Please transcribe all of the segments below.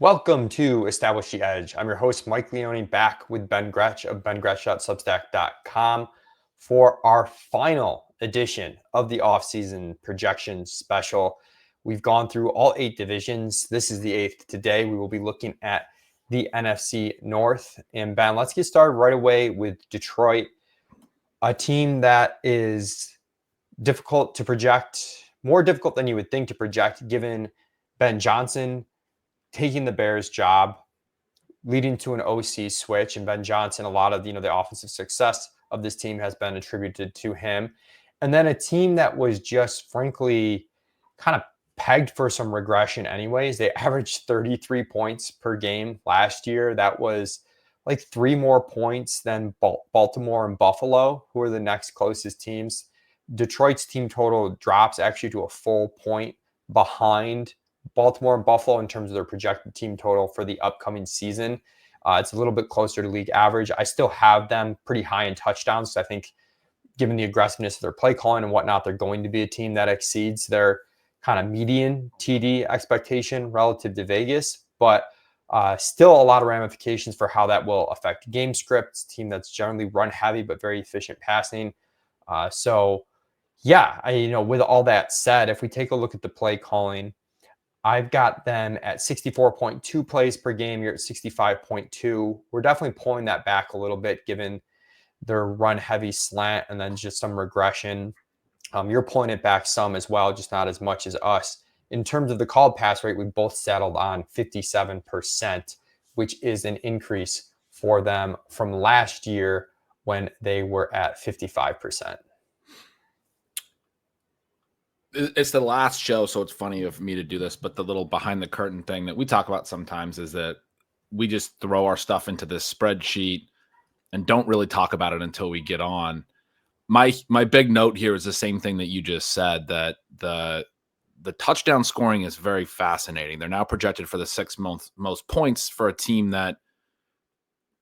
Welcome to Establish the Edge. I'm your host, Mike Leone, back with Ben Gretch of bengretch.substack.com for our final edition of the offseason projection special. We've gone through all 8 divisions. This is the 8th today. We will be looking at the NFC North. And Ben, let's get started right away with Detroit, a team that is difficult to project, more difficult than you would think to project, given Ben Johnson taking the Bears job, leading to an OC switch, and Ben Johnson, a lot of the offensive success of this team has been attributed to him. And then a team that was just frankly kind of pegged for some regression anyways. They averaged 33 points per game last year. That was like 3 more points than Baltimore and Buffalo, who are the next closest teams. Detroit's team total drops actually to a full point behind Baltimore and Buffalo in terms of their projected team total for the upcoming season. It's a little bit closer to league average. I still have them pretty high in touchdowns. So I think given the aggressiveness of their play calling and whatnot, they're going to be a team that exceeds their kind of median TD expectation relative to Vegas. But still a lot of ramifications for how that will affect game scripts. Team that's generally run heavy, but very efficient passing. With all that said, if we take a look at the play calling, I've got them at 64.2 plays per game. You're at 65.2. We're definitely pulling that back a little bit given their run heavy slant and then just some regression. You're pulling it back some as well, just not as much as us. In terms of the called pass rate, we both settled on 57%, which is an increase for them from last year when they were at 55%. It's the last show, so it's funny of me to do this, but the little behind the curtain thing that we talk about sometimes is that we just throw our stuff into this spreadsheet and don't really talk about it until we get on. My big note here is the same thing that you just said, that the touchdown scoring is very fascinating. They're now projected for the 6th most points for a team that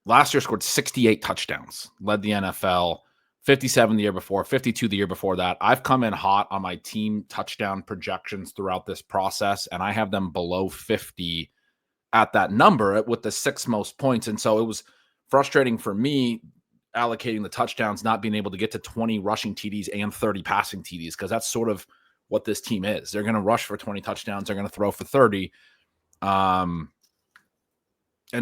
last year scored 68 touchdowns, led the NFL. 57 the year before, 52 the year before that. I've come in hot on my team touchdown projections throughout this process, and I have them below 50 at that number with the 6th most points. And so it was frustrating for me allocating the touchdowns, not being able to get to 20 rushing TDs and 30 passing TDs, because that's sort of what this team is. They're going to rush for 20 touchdowns. They're going to throw for 30. And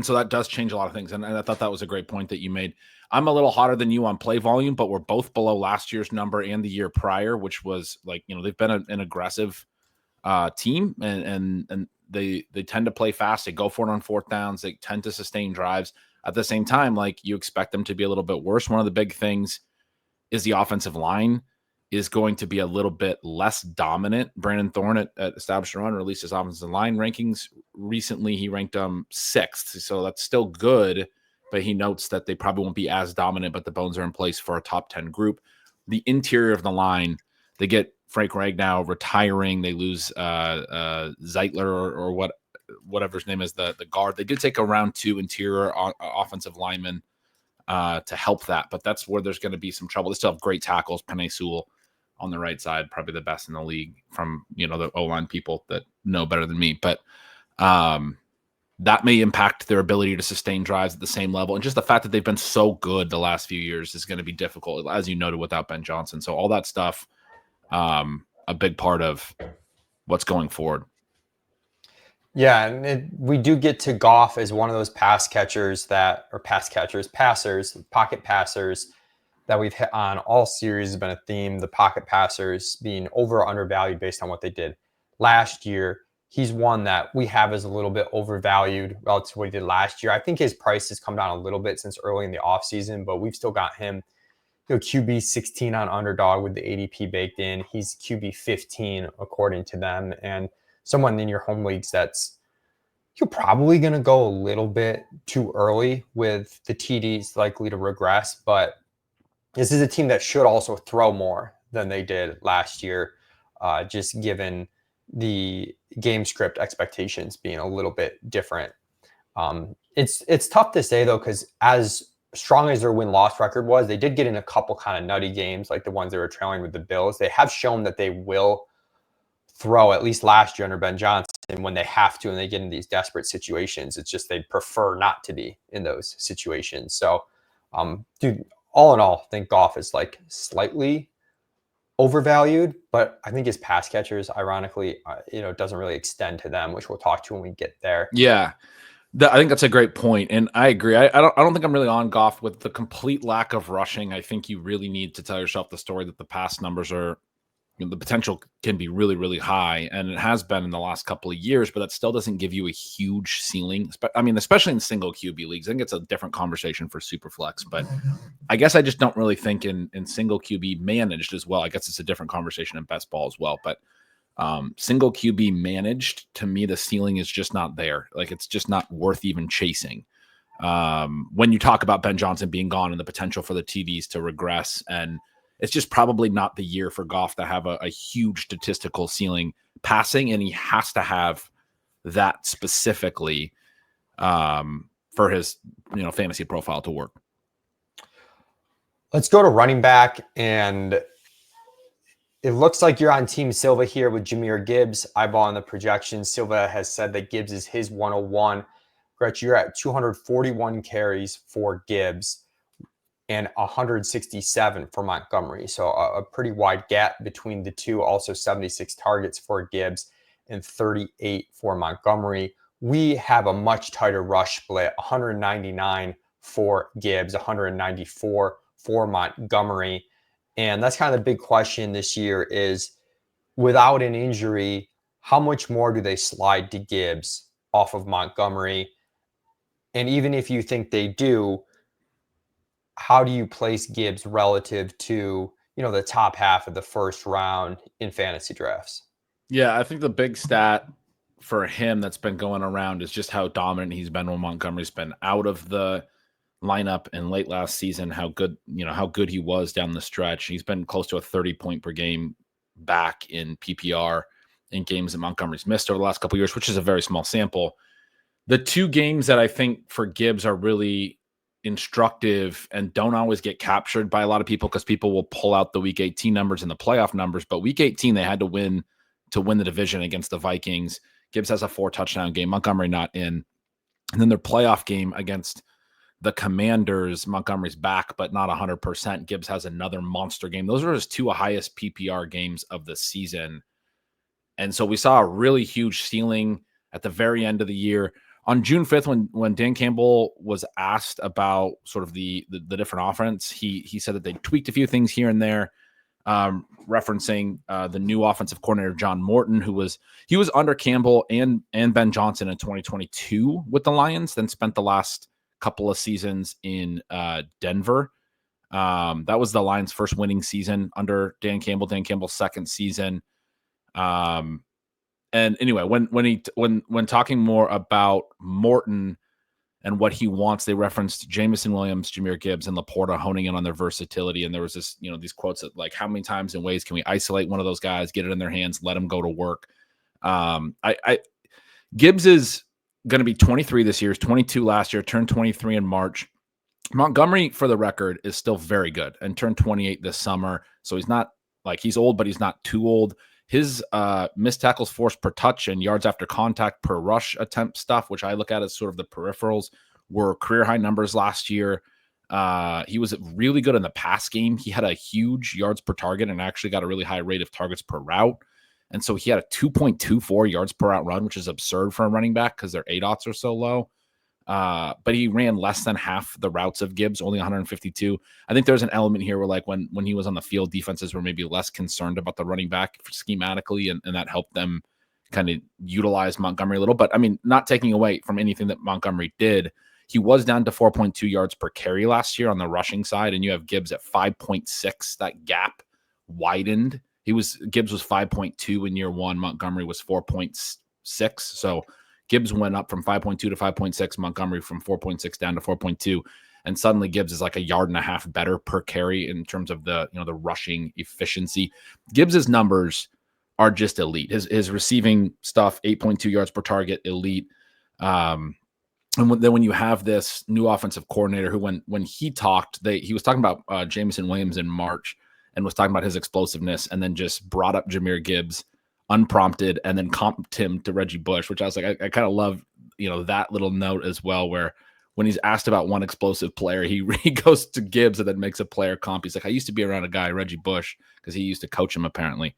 so that does change a lot of things. And I thought that was a great point that you made. I'm a little hotter than you on play volume, but we're both below last year's number and the year prior, which was they've been an aggressive team and they tend to play fast. They go for it on 4th downs. They tend to sustain drives. At the same time, you expect them to be a little bit worse. One of the big things is the offensive line is going to be a little bit less dominant. Brandon Thorne at Establish Run released his offensive line rankings recently. He ranked them 6th, so that's still good, but he notes that they probably won't be as dominant, but the bones are in place for a top 10 group. The interior of the line, they get Frank Ragnow retiring. They lose Zeitler or whatever his name is, the guard. They did take a round 2 interior offensive lineman to help that, but that's where there's going to be some trouble. They still have great tackles. Penei Sewell on the right side, probably the best in the league from, the O-line people that know better than me. But that may impact their ability to sustain drives at the same level. And just the fact that they've been so good the last few years is going to be difficult, as you noted, without Ben Johnson. So all that stuff, a big part of what's going forward. Yeah, and we do get to Goff as one of those passers, pocket passers that we've hit on all series has been a theme. The pocket passers being over or undervalued based on what they did last year. He's one that we have as a little bit overvalued relative to what he did last year. I think his price has come down a little bit since early in the offseason, but we've still got him, QB 16 on underdog with the ADP baked in. He's QB 15 according to them, and someone in your home leagues that's you're probably going to go a little bit too early with the TDs likely to regress, but this is a team that should also throw more than they did last year, just given the game script expectations being a little bit different. It's tough to say, though, because as strong as their win-loss record was, they did get in a couple kind of nutty games, like the ones they were trailing with the Bills. They have shown that they will throw, at least last year under Ben Johnson, often when they have to and they get in these desperate situations. It's just they prefer not to be in those situations. So, dude, all in all, I think Goff is like slightly overvalued, but I think his pass catchers, ironically, it doesn't really extend to them, which we'll talk to when we get there. Yeah. I think that's a great point, and I agree. I don't think I'm really on Goff with the complete lack of rushing. I think you really need to tell yourself the story that the pass numbers are, the potential can be really, really high, and it has been in the last couple of years, but that still doesn't give you a huge ceiling. I mean, especially in single QB leagues. I think it's a different conversation for Superflex, but I guess I just don't really think in single QB managed as well. I guess it's a different conversation in best ball as well, but single QB managed, to me, the ceiling is just not there. Like, it's just not worth even chasing. When you talk about Ben Johnson being gone and the potential for the TDs to regress, and it's just probably not the year for Goff to have a huge statistical ceiling passing, and he has to have that specifically for his fantasy profile to work. Let's go to running back, and it looks like you're on Team Silva here with Jahmyr Gibbs. Eyeballing the projection, Silva has said that Gibbs is his 101. Gretch, you're at 241 carries for Gibbs and 167 for Montgomery. So a pretty wide gap between the two. Also 76 targets for Gibbs and 38 for Montgomery. We have a much tighter rush split, 199 for Gibbs, 194 for Montgomery. And that's kind of the big question this year is, without an injury, how much more do they slide to Gibbs off of Montgomery? And even if you think they do, how do you place Gibbs relative to, the top half of the first round in fantasy drafts? Yeah, I think the big stat for him that's been going around is just how dominant he's been when Montgomery's been out of the lineup in late last season, how good he was down the stretch. He's been close to a 30-point per game back in PPR in games that Montgomery's missed over the last couple of years, which is a very small sample. The two games that I think for Gibbs are really instructive and don't always get captured by a lot of people, because people will pull out the week 18 numbers and the playoff numbers, but week 18 they had to win the division against the Vikings. Gibbs has a 4-touchdown game, Montgomery not in. And then their playoff game against the Commanders, Montgomery's back, but not 100%. Gibbs has another monster game. Those are his two highest PPR games of the season. And so we saw a really huge ceiling at the very end of the year. On June 5th, when Dan Campbell was asked about sort of the different offense, he said that they tweaked a few things here and there, referencing the new offensive coordinator, John Morton, he was under Campbell and Ben Johnson in 2022 with the Lions, then spent the last couple of seasons in Denver. That was the Lions' first winning season under Dan Campbell's second season. And anyway, when talking more about Morton and what he wants, they referenced Jameson Williams, Jahmyr Gibbs, and LaPorta honing in on their versatility. And there was this, these quotes that, like, how many times and ways can we isolate one of those guys, get it in their hands, let them go to work? Gibbs is going to be 23 this year. He's 22 last year, turned 23 in March. Montgomery, for the record, is still very good and turned 28 this summer. So he's not he's old, but he's not too old. His missed tackles forced per touch and yards after contact per rush attempt stuff, which I look at as sort of the peripherals, were career high numbers last year. He was really good in the pass game. He had a huge yards per target and actually got a really high rate of targets per route. And so he had a 2.24 yards per route run, which is absurd for a running back because their ADOTs are so low. But he ran less than half the routes of Gibbs, only 152. I think there's an element here where, when he was on the field, defenses were maybe less concerned about the running back schematically, and that helped them kind of utilize Montgomery a little. But, I mean, not taking away from anything that Montgomery did, he was down to 4.2 yards per carry last year on the rushing side, and you have Gibbs at 5.6. That gap widened. Gibbs was 5.2 in year one. Montgomery was 4.6. So Gibbs went up from 5.2 to 5.6, Montgomery from 4.6 down to 4.2. And suddenly Gibbs is like a yard and a half better per carry in terms of the rushing efficiency. Gibbs's numbers are just elite. His receiving stuff, 8.2 yards per target, elite. And then when you have this new offensive coordinator who, when he talked, he was talking about Jameson Williams in March and was talking about his explosiveness, and then just brought up Jahmyr Gibbs unprompted and then comped him to Reggie Bush, which I was like, I kind of love, that little note as well, where when he's asked about one explosive player, he goes to Gibbs and then makes a player comp. He's like, I used to be around a guy, Reggie Bush, because he used to coach him apparently.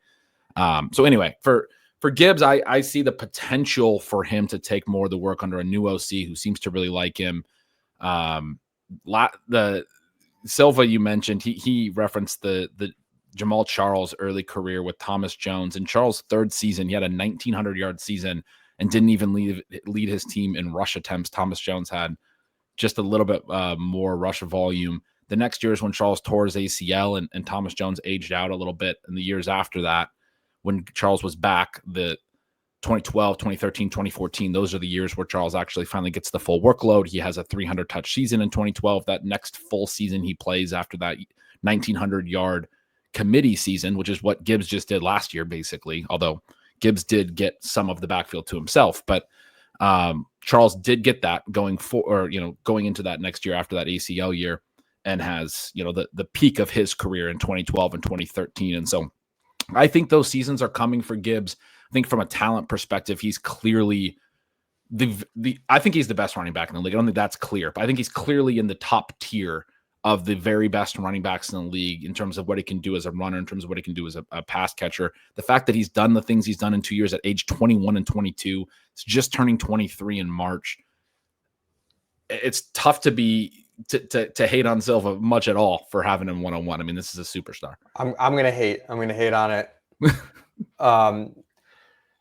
So anyway, for Gibbs, I see the potential for him to take more of the work under a new OC who seems to really like him. The Silva you mentioned, he referenced the Jamal Charles early career with Thomas Jones. In Charles' third season, he had a 1,900-yard season and didn't even lead his team in rush attempts. Thomas Jones had just a little bit more rush volume. The next year is when Charles tore his ACL and Thomas Jones aged out a little bit. And the years after that, when Charles was back, the 2012, 2013, 2014, those are the years where Charles actually finally gets the full workload. He has a 300-touch season in 2012. That next full season he plays after that 1,900-yard committee season, which is what Gibbs just did last year, basically, although Gibbs did get some of the backfield to himself. But Charles did get that going into that next year after that ACL year, and has, the peak of his career in 2012 and 2013. And so I think those seasons are coming for Gibbs. I think from a talent perspective, he's clearly I think he's the best running back in the league. I don't think that's clear, but I think he's clearly in the top tier of the very best running backs in the league in terms of what he can do as a runner, in terms of what he can do as a pass catcher. The fact that he's done the things he's done in 2 years at age 21 and 22, it's just turning 23 in March. It's tough to hate on Silva much at all for having him one-on-one. I mean, this is a superstar. I'm gonna hate on it.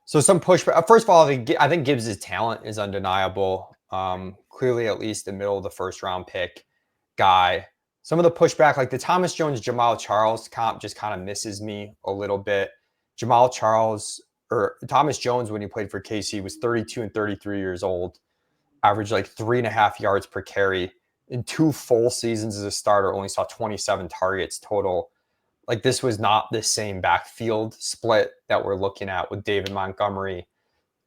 So some pushback. First of all, I think Gibbs' talent is undeniable. Clearly, at least the middle of the first round pick guy. Some of the pushback, like the Thomas Jones, Jamal Charles comp, just kind of misses me a little bit. Jamal Charles or Thomas Jones, when he played for KC, was 32 and 33 years old, averaged like 3.5 yards per carry. In 2 full seasons as a starter, only saw 27 targets total. Like, this was not the same backfield split that we're looking at with David Montgomery,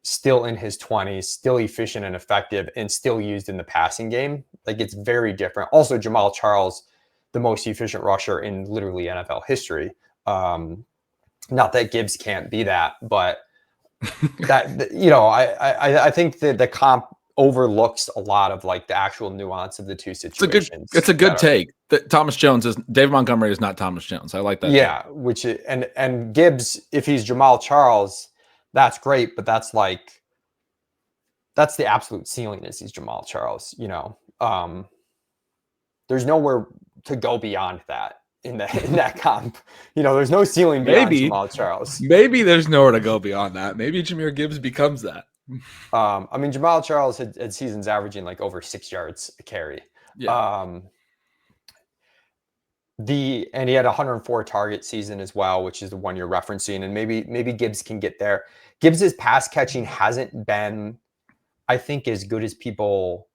still in his 20s, still efficient and effective, and still used in the passing game. Like, it's very different. Also, Jamal Charles, the most efficient rusher in literally NFL history. Not that Gibbs can't be that, but that, I think that the comp overlooks a lot of like the actual nuance of the two situations. It's a good take. That David Montgomery is not Thomas Jones. I like that. Yeah, take. And Gibbs, if he's Jamal Charles, that's great, but that's the absolute ceiling is he's Jamal Charles. There's nowhere to go beyond that in that comp. There's no ceiling beyond Jamal Charles. Maybe there's nowhere to go beyond that. Maybe Jahmyr Gibbs becomes that. Jamal Charles had seasons averaging like over 6 yards a carry. Yeah. And he had a 104 target season as well, which is the one you're referencing. And maybe Gibbs can get there. Gibbs's pass catching hasn't been, I think, as good as people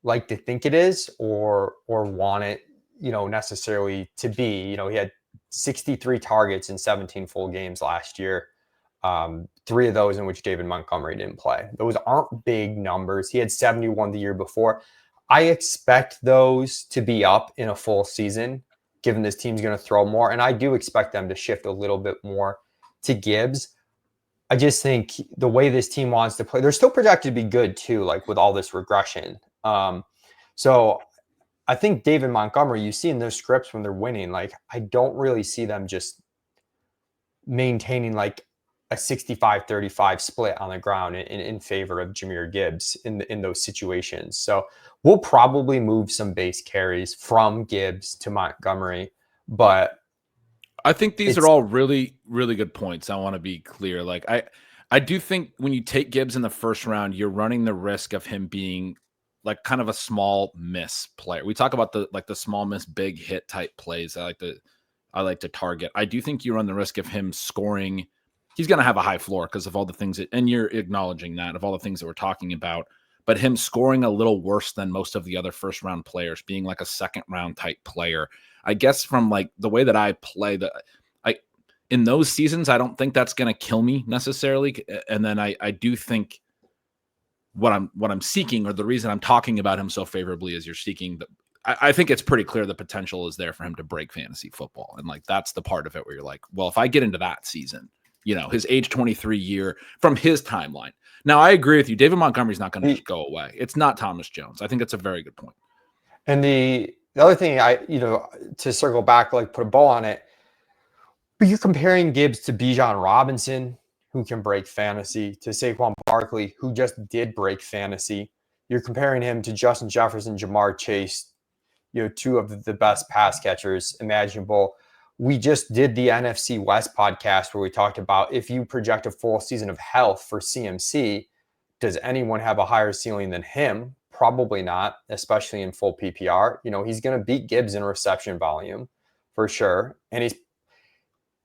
like to think it is or want it, necessarily to be. He had 63 targets in 17 full games last year. 3 of those in which David Montgomery didn't play. Those aren't big numbers. He had 71 the year before. I expect those to be up in a full season, given this team's going to throw more. And I do expect them to shift a little bit more to Gibbs. I just think the way this team wants to play, they're still projected to be good too, like with all this regression. So I think David Montgomery, you see in those scripts when they're winning, like I don't really see them just maintaining like a 65-35 split on the ground in favor of Jahmyr Gibbs in those situations. So we'll probably move some base carries from Gibbs to Montgomery, but I think these are all really, really good points. I want to be clear. Like I do think when you take Gibbs in the first round, you're running the risk of him being like kind of a small miss player. We talk about the small miss, big hit type plays. I like to target. I do think you run the risk of him scoring. He's going to have a high floor because of all the things and you're acknowledging that, of all the things that we're talking about, but him scoring a little worse than most of the other first round players, being like a second round type player. I guess from like the way that I play in those seasons, I don't think that's going to kill me necessarily. And then I do think what I'm seeking, or the reason I'm talking about him so favorably, is you're seeking I think it's pretty clear the potential is there for him to break fantasy football. And like, that's the part of it where you're like, well, if I get into that season, his age 23 year from his timeline. Now, I agree with you. David Montgomery's not going to go away. It's not Thomas Jones. I think that's a very good point. And the other thing to circle back, like put a bow on it, but you're comparing Gibbs to Bijan Robinson, who can break fantasy, to Saquon Barkley, who just did break fantasy. You're comparing him to Justin Jefferson, Jahmyr Chase, two of the best pass catchers imaginable. We just did the NFC West podcast where we talked about if you project a full season of health for CMC, does anyone have a higher ceiling than him? Probably not, especially in full PPR. He's going to beat Gibbs in reception volume for sure. And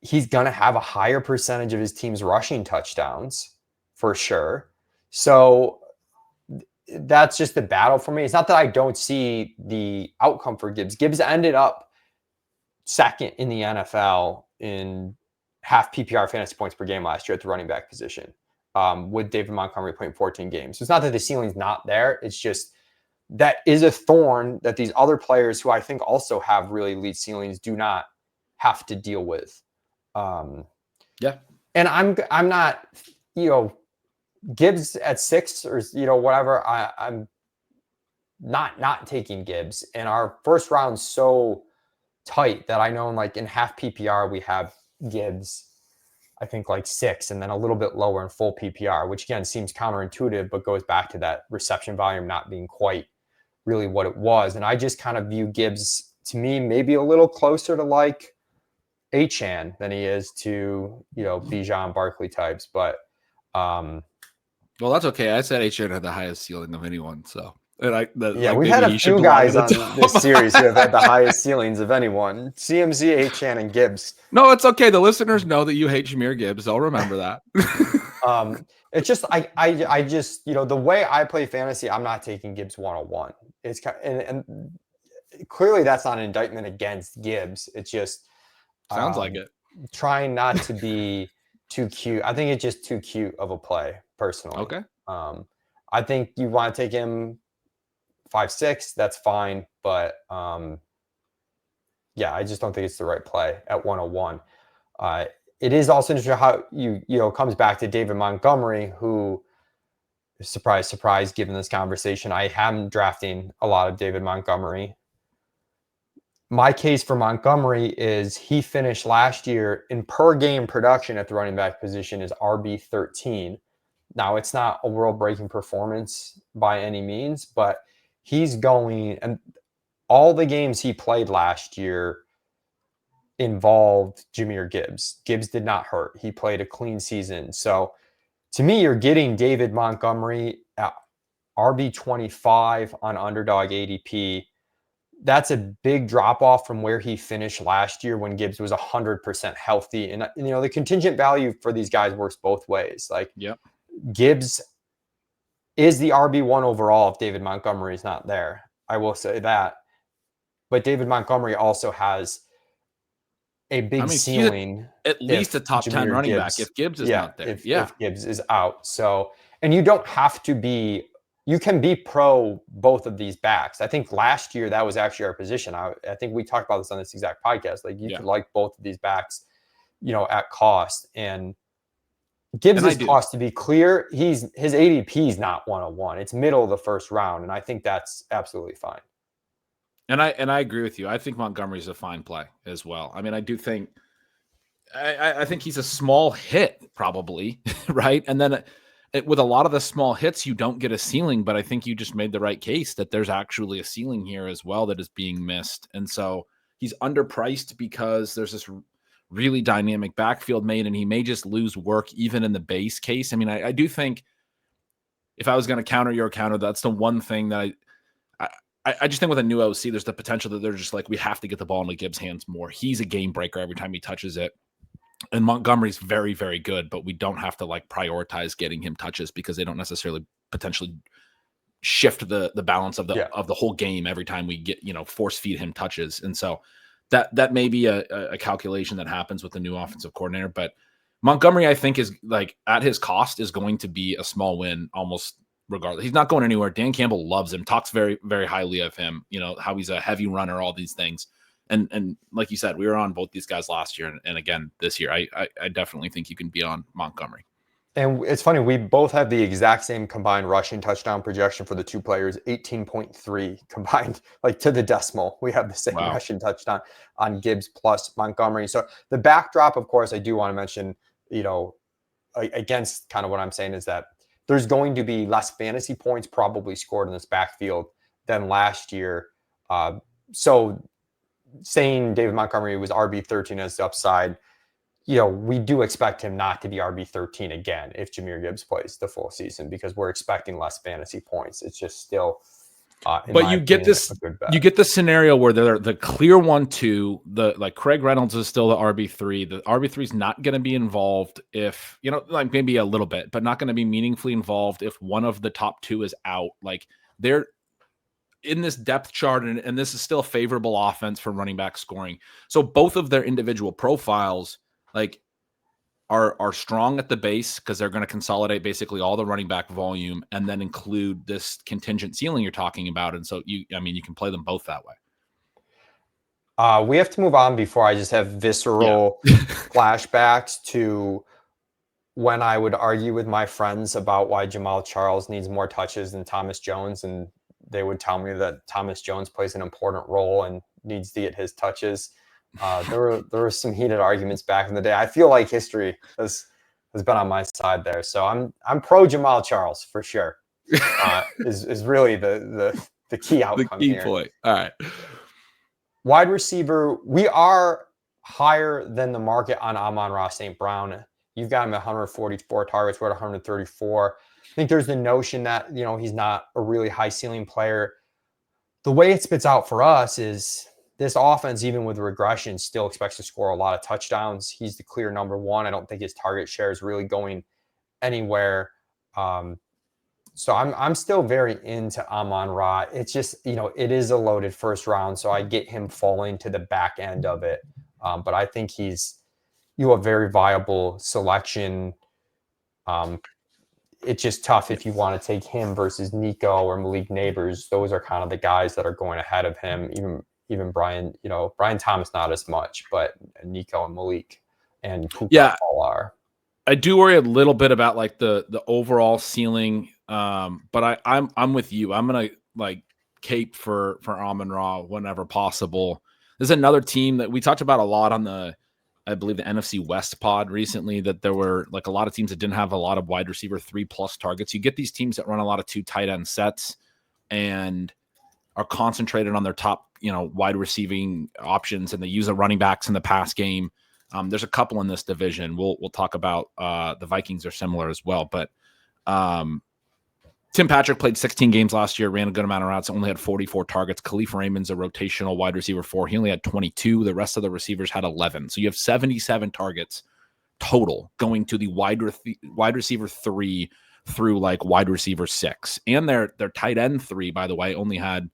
he's going to have a higher percentage of his team's rushing touchdowns for sure. So that's just the battle for me. It's not that I don't see the outcome for Gibbs. Gibbs ended up second in the NFL in half PPR fantasy points per game last year at the running back position, with David Montgomery playing 14 games. So it's not that the ceiling's not there. It's just that is a thorn that these other players who I think also have really elite ceilings do not have to deal with. Yeah. And I'm not, Gibbs at 6 or, whatever. I'm not taking Gibbs. And our first round's so tight that I know in half PPR we have Gibbs, I think 6, and then a little bit lower in full PPR, which again seems counterintuitive, but goes back to that reception volume not being quite really what it was. And I just kind of view Gibbs, to me, maybe a little closer to Achane than he is to, Bijan Barkley types. But well, that's okay. I said Achane had the highest ceiling of anyone, so. We've had a few guys on this series who have had the highest ceilings of anyone. CMC, Achane, and Gibbs. No, it's okay. The listeners know that you hate Jahmyr Gibbs. I'll remember that. It's just I just the way I play fantasy, I'm not taking Gibbs 101. It's and clearly that's not an indictment against Gibbs. It's just sounds like it. Trying not to be too cute. I think it's just too cute of a play, personally. Okay. I think you want to take him 5-6, that's fine. But I just don't think it's the right play at 101. It is also interesting how you comes back to David Montgomery, who, surprise, surprise, given this conversation, I am drafting a lot of David Montgomery. My case for Montgomery is he finished last year in per game production at the running back position is RB13. Now, it's not a world-breaking performance by any means, but he's going, and all the games he played last year involved Jahmyr Gibbs. Gibbs did not hurt. He played a clean season. So to me, you're getting David Montgomery at RB25 on underdog ADP. That's a big drop off from where he finished last year when Gibbs was 100% healthy. And, the contingent value for these guys works both ways. Gibbs is the RB1 overall if David Montgomery is not there. I will say that. But David Montgomery also has a big ceiling. At least a top 10 running back if Gibbs is not there. If Gibbs is out. So, and you don't have to be, you can be pro both of these backs. I think last year that was actually our position. I think we talked about this on this exact podcast. You could like both of these backs, at cost. And Gibbs' cost, to be clear, his ADP is not 101. It's middle of the first round, and I think that's absolutely fine. And I agree with you. I think Montgomery's a fine play as well. I mean, I do think I think he's a small hit, probably, right? And then with a lot of the small hits, you don't get a ceiling, but I think you just made the right case that there's actually a ceiling here as well that is being missed. And so he's underpriced because there's this really dynamic backfield made, and he may just lose work even in the base case. I mean, I do think if I was going to counter your counter, that's the one thing that I just think with a new OC, there's the potential that they're just we have to get the ball into Gibbs' hands more. He's a game breaker every time he touches it. And Montgomery's very, very good, but we don't have to prioritize getting him touches because they don't necessarily potentially shift the balance of the whole game every time we get, force feed him touches. And so that may be a calculation that happens with the new offensive coordinator, but Montgomery, I think, is at his cost is going to be a small win almost regardless. He's not going anywhere. Dan Campbell loves him, talks very, very highly of him, how he's a heavy runner, all these things. And like you said, we were on both these guys last year, and again this year. I definitely think you can be on Montgomery. And it's funny, we both have the exact same combined rushing touchdown projection for the two players, 18.3 combined, like to the decimal. We have the same rushing touchdown on Gibbs plus Montgomery. So the backdrop, of course, I do want to mention, against kind of what I'm saying is that there's going to be less fantasy points probably scored in this backfield than last year. So saying David Montgomery was RB13 as the upside, we do expect him not to be RB13 again if Jahmyr Gibbs plays the full season, because we're expecting less fantasy points. It's just still, but you get the scenario where they're the clear 1-2, like Craig Reynolds is still the RB3. The RB3 is not going to be involved if, like maybe a little bit, but not going to be meaningfully involved if one of the top two is out. Like they're in this depth chart, and this is still a favorable offense for running back scoring. So both of their individual profiles like are strong at the base because they're going to consolidate basically all the running back volume and then include this contingent ceiling you're talking about. And so you can play them both that way. We have to move on before I just have visceral flashbacks to when I would argue with my friends about why Jamaal Charles needs more touches than Thomas Jones. And they would tell me that Thomas Jones plays an important role and needs to get his touches. There were some heated arguments back in the day. I feel like history has been on my side there. So I'm pro Jamaal Charles for sure. Is really the key outcome the key here. Point. All right. Wide receiver, we are higher than the market on Amon-Ra St. Brown. You've got him at 144 targets. We're at 134. I think there's the notion that, he's not a really high ceiling player. The way it spits out for us is this offense, even with regression, still expects to score a lot of touchdowns. He's the clear number one. I don't think his target share is really going anywhere. So I'm still very into Amon-Ra. It's just, it is a loaded first round, so I get him falling to the back end of it. But I think he's a very viable selection. It's just tough if you want to take him versus Nico or Malik Neighbors. Those are kind of the guys that are going ahead of him. Even Brian, Brian Thomas, not as much, but Nico and Malik and Cooper all are. I do worry a little bit about like the overall ceiling. But I'm with you. I'm gonna like cape for Amon-Ra whenever possible. There's another team that we talked about a lot on I believe the NFC West pod recently, that there were like a lot of teams that didn't have a lot of wide receiver 3+ targets. You get these teams that run a lot of 2 tight end sets and are concentrated on their top, wide receiving options, and they use the running backs in the pass game. There's a couple in this division. We'll talk about the Vikings are similar as well, but Tim Patrick played 16 games last year, ran a good amount of routes, only had 44 targets. Khalif Raymond's a rotational wide receiver 4. He only had 22. The rest of the receivers had 11. So you have 77 targets total going to the wide receiver 3 through like wide receiver 6. And their tight end 3, by the way, only had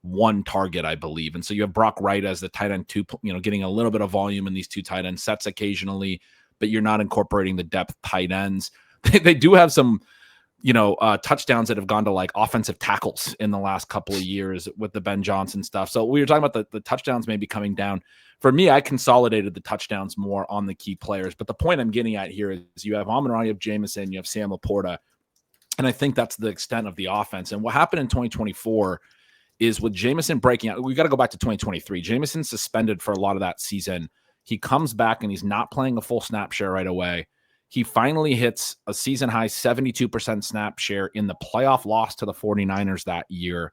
1 target, I believe. And so you have Brock Wright as the tight end 2, getting a little bit of volume in these 2 tight end sets occasionally, but you're not incorporating the depth tight ends. They do have some touchdowns that have gone to like offensive tackles in the last couple of years with the Ben Johnson stuff. So we were talking about the touchdowns maybe coming down. For me, I consolidated the touchdowns more on the key players. But the point I'm getting at here is you have Amon-Ra, you have Jameson, you have Sam LaPorta. And I think that's the extent of the offense. And what happened in 2024 is with Jameson breaking out, we got to go back to 2023. Jameson suspended for a lot of that season. He comes back and he's not playing a full snap share right away. He finally hits a season high 72% snap share in the playoff loss to the 49ers that year.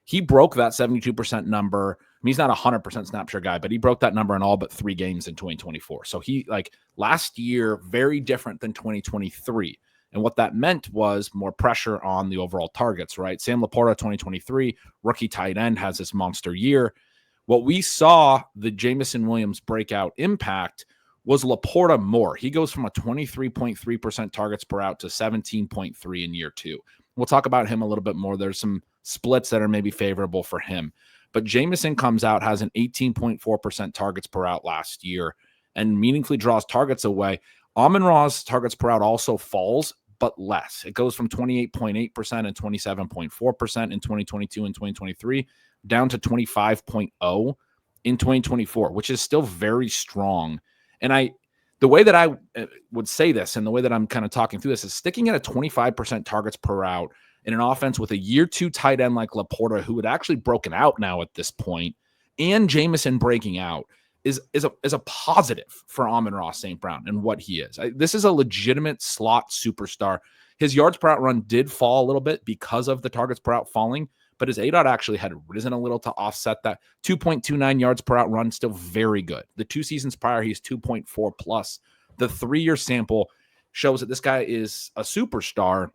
He broke that 72% number. I mean, he's not a 100% snap share guy, but he broke that number in all but 3 games in 2024. So he, like last year, very different than 2023. And what that meant was more pressure on the overall targets, right? Sam LaPorta, 2023, rookie tight end, has this monster year. What we saw the Jameson Williams breakout impact was LaPorta more. He goes from a 23.3% targets per out to 17.3 in year 2. We'll talk about him a little bit more. There's some splits that are maybe favorable for him. But Jameson comes out, has an 18.4% targets per out last year, and meaningfully draws targets away. Amon-Ra's targets per out also falls, but less. It goes from 28.8% and 27.4% in 2022 and 2023 down to 25.0 in 2024, which is still very strong. And the way that I would say this and the way that I'm kind of talking through this is sticking at a 25% targets per route in an offense with a year 2 tight end like LaPorta, who had actually broken out now at this point, and Jamison breaking out is a positive for Amon-Ra St. Brown and what he is. This is a legitimate slot superstar. His yards per out run did fall a little bit because of the targets per out falling, but his ADOT actually had risen a little to offset that. 2.29 yards per out run, still very good. The 2 seasons prior, he's 2.4 plus. The 3-year sample shows that this guy is a superstar.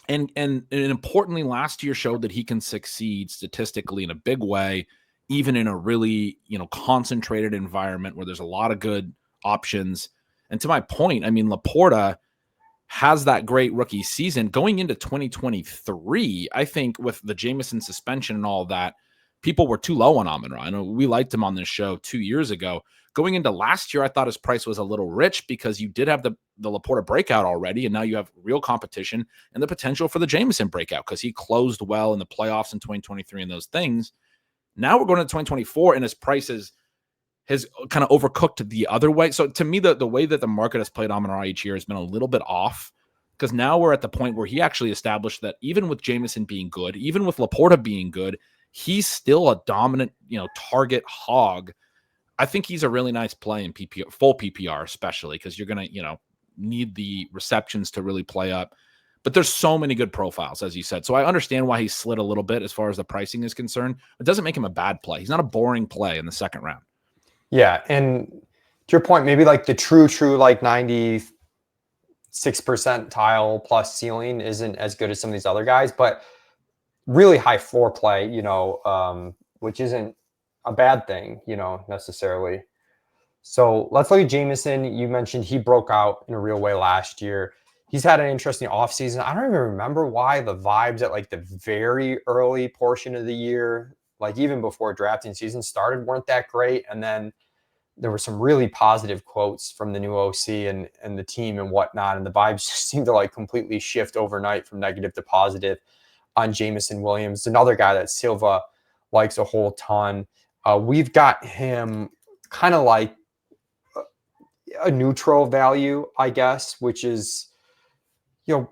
And importantly, last year showed that he can succeed statistically in a big way, even in a really, concentrated environment where there's a lot of good options. And to my point, I mean, LaPorta has that great rookie season going into 2023. I think with the Jamison suspension and all that, people were too low on Amon-Ra. I know we liked him on this show 2 years ago. Going into last year, I thought his price was a little rich because you did have the LaPorta breakout already, and now you have real competition and the potential for the Jamison breakout because he closed well in the playoffs in 2023 and those things. Now we're going to 2024, and his price has kind of overcooked the other way. So to me, the way that the market has played Amon-Ra each year has been a little bit off, because now we're at the point where he actually established that even with Jamison being good, even with LaPorta being good, he's still a dominant, target hog. I think he's a really nice play in PPR, full PPR, especially because you're going to, need the receptions to really play up. But there's so many good profiles, as you said. So I understand why he slid a little bit as far as the pricing is concerned. It doesn't make him a bad play. He's not a boring play in the second round. Yeah, and to your point, maybe like the true like 96 percentile plus ceiling isn't as good as some of these other guys, but really high floor play, which isn't a bad thing, necessarily. So let's look at Jamison. You mentioned he broke out in a real way last year. He's had an interesting offseason. I don't even remember why the vibes at like the very early portion of the year, like even before drafting season started, weren't that great. And then there were some really positive quotes from the new OC and the team and whatnot. And the vibes just seemed to like completely shift overnight from negative to positive on Jamison Williams, another guy that Silva likes a whole ton. We've got him kind of like a neutral value, I guess, which is,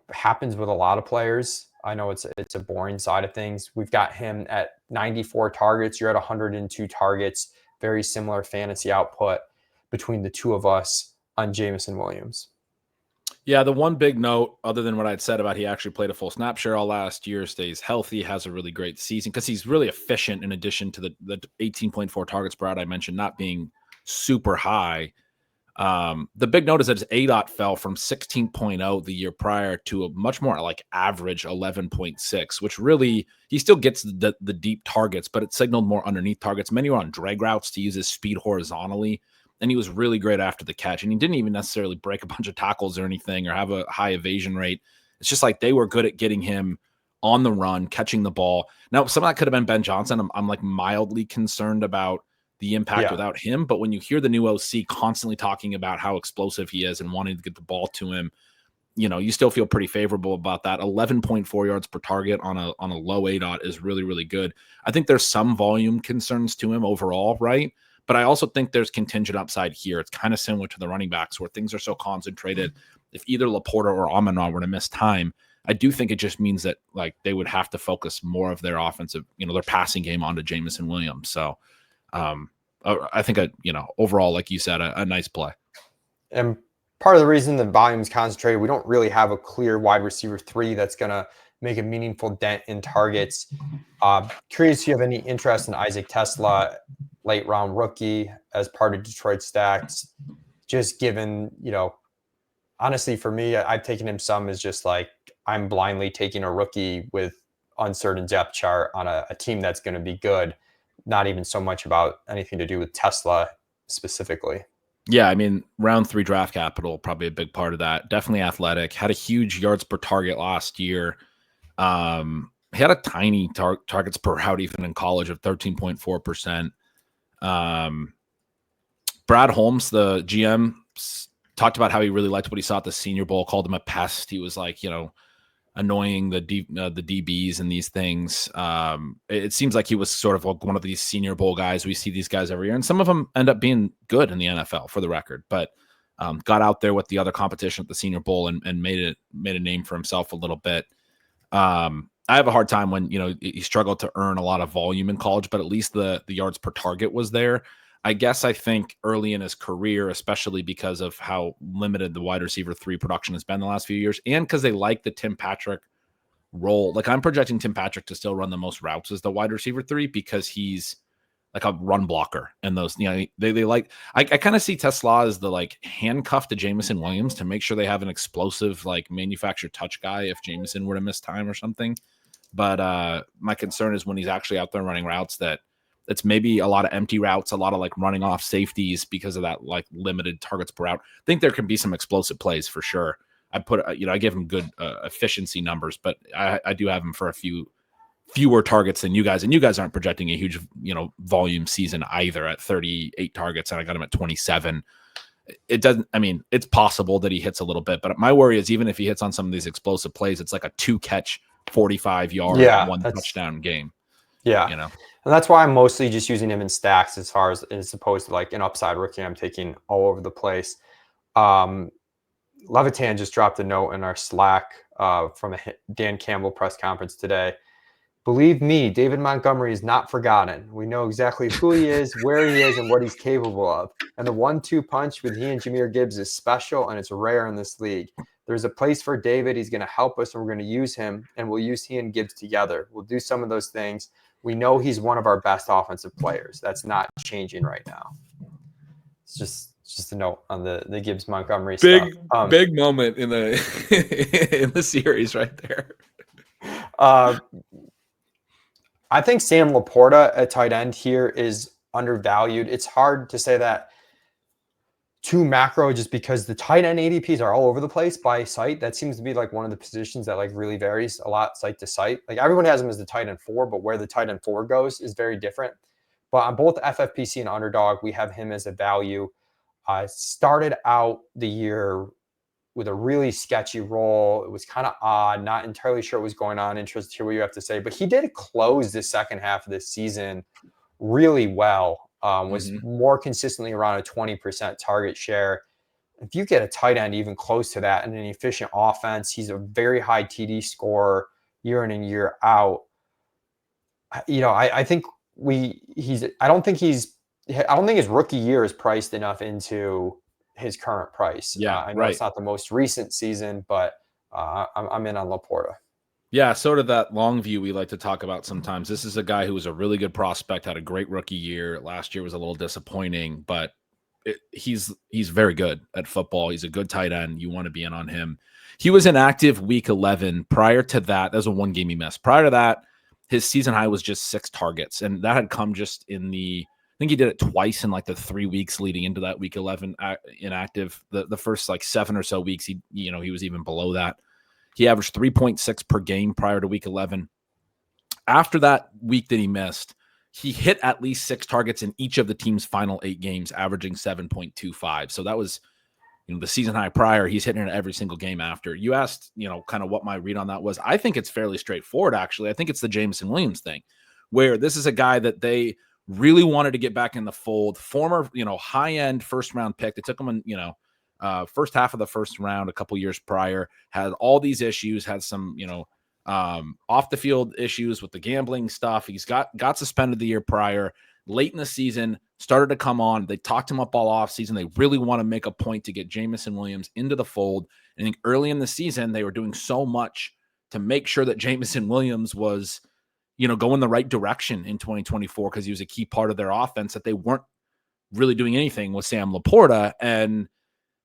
happens with a lot of players. I know it's a boring side of things. We've got him at 94 targets. You're at 102 targets. Very similar fantasy output between the two of us on Jamison Williams. Yeah, the one big note, other than what I'd said about he actually played a full snap share all last year, stays healthy, has a really great season because he's really efficient in addition to the 18.4 targets per out I mentioned not being super high. The big note is that his ADOT fell from 16.0 the year prior to a much more like average 11.6, which really, he still gets the deep targets, but it signaled more underneath targets. Many were on drag routes to use his speed horizontally, and he was really great after the catch. And he didn't even necessarily break a bunch of tackles or anything or have a high evasion rate. It's just like they were good at getting him on the run, catching the ball. Now, some of that could have been Ben Johnson. I'm like mildly concerned about the impact without him. But when you hear the new OC constantly talking about how explosive he is and wanting to get the ball to him, you still feel pretty favorable about that. 11.4 yards per target on a low ADOT is really, really good. I think there's some volume concerns to him overall, right? But I also think there's contingent upside here. It's kind of similar to the running backs where things are so concentrated. If either LaPorta or Amon-Ra were to miss time, I do think it just means that like they would have to focus more of their offensive, their passing game onto Jamison Williams. So I think, overall, like you said, a nice play. And part of the reason the volume is concentrated, we don't really have a clear wide receiver 3 that's going to make a meaningful dent in targets. Curious if you have any interest in Isaac Tesla, late round rookie as part of Detroit stacks, just given, honestly, for me, I've taken him some as just like, I'm blindly taking a rookie with uncertain depth chart on a team that's going to be good. Not even so much about anything to do with Tesla specifically. Yeah, I mean, round 3 draft capital, probably a big part of that. Definitely athletic. Had a huge yards per target last year. He had a tiny targets per route even in college of 13.4%. Brad Holmes, the GM, talked about how he really liked what he saw at the Senior Bowl, called him a pest. He was like, annoying the DBs and these things. It seems like he was sort of like one of these Senior Bowl guys. We see these guys every year, and some of them end up being good in the NFL, for the record. But got out there with the other competition at the Senior Bowl and made a name for himself a little bit. I have a hard time when he struggled to earn a lot of volume in college, but at least the yards per target was there. I think early in his career, especially because of how limited the wide receiver 3 production has been the last few years, and because they like the Tim Patrick role. Like, I'm projecting Tim Patrick to still run the most routes as the wide receiver 3 because he's like a run blocker. And those, they like, I kind of see Tesla as the like handcuff to Jameson Williams to make sure they have an explosive, like, manufactured touch guy if Jameson were to miss time or something. But my concern is when he's actually out there running routes that it's maybe a lot of empty routes, a lot of like running off safeties because of that like limited targets per route. I think there can be some explosive plays for sure. I give him good efficiency numbers, but I do have him for a fewer targets than you guys, and you guys aren't projecting a huge volume season either at 38 targets, and I got him at 27. It doesn't. I mean, it's possible that he hits a little bit, but my worry is even if he hits on some of these explosive plays, it's like a 2-catch, 45-yard, 1 touchdown game. Yeah. And that's why I'm mostly just using him in stacks as opposed to like an upside rookie I'm taking all over the place. Levitan just dropped a note in our Slack from a Dan Campbell press conference today. Believe me, David Montgomery is not forgotten. We know exactly who he is, where he is, and what he's capable of. And the 1-2 punch with he and Jahmyr Gibbs is special, and it's rare in this league. There's a place for David. He's going to help us, and we're going to use him, and we'll use he and Gibbs together. We'll do some of those things. We know he's one of our best offensive players. That's not changing right now. It's just a note on the Gibbs Montgomery stuff. Big moment in the in the series right there. I think Sam LaPorta at tight end here is undervalued. It's hard to say that too macro just because the tight end ADPs are all over the place by site. That seems to be like one of the positions that like really varies a lot site to site. Like everyone has him as the tight end 4, but where the tight end 4 goes is very different. But on both FFPC and Underdog, we have him as a value. Started out the year with a really sketchy role. It was kind of odd, not entirely sure what was going on. Interested to hear what you have to say. But he did close the second half of this season really well. Was more consistently around a 20% target share. If you get a tight end even close to that and an efficient offense, he's a very high TD scorer year in and year out. I think I don't think his rookie year is priced enough into his current price. I know it's not the most recent season, but I'm in on LaPorta. Yeah, sort of that long view we like to talk about sometimes. This is a guy who was a really good prospect, had a great rookie year. Last year was a little disappointing, but he's very good at football. He's a good tight end. You want to be in on him. He was inactive week 11. Prior to that, was a 1 game he missed. Prior to that, his season high was just 6 targets, and that had come just in I think he did it twice in like the 3 weeks leading into that week 11 inactive. The first like 7 or so weeks, he was even below that. He averaged 3.6 per game prior to week 11. After that week that he missed, he hit at least 6 targets in each of the team's final 8 games, averaging 7.25. So that was, the season high prior. He's hitting it every single game after. You asked, kind of what my read on that was. I think it's fairly straightforward, actually. I think it's the Jameson Williams thing, where this is a guy that they really wanted to get back in the fold. Former, high-end first-round pick. They took him in, first half of the first round a couple years prior, had all these issues, had some, off the field issues with the gambling stuff. He's got suspended the year prior. Late in the season, started to come on. They talked him up all off season. They really want to make a point to get Jameson Williams into the fold. I think early in the season, they were doing so much to make sure that Jameson Williams was, going the right direction in 2024 because he was a key part of their offense, that they weren't really doing anything with Sam LaPorta. And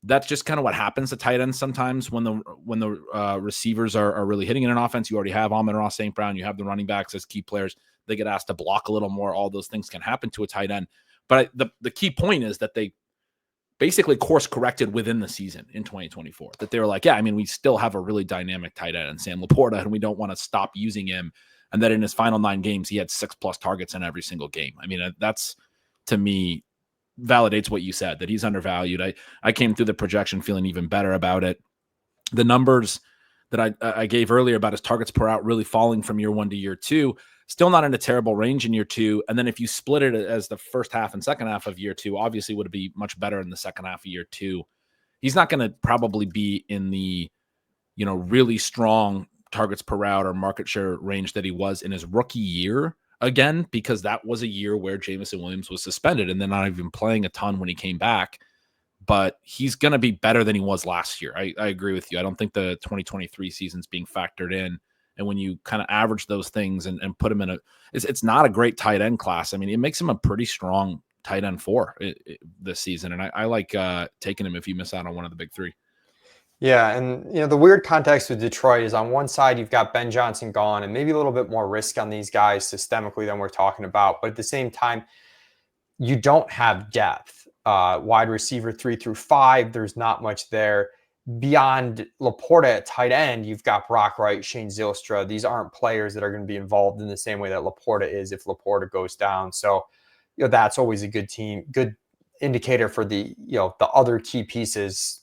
that's just kind of what happens to tight ends sometimes when the receivers are really hitting in an offense. You already have Amon-Ra St. Brown. You have the running backs as key players. They get asked to block a little more. All those things can happen to a tight end. But the key point is that they basically course corrected within the season in 2024. That they were like, we still have a really dynamic tight end in Sam LaPorta, and we don't want to stop using him. And that in his final 9 games, he had 6+ targets in every single game. That's, to me, validates what you said, that he's undervalued. I came through the projection feeling even better about it. The numbers that I gave earlier about his targets per out really falling from year 1 to year 2, still not in a terrible range in year 2. And then if you split it as the first half and second half of year 2, obviously would be much better in the second half of year 2. He's not going to probably be in the, really strong targets per route or market share range that he was in his rookie year again, because that was a year where Jameson Williams was suspended and then not even playing a ton when he came back. But he's going to be better than he was last year. I agree with you. I don't think the 2023 season's being factored in. And when you kind of average those things and put him in it's not a great tight end class. I mean, it makes him a pretty strong tight end 4 this season. And I like taking him if you miss out on one of the big 3. Yeah, and the weird context with Detroit is on one side you've got Ben Johnson gone and maybe a little bit more risk on these guys systemically than we're talking about. But at the same time, you don't have depth. Wide receiver 3 through 5, there's not much there. Beyond LaPorta at tight end, you've got Brock Wright, Shane Zylstra. These aren't players that are going to be involved in the same way that LaPorta is if LaPorta goes down. So, that's always a good indicator for the other key pieces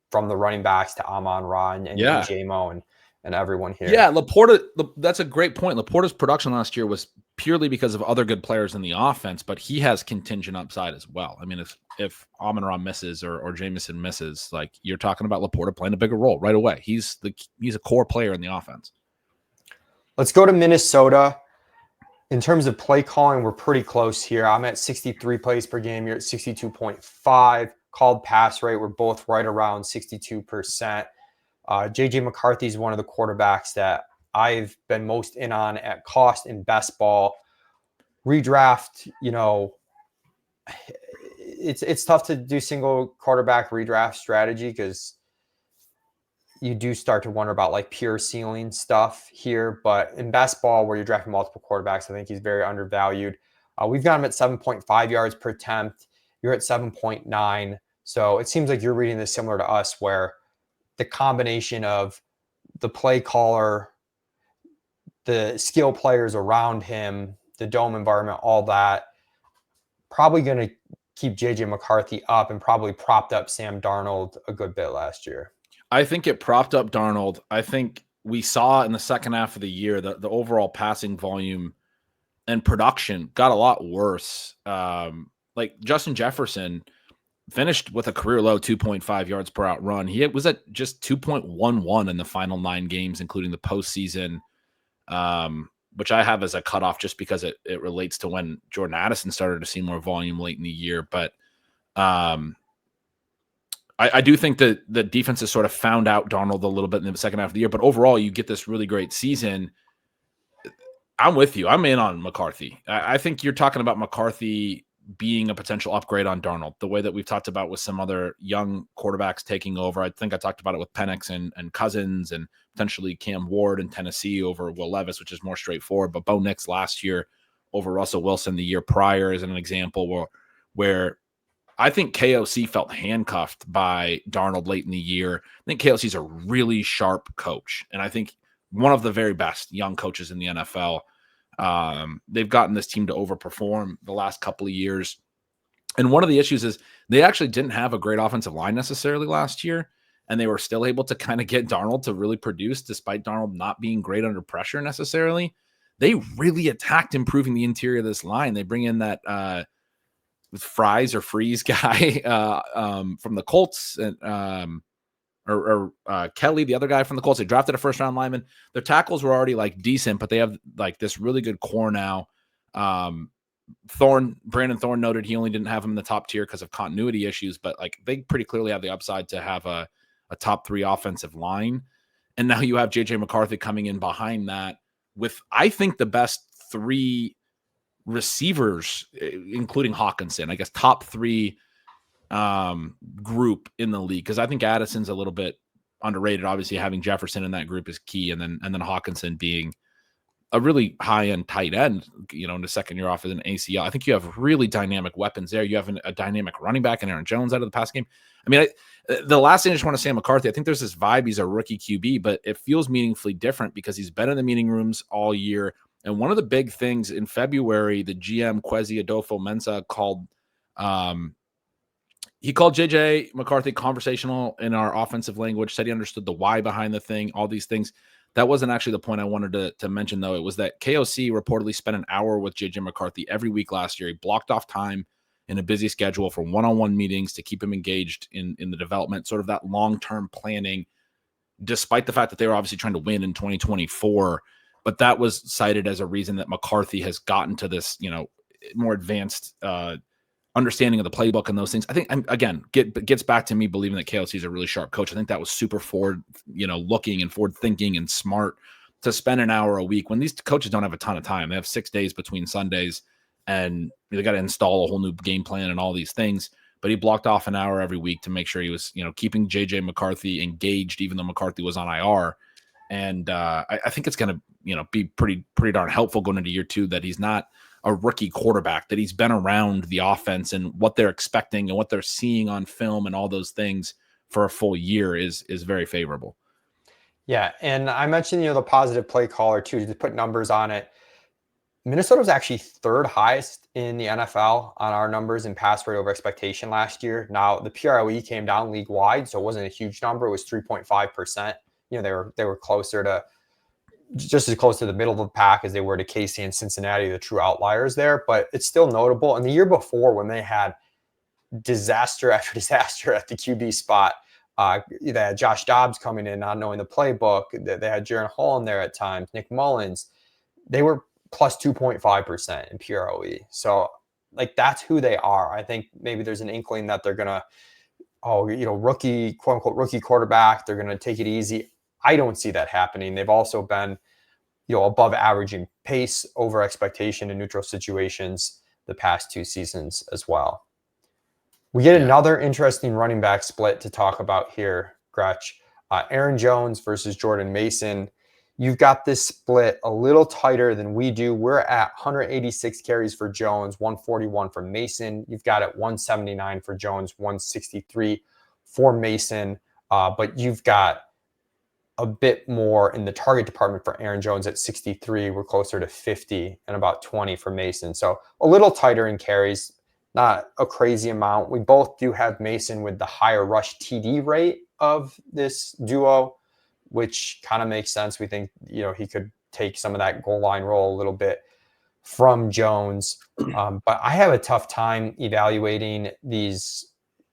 from the running backs to Amon-Ra and Jamo and everyone here. Yeah, LaPorta, that's a great point. LaPorta's production last year was purely because of other good players in the offense, but he has contingent upside as well. I mean, if Amon-Ra misses or Jameson misses, like you're talking about LaPorta playing a bigger role right away. He's a core player in the offense. Let's go to Minnesota. In terms of play calling, we're pretty close here. I'm at 63 plays per game. You're at 62.5. Called pass rate, we're both right around 62%. JJ McCarthy is one of the quarterbacks that I've been most in on at cost in best ball. Redraft, it's tough to do single quarterback redraft strategy because you do start to wonder about like pure ceiling stuff here. But in best ball, where you're drafting multiple quarterbacks, I think he's very undervalued. We've got him at 7.5 yards per attempt. You're at 7.9. So it seems like you're reading this similar to us, where the combination of the play caller, the skill players around him, the dome environment, all that, probably going to keep JJ McCarthy up and probably propped up Sam Darnold a good bit last year. I think it propped up Darnold. I think we saw in the second half of the year that the overall passing volume and production got a lot worse. Like Justin Jefferson finished with a career low 2.5 yards per out run. He was at just 2.11 in the final 9 games, including the postseason, which I have as a cutoff just because it relates to when Jordan Addison started to see more volume late in the year. But I do think that the defense has sort of found out Darnold a little bit in the second half of the year. But overall, you get this really great season. I'm with you. I'm in on McCarthy. I think you're talking about McCarthy being a potential upgrade on Darnold, the way that we've talked about with some other young quarterbacks taking over. I think I talked about it with Penix and Cousins and potentially Cam Ward in Tennessee over Will Levis, which is more straightforward. But Bo Nix last year over Russell Wilson the year prior is an example where I think KOC felt handcuffed by Darnold late in the year. I think KOC's a really sharp coach, and I think one of the very best young coaches in the NFL. They've gotten this team to overperform the last couple of years. And one of the issues is they actually didn't have a great offensive line necessarily last year, and they were still able to kind of get Darnold to really produce despite Darnold not being great under pressure necessarily. They really attacked improving the interior of this line. They bring in that Freeze guy from the Colts and Kelly, the other guy from the Colts. They drafted a first-round lineman. Their tackles were already like decent, but they have like this really good core now. Brandon Thorne noted he only didn't have him in the top tier because of continuity issues, but like they pretty clearly have the upside to have a top 3 offensive line. And now you have JJ McCarthy coming in behind that with, I think, the best 3 receivers, including Hawkinson, I guess top 3 group in the league, because I think Addison's a little bit underrated. Obviously, having Jefferson in that group is key, and then Hawkinson being a really high-end tight end, in the second year off as an ACL. I think you have really dynamic weapons there. You have a dynamic running back in Aaron Jones out of the pass game. I mean, the last thing I just want to say on McCarthy, I think there's this vibe he's a rookie QB, but it feels meaningfully different because he's been in the meeting rooms all year. And one of the big things in February, the GM Kwesi Adolfo-Mensah called he called JJ McCarthy conversational in our offensive language, said he understood the why behind the thing, all these things. That wasn't actually the point I wanted to mention, though. It was that KOC reportedly spent an hour with JJ McCarthy every week last year. He blocked off time in a busy schedule for one-on-one meetings to keep him engaged in the development, sort of that long-term planning, despite the fact that they were obviously trying to win in 2024. But that was cited as a reason that McCarthy has gotten to this, more advanced understanding of the playbook and those things. I think, again, gets back to me believing that KLC is a really sharp coach. I think that was super forward, looking and forward thinking and smart to spend an hour a week when these coaches don't have a ton of time. They have 6 days between Sundays and they got to install a whole new game plan and all these things. But he blocked off an hour every week to make sure he was, keeping JJ McCarthy engaged, even though McCarthy was on IR. And I think it's going to, be pretty darn helpful going into year 2 that he's not a rookie quarterback, that he's been around the offense and what they're expecting and what they're seeing on film and all those things for a full year is very favorable. Yeah. And I mentioned, the positive play caller too, to put numbers on it. Minnesota was actually 3rd highest in the NFL on our numbers in pass rate over expectation last year. Now the PROE came down league wide, so it wasn't a huge number. It was 3.5%. They were closer to, just as close to the middle of the pack as they were to KC and Cincinnati, the true outliers there. But it's still notable. And the year before, when they had disaster after disaster at the QB spot, they had Josh Dobbs coming in, not knowing the playbook. They had Jaron Hall in there at times, Nick Mullins. They were plus 2.5% in PROE. So, that's who they are. I think maybe there's an inkling that they're going to, rookie, quote unquote, rookie quarterback. They're going to take it easy. I don't see that happening. They've also been, above average in pace over expectation in neutral situations the past 2 seasons as well. We get another interesting running back split to talk about here, Gretch. Aaron Jones versus Jordan Mason. You've got this split a little tighter than we do. We're at 186 carries for Jones, 141 for Mason. You've got it 179 for Jones, 163 for Mason. But you've got a bit more in the target department for Aaron Jones at 63. We're closer to 50 and about 20 for Mason. So a little tighter in carries, not a crazy amount. We both do have Mason with the higher rush TD rate of this duo, which kind of makes sense. We think, he could take some of that goal line role a little bit from Jones. But I have a tough time evaluating these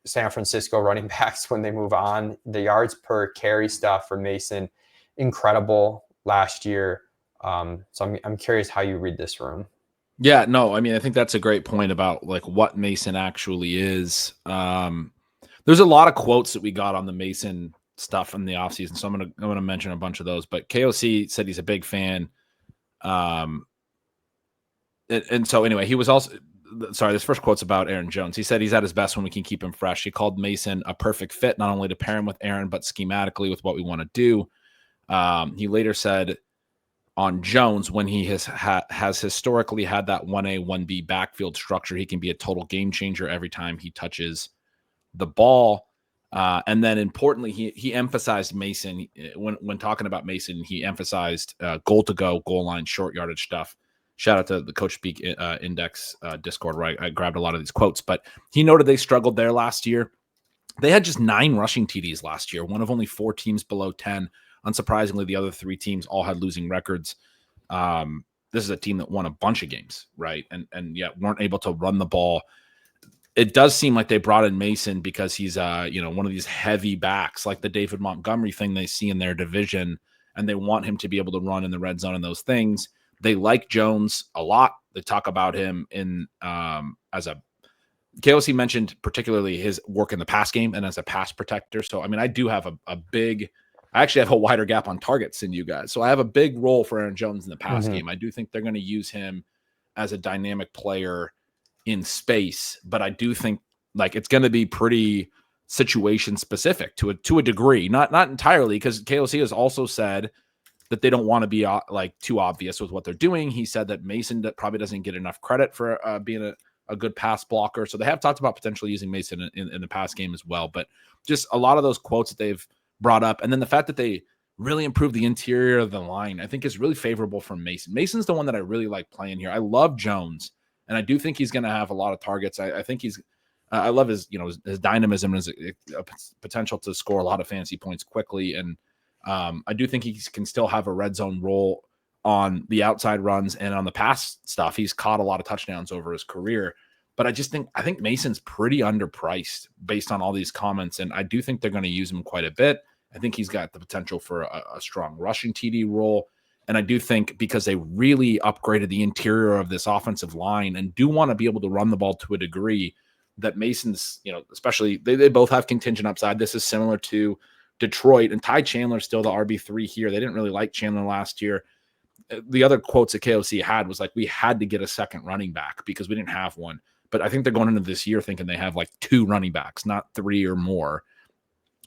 San Francisco running backs when they move on. The yards per carry stuff for Mason, incredible last year. So I'm curious how you read this room. Yeah, no, I mean, I think that's a great point about what Mason actually is. There's a lot of quotes that we got on the Mason stuff in the offseason, so I'm gonna mention a bunch of those. But KOC said he's a big fan. And so anyway, he was also, this first quote's about Aaron Jones. He said he's at his best when we can keep him fresh. He called Mason a perfect fit, not only to pair him with Aaron, but schematically with what we want to do. He later said on Jones, when he has historically had that 1A, 1B backfield structure, he can be a total game changer every time he touches the ball. And then importantly, he emphasized Mason when talking about Mason. He emphasized goal to go, goal line, short yardage stuff. Shout out to the Coach Speak Index Discord, where I grabbed a lot of these quotes. But he noted they struggled there last year. They had just 9 rushing TDs last year, one of only 4 teams below 10. Unsurprisingly, the other 3 teams all had losing records. This is a team that won a bunch of games, right? And yet weren't able to run the ball. It does seem like they brought in Mason because he's one of these heavy backs, like the David Montgomery thing they see in their division, and they want him to be able to run in the red zone and those things. They like Jones a lot. They talk about him in as a KOC mentioned particularly his work in the pass game and as a pass protector. So I mean, I do have I actually have a wider gap on targets than you guys. So I have a big role for Aaron Jones in the pass game. I do think they're going to use him as a dynamic player in space, but I do think it's going to be pretty situation specific to a degree, not entirely, because KOC has also said that they don't want to be too obvious with what they're doing. He said that Mason probably doesn't get enough credit for being a good pass blocker. So they have talked about potentially using Mason in the pass game as well. But just a lot of those quotes that they've brought up, and then the fact that they really improved the interior of the line, I think is really favorable for Mason. Mason's the one that I really like playing here. I love Jones, and I do think he's going to have a lot of targets. I think he's I love his, his dynamism and his potential to score a lot of fantasy points quickly. And I do think he can still have a red zone role on the outside runs and on the pass stuff. He's caught a lot of touchdowns over his career. But I think Mason's pretty underpriced based on all these comments. And I do think they're going to use him quite a bit. I think he's got the potential for a strong rushing TD role. And I do think because they really upgraded the interior of this offensive line and do want to be able to run the ball to a degree, that Mason's, especially they both have contingent upside. This is similar to Detroit, and Ty Chandler's still the RB3 here. They didn't really like Chandler last year. The other quotes that KOC had was like, we had to get a second running back because we didn't have one. But I think they're going into this year thinking they have like 2 running backs, not 3 or more.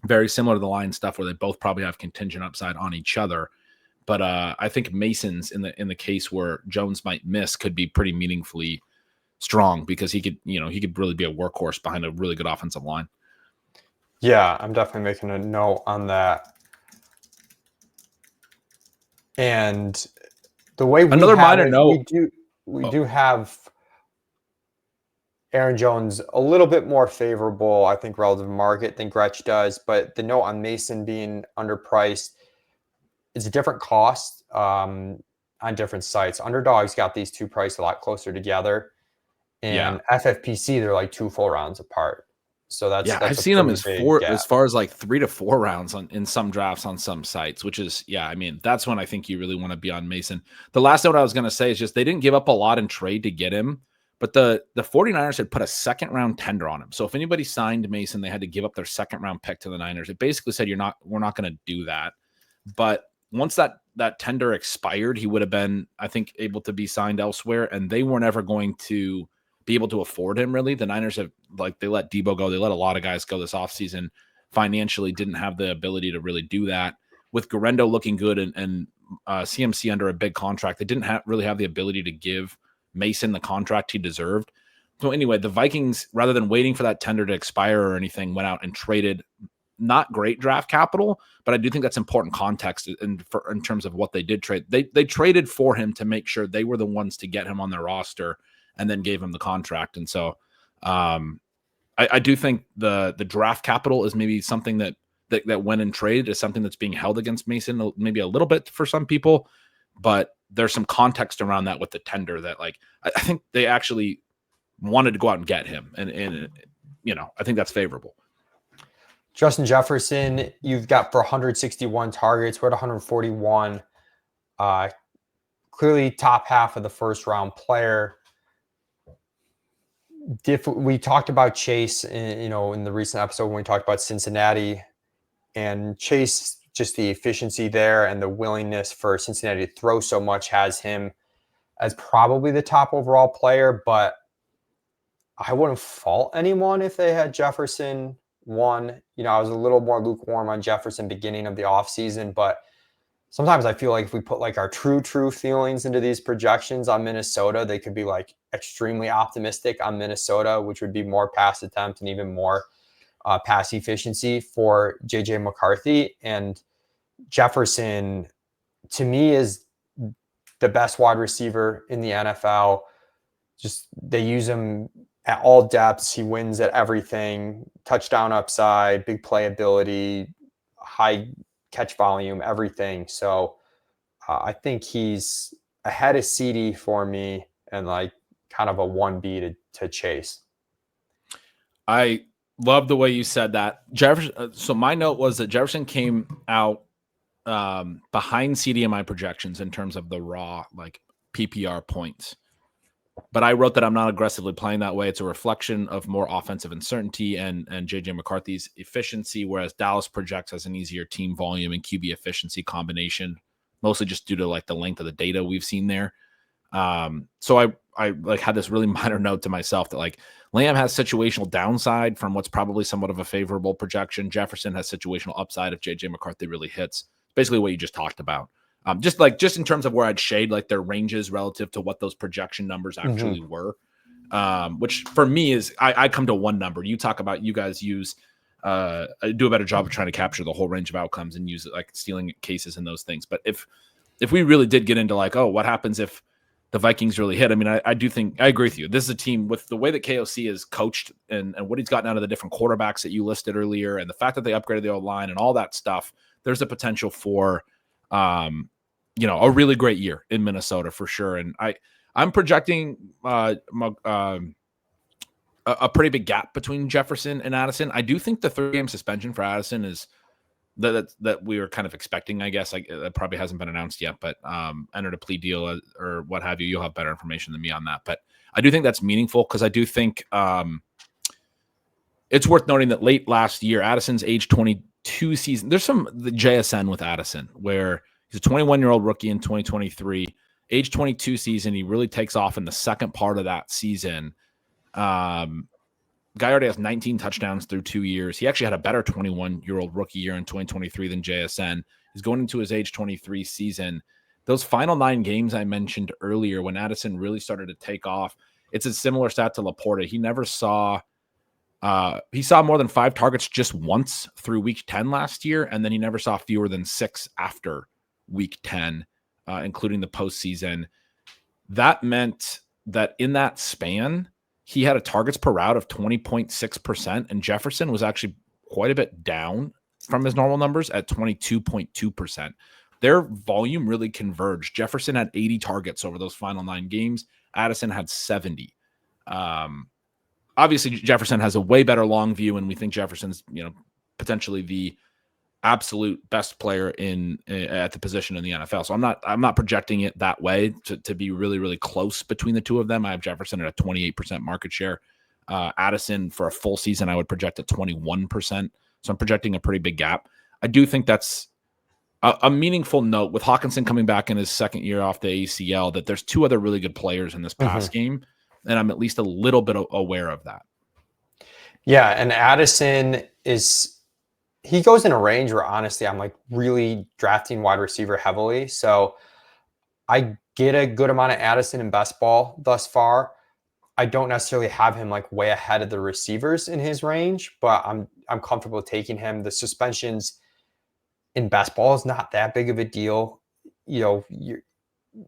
Very similar to the Lions stuff where they both probably have contingent upside on each other. But I think Mason's in the case where Jones might miss could be pretty meaningfully strong because he could really be a workhorse behind a really good offensive line. Yeah, I'm definitely making a note on that. And the way we another have minor it, note, we do have Aaron Jones a little bit more favorable, I think, relative to market than Gretch does. But the note on Mason being underpriced, it's a different cost on different sites. Underdog's got these two priced a lot closer together. And FFPC, they're like 2 full rounds apart. So that's I've seen them as far as like 3 to 4 rounds in some drafts on some sites, which is, that's when I think you really want to be on Mason. The last note I was going to say is just they didn't give up a lot in trade to get him, but the 49ers had put a second round tender on him. So if anybody signed Mason, they had to give up their second round pick to the Niners. It basically said, we're not going to do that. But once that tender expired, he would have been, I think, able to be signed elsewhere, and they weren't ever going to be able to afford him, really. The Niners have, they let Debo go. They let a lot of guys go this offseason. Financially, didn't have the ability to really do that. With Garendo looking good and CMC under a big contract, they didn't really have the ability to give Mason the contract he deserved. So anyway, the Vikings, rather than waiting for that tender to expire or anything, went out and traded not great draft capital, but I do think that's important context in terms of what they did trade. They traded for him to make sure they were the ones to get him on their roster, and then gave him the contract. And so I do think the draft capital is maybe something that went and traded is something that's being held against Mason, maybe a little bit for some people, but there's some context around that with the tender that I think they actually wanted to go out and get him. And I think that's favorable. Justin Jefferson, you've got for 161 targets. We're at 141. Clearly top half of the first round player. We talked about Chase, in the recent episode when we talked about Cincinnati, and Chase, just the efficiency there and the willingness for Cincinnati to throw so much has him as probably the top overall player. But I wouldn't fault anyone if they had Jefferson 1. I was a little more lukewarm on Jefferson beginning of the offseason, but sometimes I feel like if we put our true feelings into these projections on Minnesota, they could be extremely optimistic on Minnesota, which would be more pass attempt and even more pass efficiency for JJ McCarthy. And Jefferson, to me, is the best wide receiver in the NFL. Just they use him at all depths. He wins at everything. Touchdown upside, big playability, high catch volume, everything. So I think he's ahead of CD for me and kind of a 1B to Chase. I love the way you said that. Jefferson. So my note was that Jefferson came out behind CD in my projections in terms of the raw PPR points. But I wrote that I'm not aggressively playing that way. It's a reflection of more offensive uncertainty and JJ McCarthy's efficiency, whereas Dallas projects as an easier team volume and QB efficiency combination, mostly just due to the length of the data we've seen there. So I had this really minor note to myself that Lamb has situational downside from what's probably somewhat of a favorable projection. Jefferson has situational upside if JJ McCarthy really hits. Basically what you just talked about. Just in terms of where I'd shade their ranges relative to what those projection numbers actually were, which for me is I come to one number. You talk about you guys use do a better job of trying to capture the whole range of outcomes and use it stealing cases and those things. But if we really did get into what happens if the Vikings really hit. I mean, I do think I agree with you. This is a team with the way that KOC is coached and what he's gotten out of the different quarterbacks that you listed earlier, and the fact that they upgraded the line and all that stuff. There's a potential for, a really great year in Minnesota for sure. And I'm projecting a pretty big gap between Jefferson and Addison. I do think the 3-game suspension for Addison is that we were kind of expecting, I guess. That probably hasn't been announced yet, but entered a plea deal or what have you. You'll have better information than me on that. But I do think that's meaningful because I do think it's worth noting that late last year, Addison's age 22 season, there's the JSN with Addison where he's a 21-year-old rookie in 2023, age 22 season. He really takes off in the second part of that season. Guy already has 19 touchdowns through 2 years. He actually had a better 21-year-old rookie year in 2023 than JSN. He's going into his age 23 season. Those final 9 games I mentioned earlier when Addison really started to take off, it's a similar stat to LaPorta. He saw more than 5 targets just once through week 10 last year, and then he never saw fewer than 6 after week 10, including the postseason. That meant that in that span, he had a targets per route of 20.6%, and Jefferson was actually quite a bit down from his normal numbers at 22.2%. Their volume really converged. Jefferson had 80 targets over those final 9 games. Addison had 70. Obviously, Jefferson has a way better long view, and we think Jefferson's potentially the absolute best player at the position in the NFL. So I'm not projecting it that way to be really, really close between the two of them. I have Jefferson at a 28% market share. Addison for a full season, I would project at 21%. So I'm projecting a pretty big gap. I do think that's a meaningful note with Hawkinson coming back in his second year off the ACL, that there's 2 other really good players in this pass game. And I'm at least a little bit aware of that. Yeah. And Addison he goes in a range where honestly, I'm like really drafting wide receiver heavily. So I get a good amount of Addison in best ball thus far. I don't necessarily have him like way ahead of the receivers in his range, but I'm comfortable taking him. The suspensions in best ball is not that big of a deal.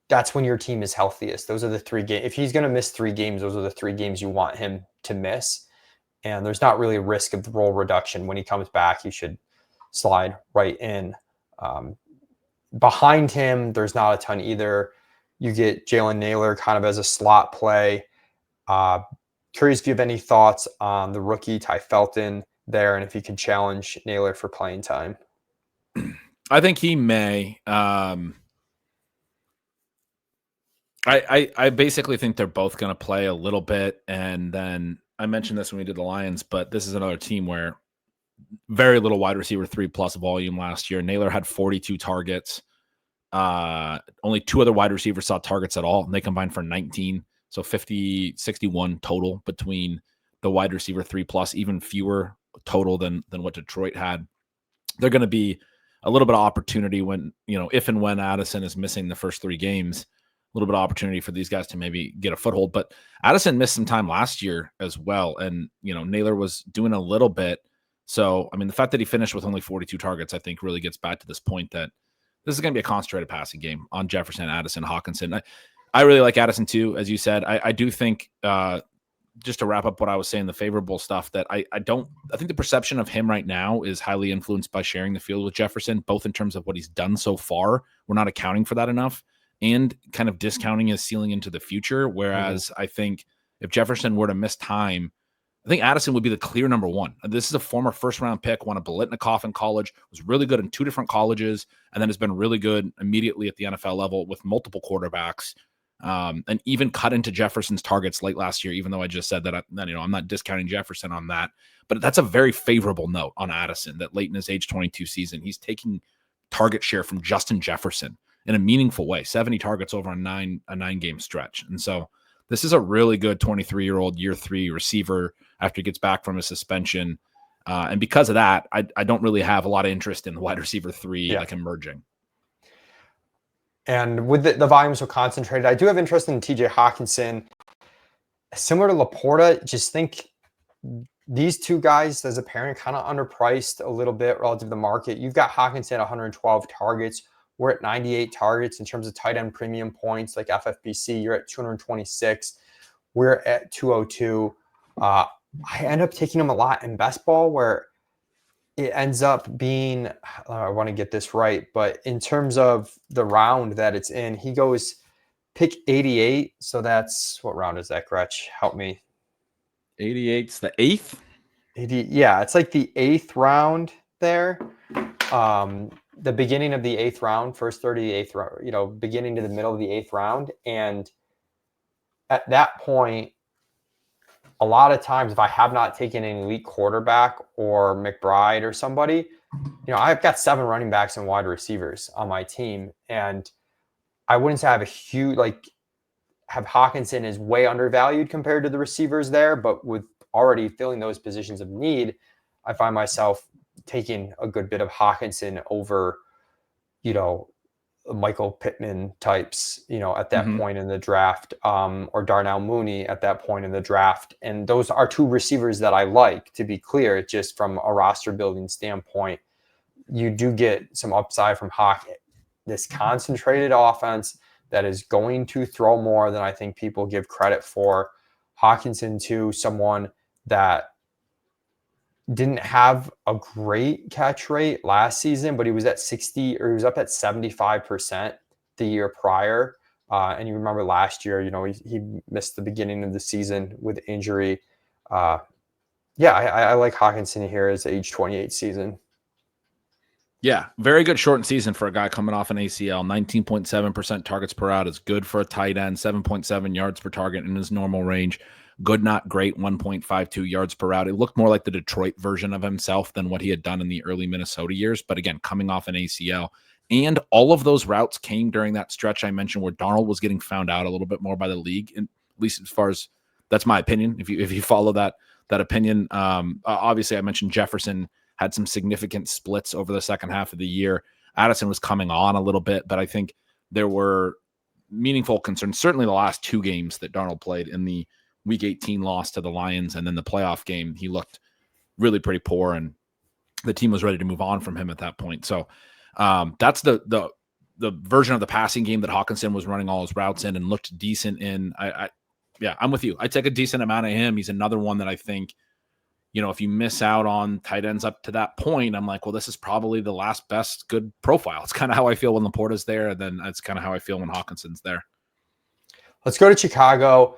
That's when your team is healthiest. Those are the 3 games. If he's going to miss 3 games, those are the 3 games you want him to miss. And there's not really a risk of the role reduction. When he comes back, you should slide right in. Behind him, there's not a ton either. You get Jalen Nailor kind of as a slot play. Curious if you have any thoughts on the rookie Ty Felton there, and if he could challenge Nailor for playing time. I think he may. I basically think they're both going to play a little bit, and then I mentioned this when we did the Lions, but this is another team where very little wide receiver 3+ volume last year. Nailor had 42 targets. Only 2 other wide receivers saw targets at all, and they combined for 19. So 61 total between the wide receiver 3+, even fewer total than what Detroit had. They're going to be a little bit of opportunity when, if and when Addison is missing the first 3 games, a little bit of opportunity for these guys to maybe get a foothold. But Addison missed some time last year as well. And, Nailor was doing a little bit. So, I mean, the fact that he finished with only 42 targets, I think really gets back to this point that this is going to be a concentrated passing game on Jefferson, Addison, Hawkinson. I really like Addison too, as you said. I do think, just to wrap up what I was saying, the favorable stuff, that I think the perception of him right now is highly influenced by sharing the field with Jefferson, both in terms of what he's done so far. We're not accounting for that enough, and kind of discounting his ceiling into the future. Whereas I think if Jefferson were to miss time, I think Addison would be the clear number 1. This is a former first-round pick, won a Biletnikoff in college, was really good in 2 different colleges, and then has been really good immediately at the NFL level with multiple quarterbacks, and even cut into Jefferson's targets late last year, even though I just said that I'm not discounting Jefferson on that. But that's a very favorable note on Addison, that late in his age 22 season, he's taking target share from Justin Jefferson in a meaningful way, 70 targets over a 9-game stretch. And so this is a really good 23-year-old year 3 receiver after he gets back from a suspension. And because of that, I don't really have a lot of interest in the wide receiver 3 like emerging. And with the volume so concentrated, I do have interest in TJ Hawkinson. Similar to LaPorta, just think these 2 guys as a parent kind of underpriced a little bit relative to the market. You've got Hawkinson at 112 targets, we're at 98 targets. In terms of tight end premium points, like FFPC, you're at 226. We're at 202. I end up taking him a lot in best ball, where it ends up being, I want to get this right, but in terms of the round that it's in, he goes pick 88. So that's, what round is that, Gretch? Help me. 88's the 8th? 80, yeah, it's like the 8th round there. The beginning of the 8th round, first 38th round, beginning to the middle of the 8th round. And at that point, a lot of times, if I have not taken an elite quarterback or McBride or somebody, I've got 7 running backs and wide receivers on my team. And I wouldn't say I have a huge, have Hawkinson is way undervalued compared to the receivers there, but with already filling those positions of need, I find myself taking a good bit of Hawkinson over, Michael Pittman types, at that point in the draft, or Darnell Mooney at that point in the draft. And those are 2 receivers that I like, to be clear. Just from a roster building standpoint, you do get some upside from Hawk. This concentrated offense that is going to throw more than I think people give credit for. Hawkinson, too, someone that didn't have a great catch rate last season, but he was at 60, or he was up at 75% the year prior. And you remember last year, he missed the beginning of the season with injury. I like Hawkinson here as age 28 season. Yeah, very good shortened season for a guy coming off an ACL. 19.7% targets per out is good for a tight end. 7.7 yards per target in his normal range. Good, not great, 1.52 yards per route. It looked more like the Detroit version of himself than what he had done in the early Minnesota years. But again, coming off an ACL. And all of those routes came during that stretch I mentioned where Darnold was getting found out a little bit more by the league, and at least as far as that's my opinion. If you follow that opinion, obviously I mentioned Jefferson had some significant splits over the second half of the year. Addison was coming on a little bit, but I think there were meaningful concerns. Certainly the last 2 games that Darnold played, in the Week 18 loss to the Lions and then the playoff game, he looked really pretty poor, and the team was ready to move on from him at that point. So that's the version of the passing game that Hawkinson was running all his routes in and looked decent in. I'm with you. I take a decent amount of him. He's another one that I think, if you miss out on tight ends up to that point, I'm like, well, this is probably the last best good profile. It's kind of how I feel when LaPorta's there, and then it's kind of how I feel when Hawkinson's there. Let's go to Chicago,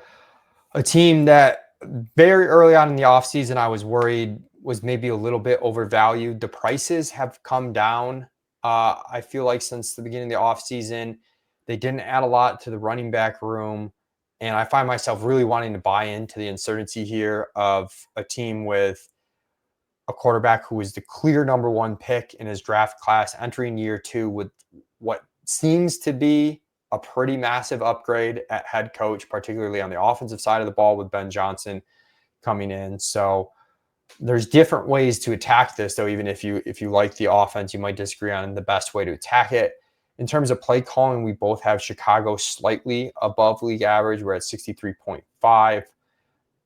a team that very early on in the offseason I was worried was maybe a little bit overvalued. The prices have come down, I feel like, since the beginning of the offseason. They didn't add a lot to the running back room. And I find myself really wanting to buy into the uncertainty here of a team with a quarterback who was the clear number 1 pick in his draft class entering year 2 with what seems to be a pretty massive upgrade at head coach, particularly on the offensive side of the ball with Ben Johnson coming in. So there's different ways to attack this, though. Even if you like the offense, you might disagree on the best way to attack it. In terms of play calling, we both have Chicago slightly above league average. We're at 63.5.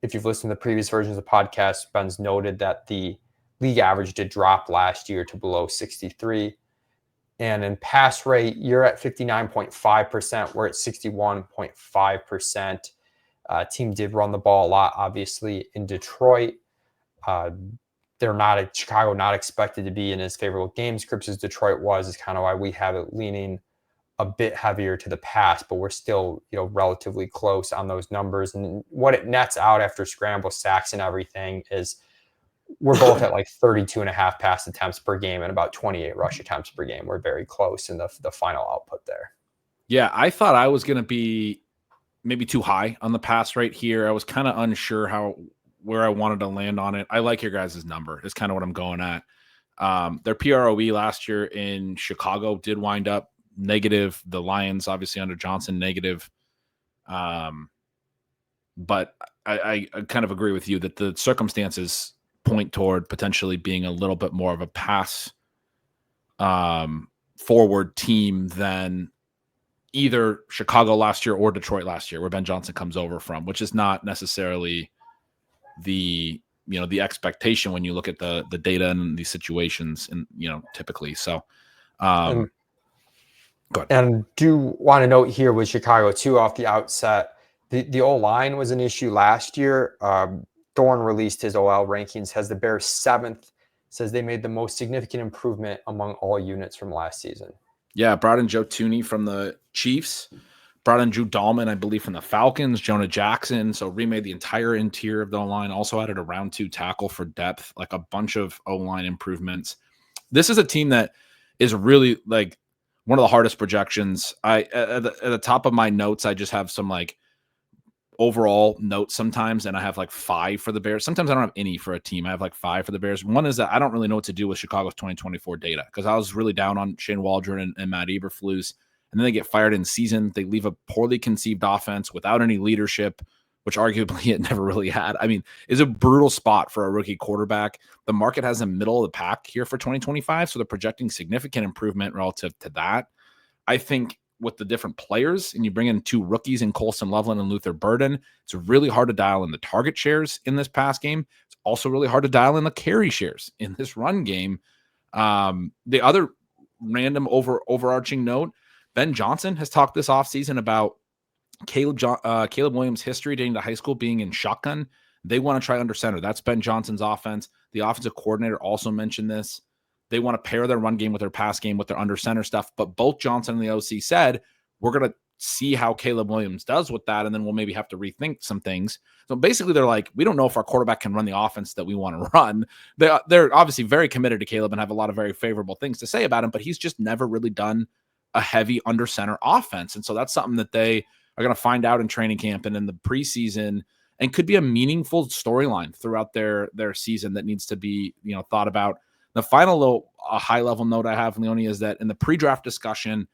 If you've listened to the previous versions of the podcast, Ben's noted that the league average did drop last year to below 63. And in pass rate, you're at 59.5%. We're at 61.5%. Team did run the ball a lot, obviously, in Detroit. Chicago not expected to be in as favorable game scripts as Detroit was, is kind of why we have it leaning a bit heavier to the pass, but we're still, relatively close on those numbers. And what it nets out after scramble sacks and everything is we're both at like 32.5 pass attempts per game and about 28 rush attempts per game. We're very close in the final output there. Yeah, I thought I was going to be maybe too high on the pass rate here. I was kind of unsure where I wanted to land on it. I like your guys' number. It's kind of what I'm going at. Their PROE last year in Chicago did wind up negative. The Lions, obviously under Johnson, negative. But I kind of agree with you that the circumstances point toward potentially being a little bit more of a pass forward team than either Chicago last year or Detroit last year, where Ben Johnson comes over from, which is not necessarily the expectation when you look at the data and these situations, and typically. So Good. And do want to note here with Chicago too off the outset, the O-line was an issue last year. Thorne released his OL rankings, has the Bears 7th, says they made the most significant improvement among all units from last season. Yeah, brought in Joe Tooney from the Chiefs, brought in Drew Dahlman, I believe, from the Falcons, Jonah Jackson. So remade the entire interior of the O-line, also added a round 2 tackle for depth, like a bunch of O-line improvements. This is a team that is really like one of the hardest projections. At the top of my notes, I just have some like overall notes sometimes, and I have like 5 for the Bears. Sometimes I don't have any for a team. I have like 5 for the Bears. One is that I don't really know what to do with Chicago's 2024 data, because I was really down on Shane Waldron and Matt Eberflus, and then they get fired in season. They leave a poorly conceived offense without any leadership, which arguably it never really had. I mean, is a brutal spot for a rookie quarterback. The market has a middle of the pack here for 2025, so they're projecting significant improvement relative to that. I think with the different players, and you bring in 2 rookies in Colson Loveland and Luther Burden, it's really hard to dial in the target shares in this pass game. It's also really hard to dial in the carry shares in this run game. The other random overarching note, Ben Johnson has talked this offseason about Caleb Williams' history dating to high school being in shotgun. They want to try under center. That's Ben Johnson's offense. The offensive coordinator also mentioned this. They want to pair their run game with their pass game with their under center stuff. But both Johnson and the OC said, we're going to see how Caleb Williams does with that, and then we'll maybe have to rethink some things. So basically, they're like, we don't know if our quarterback can run the offense that we want to run. They're obviously very committed to Caleb and have a lot of very favorable things to say about him, but he's just never really done a heavy under center offense. And so that's something that they are going to find out in training camp and in the preseason, and could be a meaningful storyline throughout their season that needs to be, thought about. The final little high-level note I have, Leone, is that in the pre-draft discussion,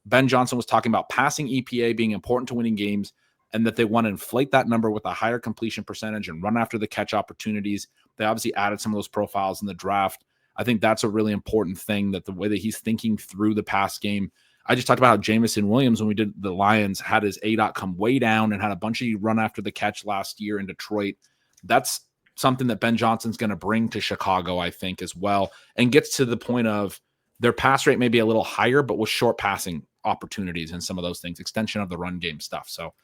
Ben Johnson was talking about passing EPA being important to winning games, and that they want to inflate that number with a higher completion percentage and run after the catch opportunities. They obviously added some of those profiles in the draft. I think that's a really important thing, that the way that he's thinking through the pass game. I just talked about how Jamison Williams, when we did the Lions, had his ADOT come way down and had a bunch of run after the catch last year in Detroit. That's something that Ben Johnson's going to bring to Chicago, I think, as well, and gets to the point of their pass rate may be a little higher, but with short passing opportunities and some of those things, extension of the run game stuff. So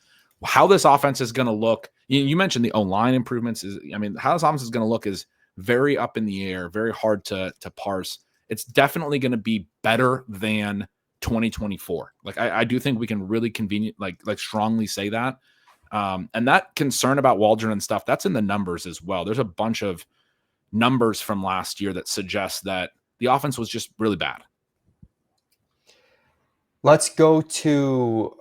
how this offense is going to look, you mentioned the O-line improvements. How this offense is going to look is very up in the air, very hard to parse. It's definitely going to be better than 2024. Like I do think we can really strongly say that. And that concern about Waldron and stuff, that's in the numbers as well. There's a bunch of numbers from last year that suggest that the offense was just really bad. Let's go to,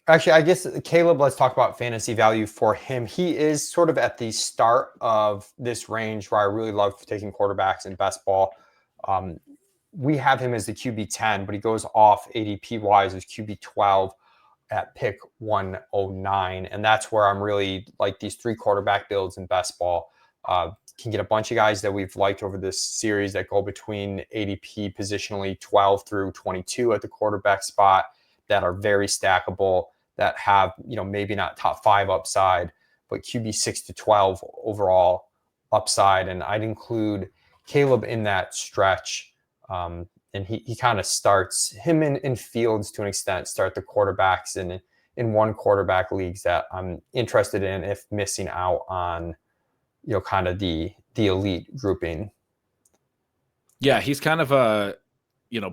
actually, I guess, Caleb, let's talk about fantasy value for him. He is sort of at the start of this range where I really love taking quarterbacks in best ball. We have him as the QB 10, but he goes off ADP wise as QB 12 at pick 109. And that's where I'm really like these 3 quarterback builds in best ball. Can get a bunch of guys that we've liked over this series that go between ADP positionally 12 through 22 at the quarterback spot, that are very stackable, that have, maybe not top 5 upside, but QB 6 to 12 overall upside. And I'd include Caleb in that stretch. And he kind of starts him in Fields to an extent, start the quarterbacks in one quarterback leagues that I'm interested in, if missing out on, kind of the elite grouping. Yeah, he's kind of a,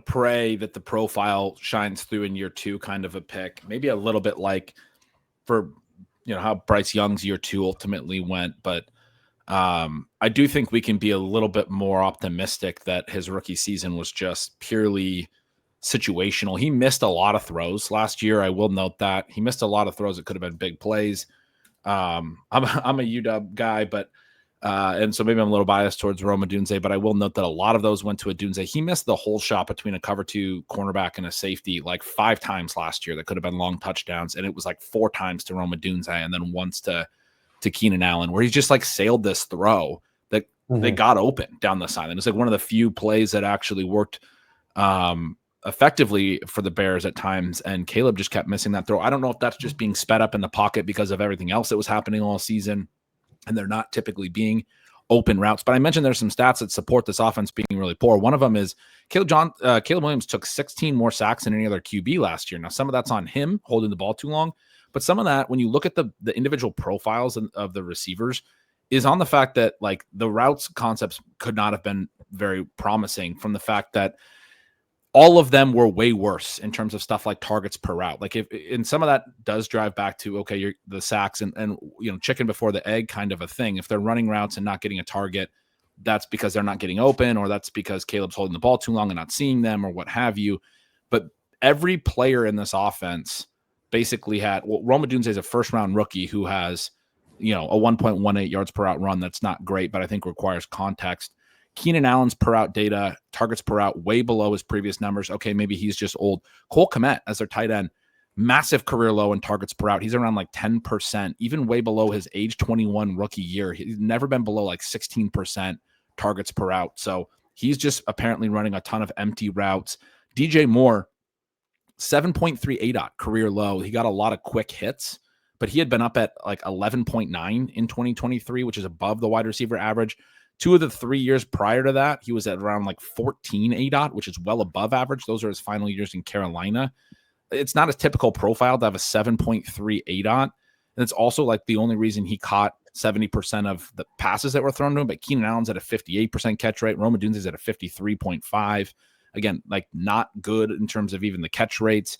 pray that the profile shines through in year 2 kind of a pick. Maybe a little bit like for, how Bryce Young's year 2 ultimately went. But I do think we can be a little bit more optimistic that his rookie season was just purely situational. He missed a lot of throws last year. I will note that he missed a lot of throws that could have been big plays. I'm a UW guy, but and so maybe I'm a little biased towards Rome Odunze, but I will note that a lot of those went to Odunze. He missed the whole shot between a cover 2 cornerback and a safety like 5 times last year that could have been long touchdowns, and it was like 4 times to Rome Odunze and then once to Keenan Allen, where he's just like sailed this throw that they got open down the sideline. It's like one of the few plays that actually worked effectively for the Bears at times, and Caleb just kept missing that throw. I don't know if that's just being sped up in the pocket because of everything else that was happening all season, and they're not typically being open routes. But I mentioned there's some stats that support this offense being really poor. One of them is Caleb Williams took 16 more sacks than any other QB last year. Now, some of that's on him holding the ball too long, but some of that, when you look at the individual profiles of the receivers, is on the fact that like the routes concepts could not have been very promising, from the fact that all of them were way worse in terms of stuff like targets per route. Like and some of that does drive back to, okay, the sacks and chicken before the egg kind of a thing. If they're running routes and not getting a target, that's because they're not getting open, or that's because Caleb's holding the ball too long and not seeing them, or what have you. But every player in this offense basically had, Rome Odunze is a first-round rookie who has, a 1.18 yards per route run. That's not great, but I think requires context. Keenan Allen's per route data, targets per route, way below his previous numbers. Okay, maybe he's just old. Cole Kmet as their tight end, massive career low in targets per route. He's around like 10%, even way below his age 21 rookie year. He's never been below like 16% targets per route. So he's just apparently running a ton of empty routes. DJ Moore, 7.3 ADOT career low. He got a lot of quick hits, but he had been up at like 11.9 in 2023, which is above the wide receiver average. 2 of the 3 years prior to that, he was at around like 14 ADOT, which is well above average. Those are his final years in Carolina. It's not a typical profile to have a 7.3 ADOT. And it's also like the only reason he caught 70% of the passes that were thrown to him. But Keenan Allen's at a 58% catch rate. Rome Odunze is at a 53.5. Again, like not good in terms of even the catch rates.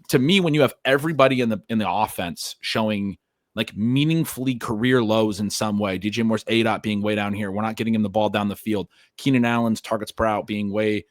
To me, when you have everybody in the offense showing like meaningfully career lows in some way, DJ Moore's ADOT being way down here, we're not getting him the ball down the field. Keenan Allen's targets per route being way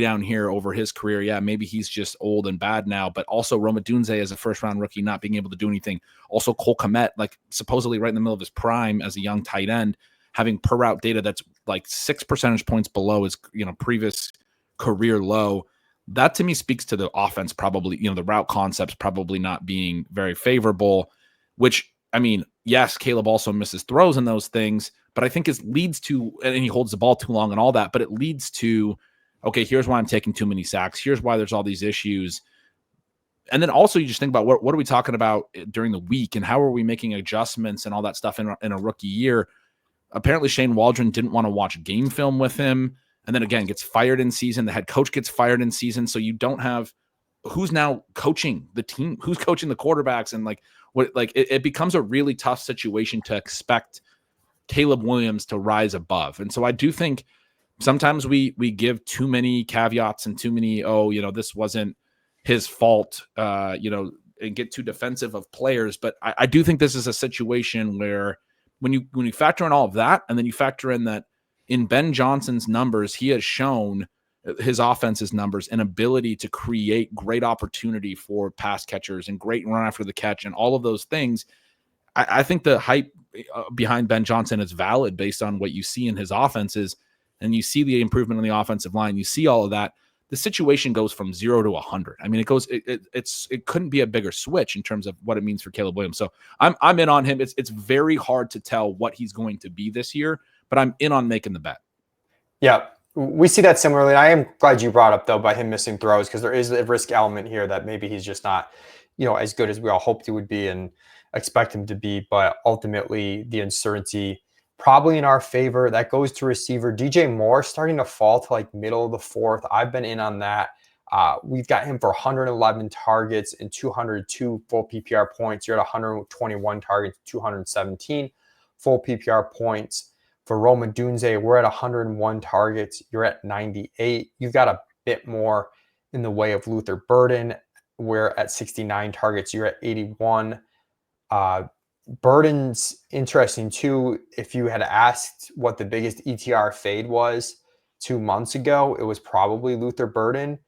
down here over his career. Yeah, maybe he's just old and bad now, but also Rome Odunze as a first-round rookie not being able to do anything. Also Cole Kmet, like supposedly right in the middle of his prime as a young tight end, having per route data that's like 6 percentage points below his previous career low. That to me speaks to the offense probably, the route concepts probably not being very favorable, which, I mean, yes, Caleb also misses throws and those things, but I think it leads to, and he holds the ball too long and all that, but it leads to, okay, here's why I'm taking too many sacks. Here's why there's all these issues. And then also you just think about what are we talking about during the week and how are we making adjustments and all that stuff in a rookie year. Apparently Shane Waldron didn't want to watch game film with him. And then again, gets fired in season. The head coach gets fired in season. So you don't have who's now coaching the team, who's coaching the quarterbacks. And it becomes a really tough situation to expect Caleb Williams to rise above. And so I do think sometimes we give too many caveats and too many, this wasn't his fault, and get too defensive of players. But I do think this is a situation where when you factor in all of that, and then you factor in that in Ben Johnson's numbers, he has shown his offense's numbers, an ability to create great opportunity for pass catchers and great run after the catch and all of those things. I think the hype behind Ben Johnson is valid based on what you see in his offenses, and you see the improvement on the offensive line. You see all of that. The situation goes from 0 to 100. I mean, it couldn't be a bigger switch in terms of what it means for Caleb Williams. So I'm in on him. It's very hard to tell what he's going to be this year, but I'm in on making the bet. Yeah, we see that similarly. I am glad you brought up, though, by him missing throws, because there is a risk element here that maybe he's just not, as good as we all hoped he would be and expect him to be. But ultimately, the uncertainty probably in our favor. That goes to receiver. DJ Moore starting to fall to like middle of the fourth. I've been in on that. We've got him for 111 targets and 202 full PPR points. You're at 121 targets, 217 full PPR points. For Rome Odunze, we're at 101 targets. You're at 98. You've got a bit more in the way of Luther Burden. We're at 69 targets. You're at 81. Burden's interesting too. If you had asked what the biggest ETR fade was 2 months ago, it was probably Luther Burden.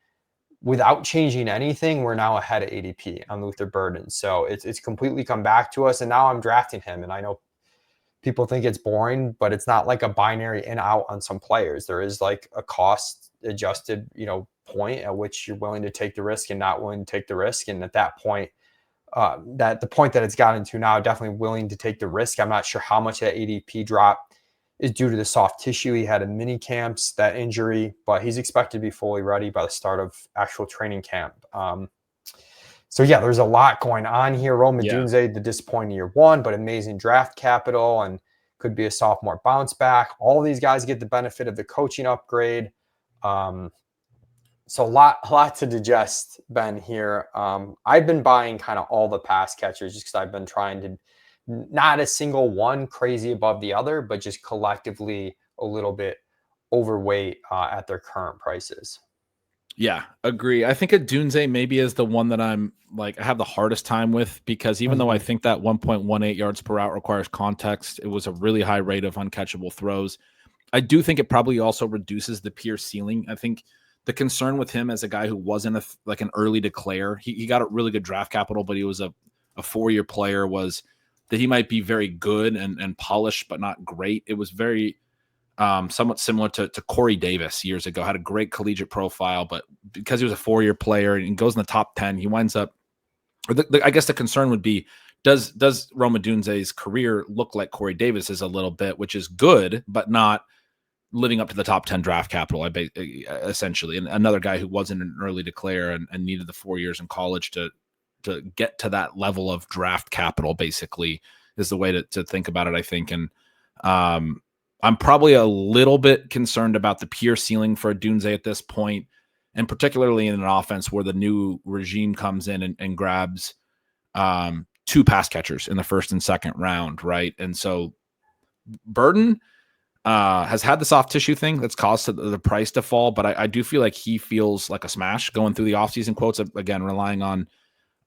Without changing anything, we're now ahead of ADP on Luther Burden. So it's completely come back to us, and now I'm drafting him. And I know people think it's boring, but it's not like a binary in out on some players. There is like a cost adjusted, point at which you're willing to take the risk and not willing to take the risk. And at that point, that the point that it's gotten to now, definitely willing to take the risk. I'm not sure how much that ADP drop is due to the soft tissue. He had a mini camps, that injury, but he's expected to be fully ready by the start of actual training camp. So yeah, there's a lot going on here. Rome Odunze, the disappointing year one, but amazing draft capital. And could be a sophomore bounce back. All these guys get the benefit of the coaching upgrade. So a lot to digest, Ben, here. I've been buying kind of all the pass catchers just because I've been trying to not a single one crazy above the other, but just collectively a little bit overweight at their current prices. Yeah, agree. I think Odunze maybe is the one that I'm like, I have the hardest time with, because even though I think that 1.18 yards per route requires context, it was a really high rate of uncatchable throws. I do think it probably also reduces the pure ceiling. I think the concern with him as a guy who wasn't like an early declare, he got a really good draft capital, but he was a 4-year player, was that he might be very good and polished, but not great. It was very somewhat similar to Corey Davis years ago, had a great collegiate profile, but because he was a 4-year player and goes in the top 10, he winds up, or I guess the concern would be, does Rome Odunze's career look like Corey Davis's a little bit, which is good, but not living up to the top 10 draft capital, essentially. And another guy who wasn't an early declare and needed the 4 years in college to get to that level of draft capital, basically, is the way to think about it, I think. And I'm probably a little bit concerned about the pure ceiling for Odunze at this point, and particularly in an offense where the new regime comes in and grabs 2 pass catchers in the first and second round, right? And so Burden has had the soft tissue thing that's caused the price to fall, but I do feel like he feels like a smash going through the offseason quotes, again, relying on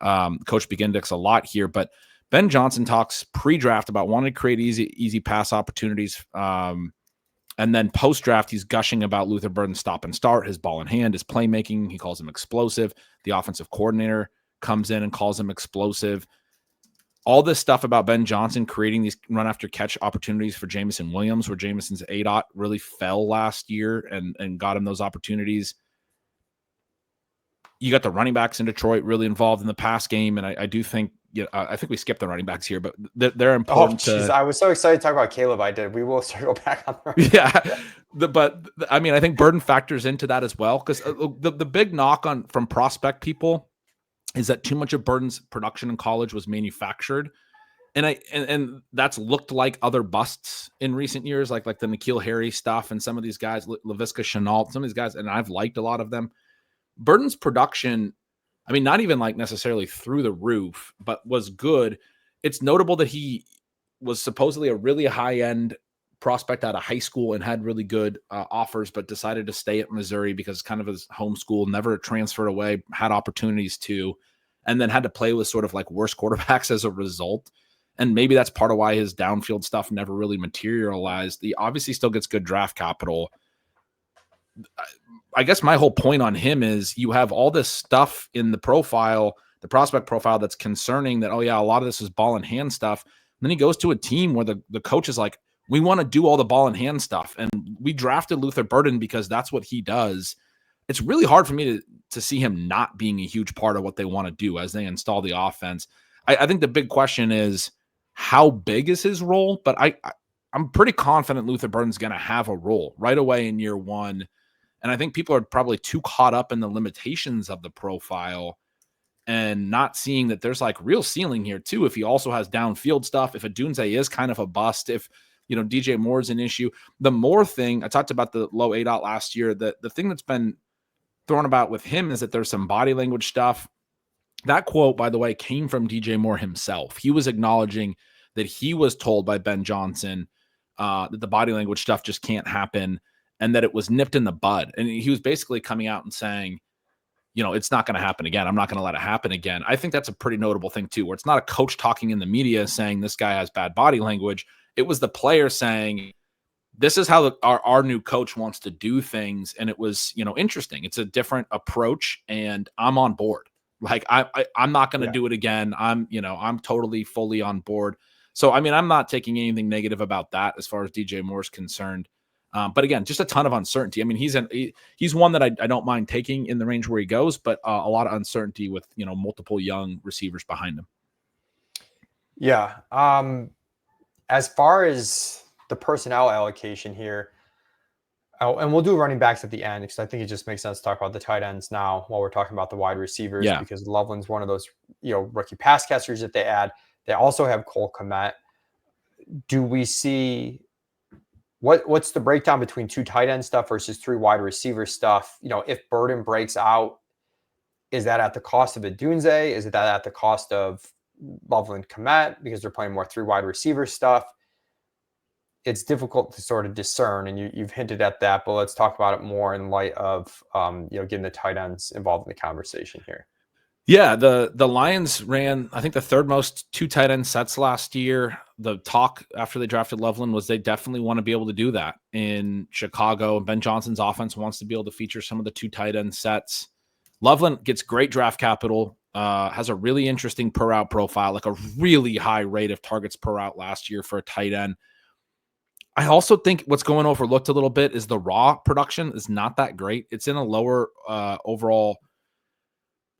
Coach Begindix a lot here. But Ben Johnson talks pre-draft about wanting to create easy pass opportunities. And then post-draft, he's gushing about Luther Burden's stop and start, his ball in hand, his playmaking. He calls him explosive. The offensive coordinator comes in and calls him explosive. All this stuff about Ben Johnson creating these run-after-catch opportunities for Jameson Williams, where Jameson's ADOT really fell last year and got him those opportunities. You got the running backs in Detroit really involved in the pass game, and I do think, I think we skipped the running backs here, but they're important. I was so excited to talk about Caleb. I did. We will circle back on the yeah. But I mean, I think Burden factors into that as well, because the big knock from prospect people is that too much of Burden's production in college was manufactured. And that's looked like other busts in recent years, like the N'Keal Harry stuff and some of these guys, Laviska Shenault, some of these guys, and I've liked a lot of them. Burden's production, I mean, not even like necessarily through the roof, but was good. It's notable that he was supposedly a really high-end prospect out of high school and had really good offers, but decided to stay at Missouri because kind of his home school, never transferred away, had opportunities to, and then had to play with sort of like worse quarterbacks as a result. And maybe that's part of why his downfield stuff never really materialized. He obviously still gets good draft capital. I guess my whole point on him is you have all this stuff in the profile, the prospect profile, that's concerning that, oh yeah, a lot of this is ball in hand stuff. And then he goes to a team where the coach is like, we want to do all the ball in hand stuff. And we drafted Luther Burden because that's what he does. It's really hard for me to see him not being a huge part of what they want to do as they install the offense. I think the big question is, how big is his role? But I'm pretty confident Luther Burden's going to have a role right away in year one. And I think people are probably too caught up in the limitations of the profile and not seeing that there's like real ceiling here too. If he also has downfield stuff, if Odunze is kind of a bust, if, DJ Moore is an issue. The Moore thing, I talked about the low ADOT last year. The thing that's been thrown about with him is that there's some body language stuff. That quote, by the way, came from DJ Moore himself. He was acknowledging that he was told by Ben Johnson that the body language stuff just can't happen and that it was nipped in the bud. And he was basically coming out and saying, it's not going to happen again. I'm not going to let it happen again. I think that's a pretty notable thing too, where it's not a coach talking in the media saying this guy has bad body language. It was the player saying, this is how our new coach wants to do things. And it was, interesting. It's a different approach and I'm on board. Like I'm not going to do it again. I'm totally fully on board. So, I mean, I'm not taking anything negative about that as far as DJ Moore's concerned. But again, just a ton of uncertainty. I mean, he's one that I don't mind taking in the range where he goes, but a lot of uncertainty with, multiple young receivers behind him. Yeah. As far as the personnel allocation here, and we'll do running backs at the end because I think it just makes sense to talk about the tight ends now while we're talking about the wide receivers, because Loveland's one of those, rookie pass catchers that they add. They also have Cole Kmet. do we see what's the breakdown between 2 tight end stuff versus 3 wide receiver stuff? If Burden breaks out, is that at the cost of Adunze? Is it that at the cost of Loveland Kmet because they're playing more 3 wide receiver stuff? It's difficult to sort of discern, and you've hinted at that, but let's talk about it more in light of getting the tight ends involved in the conversation here. Yeah, the Lions ran, I think, the third most 2 tight end sets last year. The talk after they drafted Loveland was they definitely want to be able to do that in Chicago. Ben Johnson's offense wants to be able to feature some of the 2 tight end sets. Loveland gets great draft capital, has a really interesting per route profile, like a really high rate of targets per route last year for a tight end. I also think what's going overlooked a little bit is the raw production is not that great. It's in a lower overall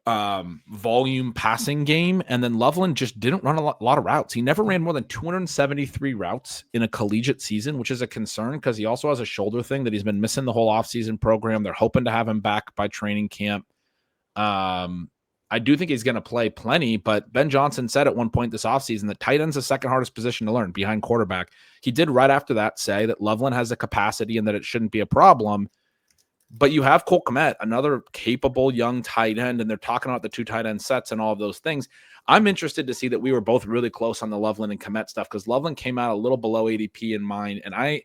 volume passing game, and then Loveland just didn't run a lot of routes. He never ran more than 273 routes in a collegiate season, which is a concern because he also has a shoulder thing that he's been missing the whole offseason program. They're hoping to have him back by training camp. I do think he's going to play plenty, but Ben Johnson said at one point this offseason that tight end's the second hardest position to learn behind quarterback. He did right after that say that Loveland has the capacity and that it shouldn't be a problem. But you have Cole Kmet, another capable young tight end, and they're talking about the 2 tight end sets and all of those things. I'm interested to see that we were both really close on the Loveland and Kmet stuff because Loveland came out a little below ADP in mine, and I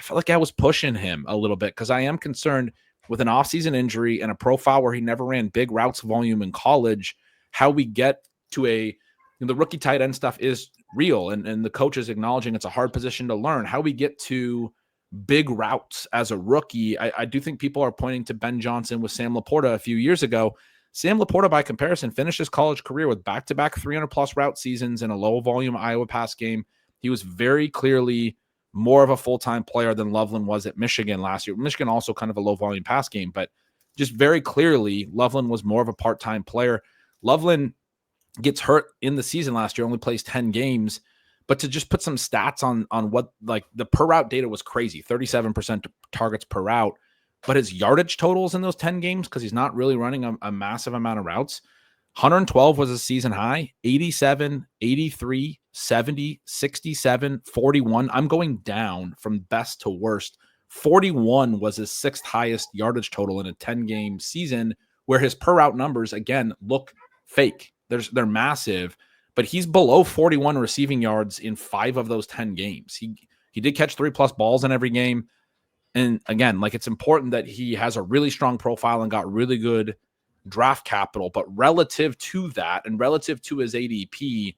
felt like I was pushing him a little bit because I am concerned with an offseason injury and a profile where he never ran big routes volume in college, how we get to the rookie tight end stuff is real, and the coach is acknowledging it's a hard position to learn. How we get to big routes as a rookie, I do think people are pointing to Ben Johnson with Sam LaPorta a few years ago. Sam LaPorta, by comparison, finished his college career with back-to-back 300-plus route seasons in a low-volume Iowa pass game. He was very clearly more of a full-time player than Loveland was at Michigan last year. Michigan also kind of a low-volume pass game, but just very clearly Loveland was more of a part-time player. Loveland gets hurt in the season last year, only plays 10 games, but to just put some stats on what, like, the per route data was crazy, 37% targets per route, but his yardage totals in those 10 games, because he's not really running a massive amount of routes, 112 was a season high, 87, 83, 70, 67, 41. I'm going down from best to worst. 41 was his 6th highest yardage total in a 10-game season, where his per route numbers, again, look fake. They're massive, but he's below 41 receiving yards in 5 of those 10 games. He did catch 3+ balls in every game. And again, like, it's important that he has a really strong profile and got really good draft capital, but relative to that and relative to his ADP,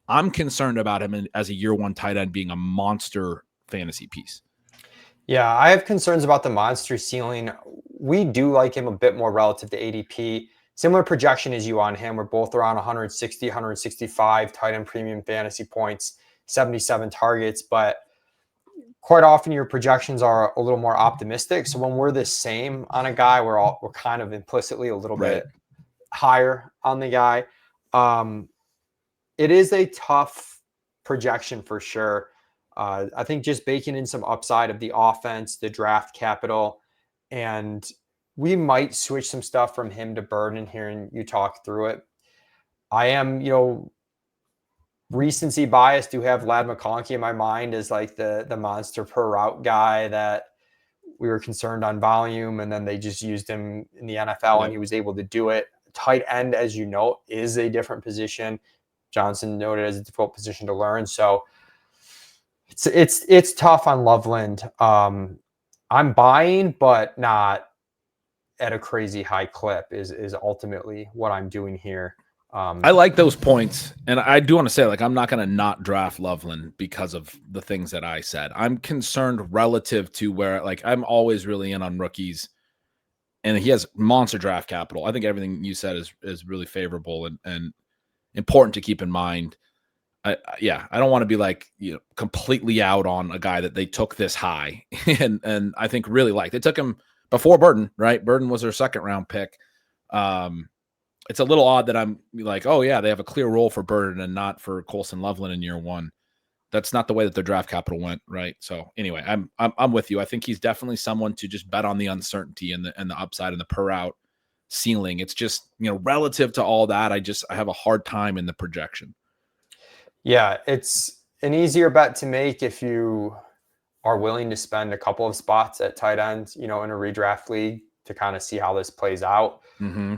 I'm concerned about him as a year 1 tight end being a monster fantasy piece. Yeah, I have concerns about the monster ceiling. We do like him a bit more relative to ADP. Similar projection as you on him. We're both around 160, 165 tight end premium fantasy points, 77 targets, but quite often your projections are a little more optimistic. So when we're the same on a guy, we're kind of implicitly a little bit higher on the guy. It is a tough projection for sure. I think just baking in some upside of the offense, the draft capital, and we might switch some stuff from him to Burden here, and you talk through it. I am, recency bias, do have Ladd McConkey in my mind as like the monster per route guy that we were concerned on volume, and then they just used him in the NFL and he was able to do it. Tight end, as you know, is a different position. Johnson noted as a difficult position to learn. So it's tough on Loveland. I'm buying, but not at a crazy high clip is ultimately what I'm doing here. I like those points. And I do want to say, like, I'm not going to not draft Loveland because of the things that I said. I'm concerned relative to where, like, I'm always really in on rookies, and he has monster draft capital. I think everything you said is really favorable and important to keep in mind. I don't want to be like, completely out on a guy that they took this high. and I think really they took him before Burden, right? Burden was their 2nd round pick. It's a little odd that I'm like, oh yeah, they have a clear role for Burden and not for Colson Loveland in year 1. That's not the way that their draft capital went, right? So anyway, I'm with you. I think he's definitely someone to just bet on the uncertainty and the upside and the per route ceiling. It's just, relative to all that, I have a hard time in the projection. Yeah, it's an easier bet to make if you are willing to spend a couple of spots at tight end, in a redraft league to kind of see how this plays out. Mm-hmm.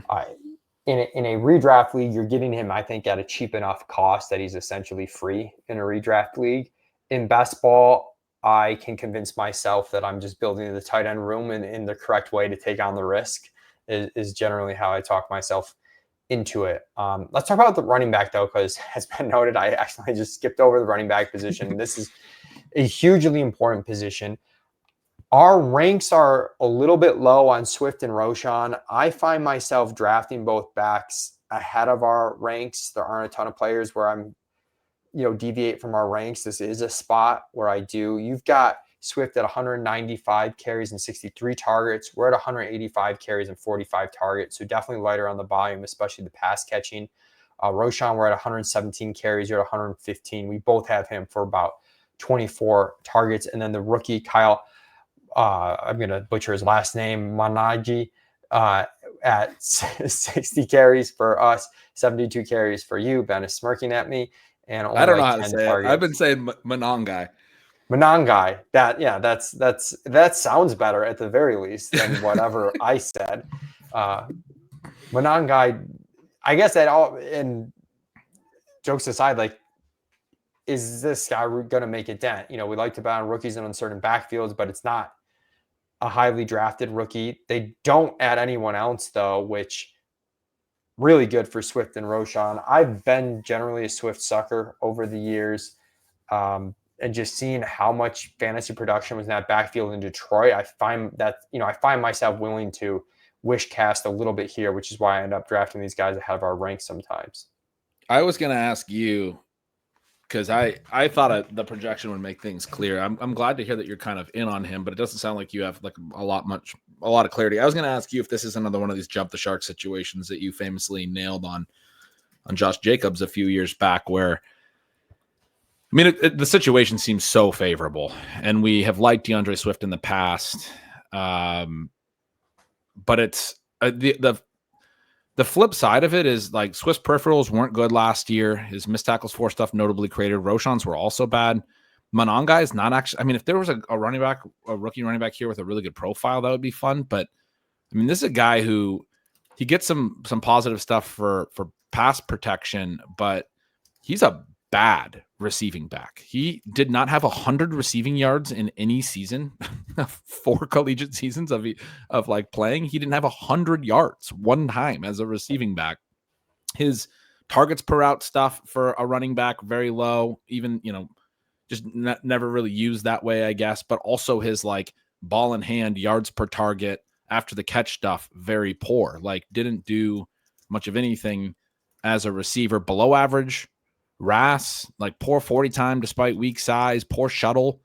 In a redraft league, you're getting him, I think, at a cheap enough cost that he's essentially free in a redraft league. In best ball, I can convince myself that I'm just building the tight end room in the correct way to take on the risk is generally how I talk myself into it. Let's talk about the running back, though, because as been noted, I actually just skipped over the running back position. This is a hugely important position. Our ranks are a little bit low on Swift and Roschon. I find myself drafting both backs ahead of our ranks. There aren't a ton of players where I'm, deviate from our ranks. This is a spot where I do. You've got Swift at 195 carries and 63 targets. We're at 185 carries and 45 targets. So definitely lighter on the volume, especially the pass catching. Roschon, we're at 117 carries. You're at 115. We both have him for about 24 targets. And then the rookie, Kyle, I'm going to butcher his last name, Manaji, at 60 carries for us, 72 carries for you. Ben is smirking at me. And only I don't know like how to 10 say targets. it. I've been saying Monongai. Monongai. That sounds better at the very least than whatever I said. Monongai, I guess that all, and jokes aside, like, is this guy going to make a dent? We like to bet on rookies in uncertain backfields, but it's not a highly drafted rookie. They don't add anyone else, though, which really good for Swift and Roschon. I've been generally a Swift sucker over the years, and just seeing how much fantasy production was in that backfield in Detroit, I find myself willing to wish cast a little bit here, which is why I end up drafting these guys ahead of our ranks sometimes. I was going to ask you, because I thought the projection would make things clear. I'm glad to hear that you're kind of in on him, but it doesn't sound like you have like a lot of clarity. I was going to ask you if this is another one of these jump the shark situations that you famously nailed on Josh Jacobs a few years back, where, I mean, the situation seems so favorable, and we have liked DeAndre Swift in the past, but it's the flip side of it is like Swift's peripherals weren't good last year. His missed tackles for stuff notably created. Roschon's were also bad. Monongai is not actually, I mean, if there was a rookie running back here with a really good profile, that would be fun. But I mean, this is a guy who he gets some positive stuff for pass protection, but he's a bad receiving back. He did not have 100 receiving yards in any season, 4 collegiate seasons of like playing. He didn't have 100 yards one time as a receiving back. His targets per route stuff for a running back, very low, even, just never really used that way, I guess. But also his like ball in hand, yards per target after the catch stuff, very poor. Like didn't do much of anything as a receiver, below average. RAS, like poor 40 time despite weak size, poor shuttle.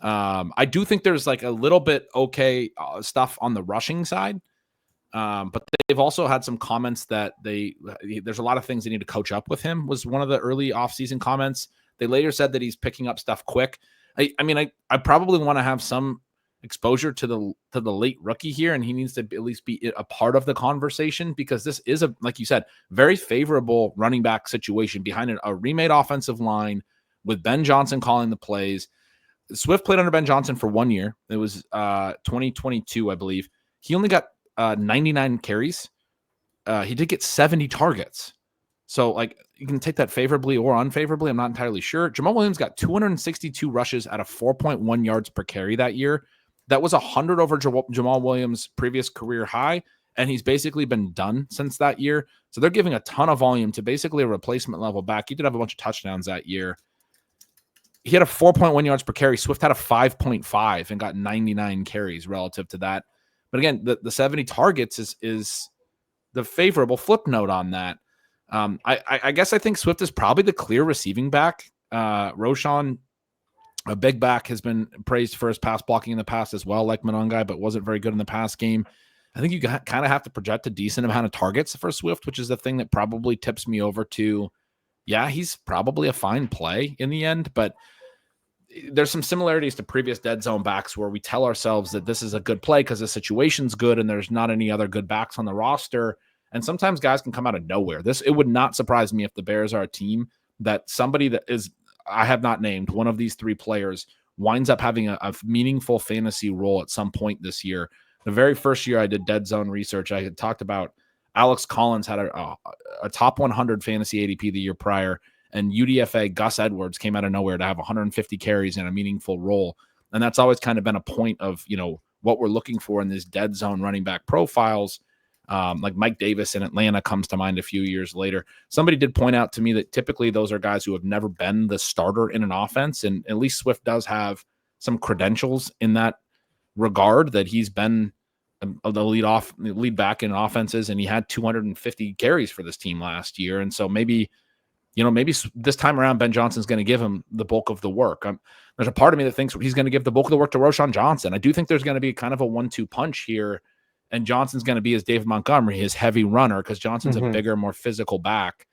I do think there's like a little bit okay stuff on the rushing side, but they've also had some comments that there's a lot of things they need to coach up with him, was one of the early offseason comments. They later said that he's picking up stuff quick. I probably want to have some exposure to the late rookie here, and he needs to at least be a part of the conversation, because this is like you said, very favorable running back situation behind a remade offensive line with Ben Johnson calling the plays. Swift played under Ben Johnson for 1 year. It was 2022, I believe. He only got 99 carries. He did get 70 targets. So like you can take that favorably or unfavorably. I'm not entirely sure. Jamal Williams got 262 rushes at a 4.1 yards per carry that year. That was 100 over Jamal Williams' previous career high, and he's basically been done since that year. So they're giving a ton of volume to basically a replacement level back. He did have a bunch of touchdowns that year. He had a 4.1 yards per carry. Swift had a 5.5 and got 99 carries relative to that. But again, the 70 targets is the favorable flip note on that. I guess I think Swift is probably the clear receiving back. Roschon, a big back, has been praised for his pass blocking in the past as well, like Monongai, but wasn't very good in the pass game. I think you kind of have to project a decent amount of targets for Swift, which is the thing that probably tips me over to, yeah, he's probably a fine play in the end. But there's some similarities to previous dead zone backs where we tell ourselves that this is a good play because the situation's good and there's not any other good backs on the roster. And sometimes guys can come out of nowhere. It would not surprise me if the Bears are a team that somebody that is I have not named, one of these three players winds up having a meaningful fantasy role at some point this year. The very first year I did dead zone research, I had talked about Alex Collins had a top 100 fantasy ADP the year prior, and UDFA Gus Edwards came out of nowhere to have 150 carries in a meaningful role. And that's always kind of been a point of, what we're looking for in these dead zone running back profiles. Like Mike Davis in Atlanta comes to mind a few years later. Somebody did point out to me that typically those are guys who have never been the starter in an offense. And at least Swift does have some credentials in that regard, that he's been the lead back in offenses, and he had 250 carries for this team last year. And so maybe this time around, Ben Johnson's going to give him the bulk of the work. There's a part of me that thinks he's going to give the bulk of the work to Roschon Johnson. I do think there's going to be kind of a 1-2 punch here, and Johnson's going to be his David Montgomery, his heavy runner, because Johnson's a bigger, more physical back.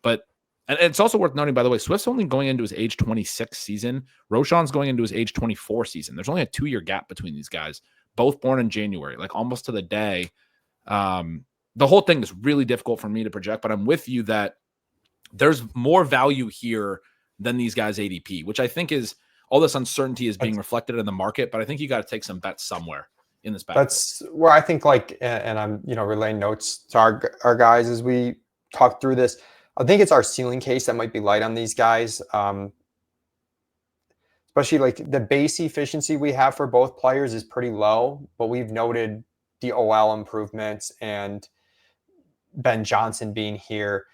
But and it's also worth noting, by the way, Swift's only going into his age 26 season. Roschon's going into his age 24 season. There's only a 2-year gap between these guys, both born in January, like almost to the day. The whole thing is really difficult for me to project, but I'm with you that there's more value here than these guys' ADP, which I think is all this uncertainty is being reflected in the market. But I think you got to take some bets somewhere in this backfield. That's where I think, and I'm relaying notes to our guys as we talk through this. I think it's our ceiling case that might be light on these guys, especially like the base efficiency we have for both players is pretty low. But we've noted the OL improvements and Ben Johnson being here.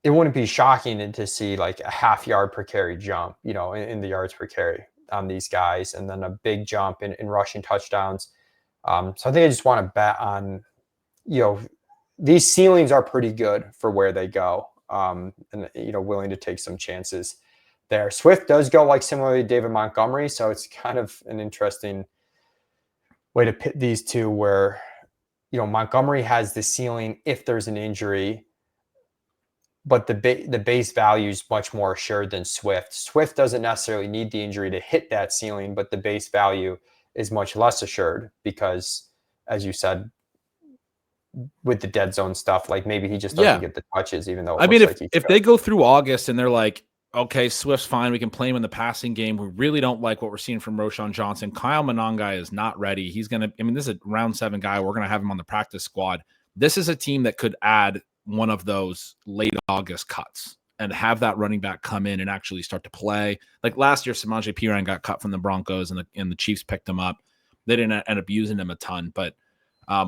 It wouldn't be shocking to see like a half yard per carry jump, in the yards per carry on these guys, and then a big jump in rushing touchdowns. So I think I just want to bet on, these ceilings are pretty good for where they go, and willing to take some chances there. Swift does go like similarly to David Montgomery, so it's kind of an interesting way to pit these two, where Montgomery has the ceiling if there's an injury, but the base value is much more assured than Swift. Swift doesn't necessarily need the injury to hit that ceiling, but the base value is much less assured because, as you said, with the dead zone stuff, like maybe he just doesn't get the touches, even though if they go through August and they're like, okay, Swift's fine, we can play him in the passing game, we really don't like what we're seeing from Roschon Johnson. Kyle Monangai is not ready. He's going to, this is a round 7 guy. We're going to have him on the practice squad. This is a team that could add one of those late August cuts and have that running back come in and actually start to play. Like last year, Samaje Perine got cut from the Broncos and the Chiefs picked him up. They didn't end up using him a ton, but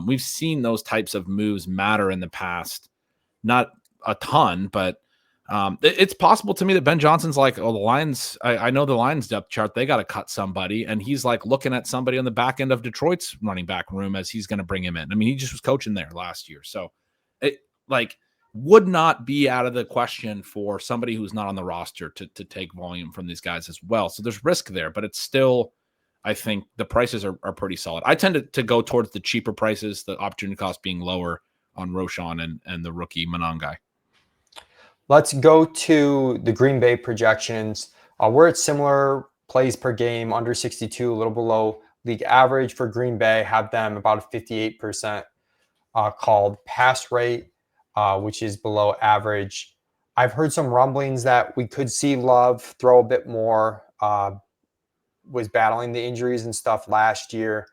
we've seen those types of moves matter in the past. Not a ton, but it's possible to me that Ben Johnson's like, oh, the Lions, I know the Lions depth chart, they got to cut somebody. And he's like looking at somebody on the back end of Detroit's running back room as he's going to bring him in. He just was coaching there last year. So it would not be out of the question for somebody who's not on the roster to take volume from these guys as well. So there's risk there, but it's still, I think the prices are pretty solid. I tend to go towards the cheaper prices, the opportunity cost being lower on Roschon and the rookie Monangai. Let's go to the Green Bay projections. We're at similar plays per game, under 62, a little below league average for Green Bay. Have them about a 58% called pass rate, which is below average. I've heard some rumblings that we could see Love throw a bit more, was battling the injuries and stuff last year.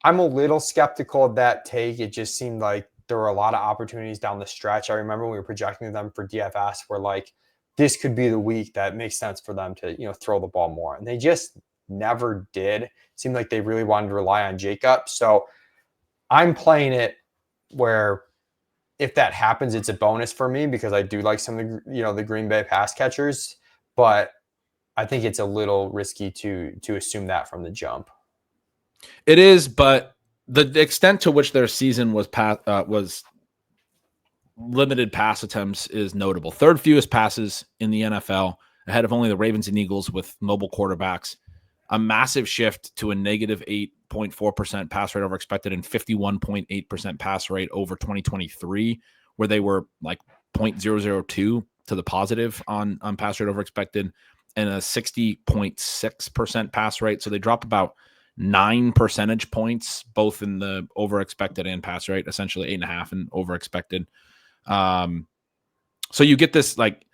I'm a little skeptical of that take. It just seemed like there were a lot of opportunities down the stretch. I remember when we were projecting them for DFS, we're like, this could be the week that makes sense for them to, throw the ball more. And they just never did. It seemed like they really wanted to rely on Jacob. So I'm playing it where if that happens, it's a bonus for me because I do like some of the, the Green Bay pass catchers, but I think it's a little risky to assume that from the jump. It is, but the extent to which their season was limited pass attempts is notable. Third fewest passes in the NFL, ahead of only the Ravens and Eagles with mobile quarterbacks. A massive shift to a negative 8.4% pass rate over expected and 51.8% pass rate over 2023, where they were like 0.002 to the positive on pass rate over expected and a 60.6% pass rate. So they drop about 9 percentage points, both in the over expected and pass rate, essentially 8.5 and over expected. So you get this like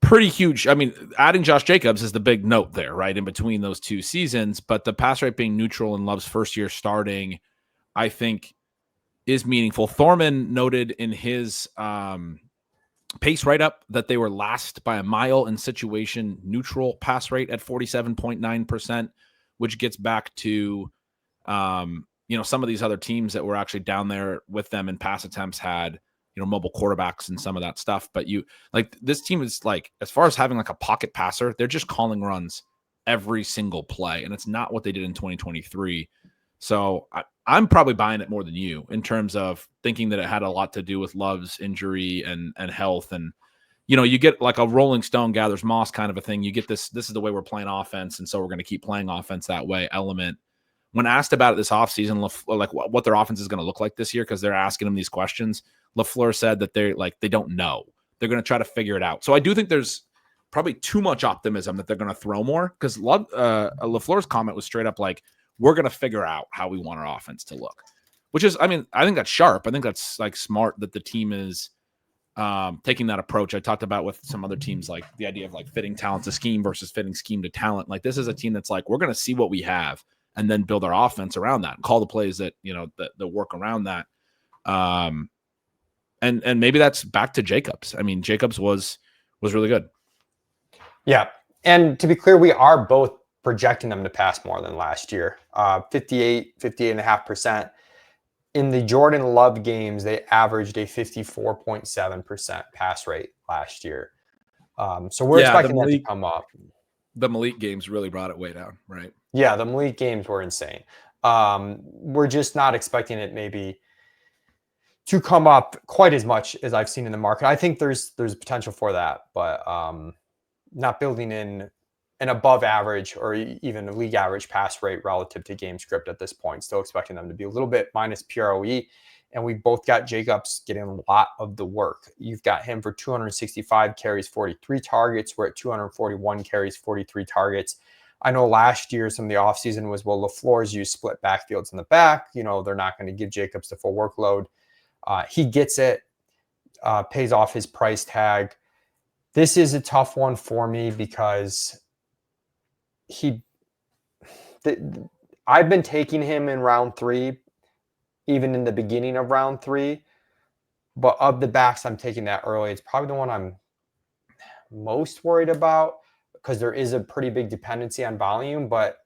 pretty huge. I mean, adding Josh Jacobs is the big note there, right? In between those two seasons, but the pass rate being neutral in Love's first year starting, I think is meaningful. Thorman noted in his pace write-up that they were last by a mile in situation neutral pass rate at 47.9%, which gets back to, some of these other teams that were actually down there with them in pass attempts had, mobile quarterbacks and some of that stuff. But this team is like, as far as having like a pocket passer, they're just calling runs every single play. And it's not what they did in 2023. So I'm probably buying it more than you in terms of thinking that it had a lot to do with Love's injury and health. And, you get like a Rolling Stone gathers moss kind of a thing. You get this is the way we're playing offense. And so we're going to keep playing offense that way element. When asked about it this offseason, like what their offense is going to look like this year, because they're asking him these questions, LaFleur said that they don't know. They're going to try to figure it out. So I do think there's probably too much optimism that they're going to throw more, because LaFleur's comment was straight up like, we're going to figure out how we want our offense to look, which is, I think that's sharp. I think that's like smart that the team is taking that approach. I talked about with some other teams, like the idea of like fitting talent to scheme versus fitting scheme to talent. Like this is a team that's like, we're going to see what we have and then build our offense around that and call the plays that, that work around that. And maybe that's back to Jacobs. I mean, Jacobs was really good. Yeah. And to be clear, we are both projecting them to pass more than last year. 58.5%. In the Jordan Love games, they averaged a 54.7% pass rate last year. So we're expecting that to come up. The Malik games really brought it way down, right? Yeah, the Malik games were insane. We're just not expecting it maybe to come up quite as much as I've seen in the market. I think there's potential for that, but not building in an above average or even a league average pass rate relative to game script at this point. Still expecting them to be a little bit minus PROE. And we both got Jacobs getting a lot of the work. You've got him for 265 carries, 43 targets. We're at 241 carries, 43 targets. I know last year some of the offseason was, LaFleur's used split backfields in the back. They're not going to give Jacobs the full workload. He gets it, pays off his price tag. This is a tough one for me because I've been taking him in round 3, even in the beginning of round 3. But of the backs I'm taking that early, it's probably the one I'm most worried about because there is a pretty big dependency on volume. But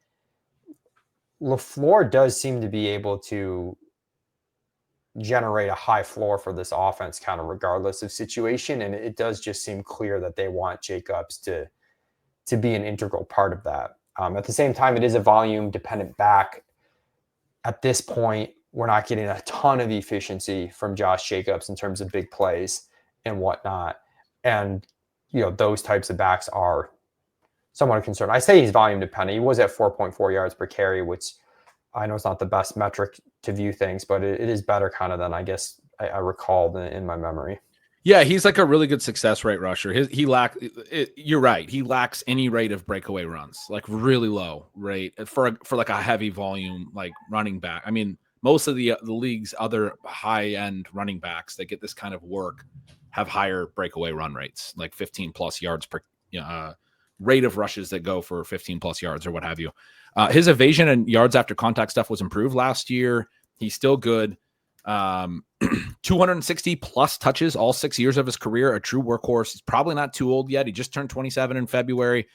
LaFleur does seem to be able to generate a high floor for this offense kind of regardless of situation. And it does just seem clear that they want Jacobs to be an integral part of that. At the same time, it is a volume dependent back. At this point, we're not getting a ton of efficiency from Josh Jacobs in terms of big plays and whatnot. And, those types of backs are somewhat concerned. I say he's volume dependent. He was at 4.4 yards per carry, which I know it's not the best metric to view things, but it is better kind of than I guess I recalled in my memory. Yeah, he's like a really good success rate rusher. You're right. He lacks any rate of breakaway runs, like really low rate for like a heavy volume, like running back. I mean, most of the league's other high end running backs that get this kind of work have higher breakaway run rates, like 15 plus yards per rate of rushes that go for 15 plus yards or what have you. His evasion and yards after contact stuff was improved last year. He's still good. 260 plus touches all 6 years of his career, a true workhorse. He's probably not too old yet. He just turned 27 in February.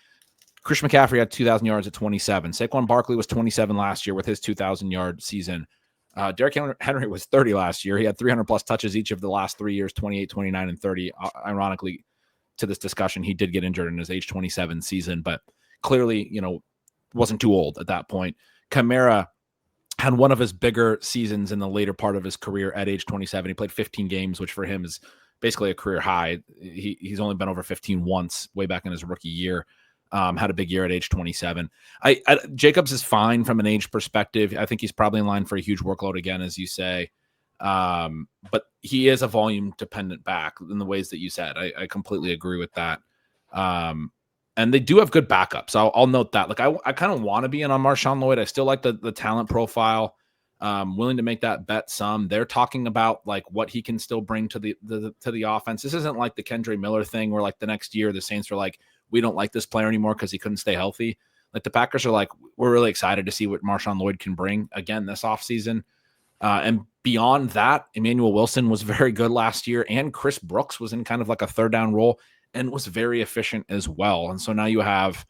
Christian McCaffrey had 2,000 yards at 27. Saquon Barkley was 27 last year with his 2,000-yard season. Derrick Henry was 30 last year. He had 300 plus touches each of the last 3 years, 28, 29, and 30. Ironically, to this discussion, he did get injured in his age 27 season, but clearly, wasn't too old at that point. Kamara had one of his bigger seasons in the later part of his career at age 27. He played 15 games, which for him is basically a career high. He's only been over 15 once, way back in his rookie year. Had a big year at age 27. Jacobs is fine from an age perspective. I think he's probably in line for a huge workload again, as you say. But he is a volume dependent back in the ways that you said. I completely agree with that. And they do have good backups. I'll note that. Like I kind of want to be in on Marshawn Lloyd. I still like the talent profile. willing to make that bet some. They're talking about like what he can still bring to the offense. This isn't like the Kendre Miller thing where like the next year the Saints are like, we don't like this player anymore because he couldn't stay healthy. Like the Packers are like, we're really excited to see what Marshawn Lloyd can bring again this offseason. And beyond that, Emmanuel Wilson was very good last year, and Chris Brooks was in kind of like a third down role and was very efficient as well. And so now you have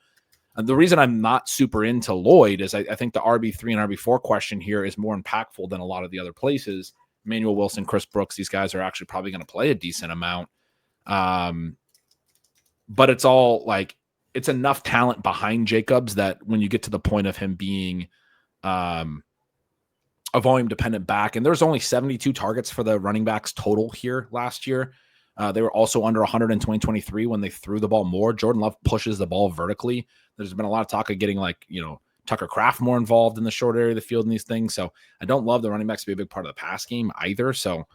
the reason I'm not super into Lloyd is I think the RB3 and RB4 question here is more impactful than a lot of the other places. Emmanuel Wilson, Chris Brooks, these guys are actually probably going to play a decent amount. But it's all like, it's enough talent behind Jacobs that when you get to the point of him being a volume dependent back, and there's only 72 targets for the running backs total here last year. They were also under 100 in 2023 when they threw the ball more. Jordan Love pushes the ball vertically. There's been a lot of talk of getting like, Tucker Kraft more involved in the short area of the field and these things. So I don't love the running backs to be a big part of the pass game either. So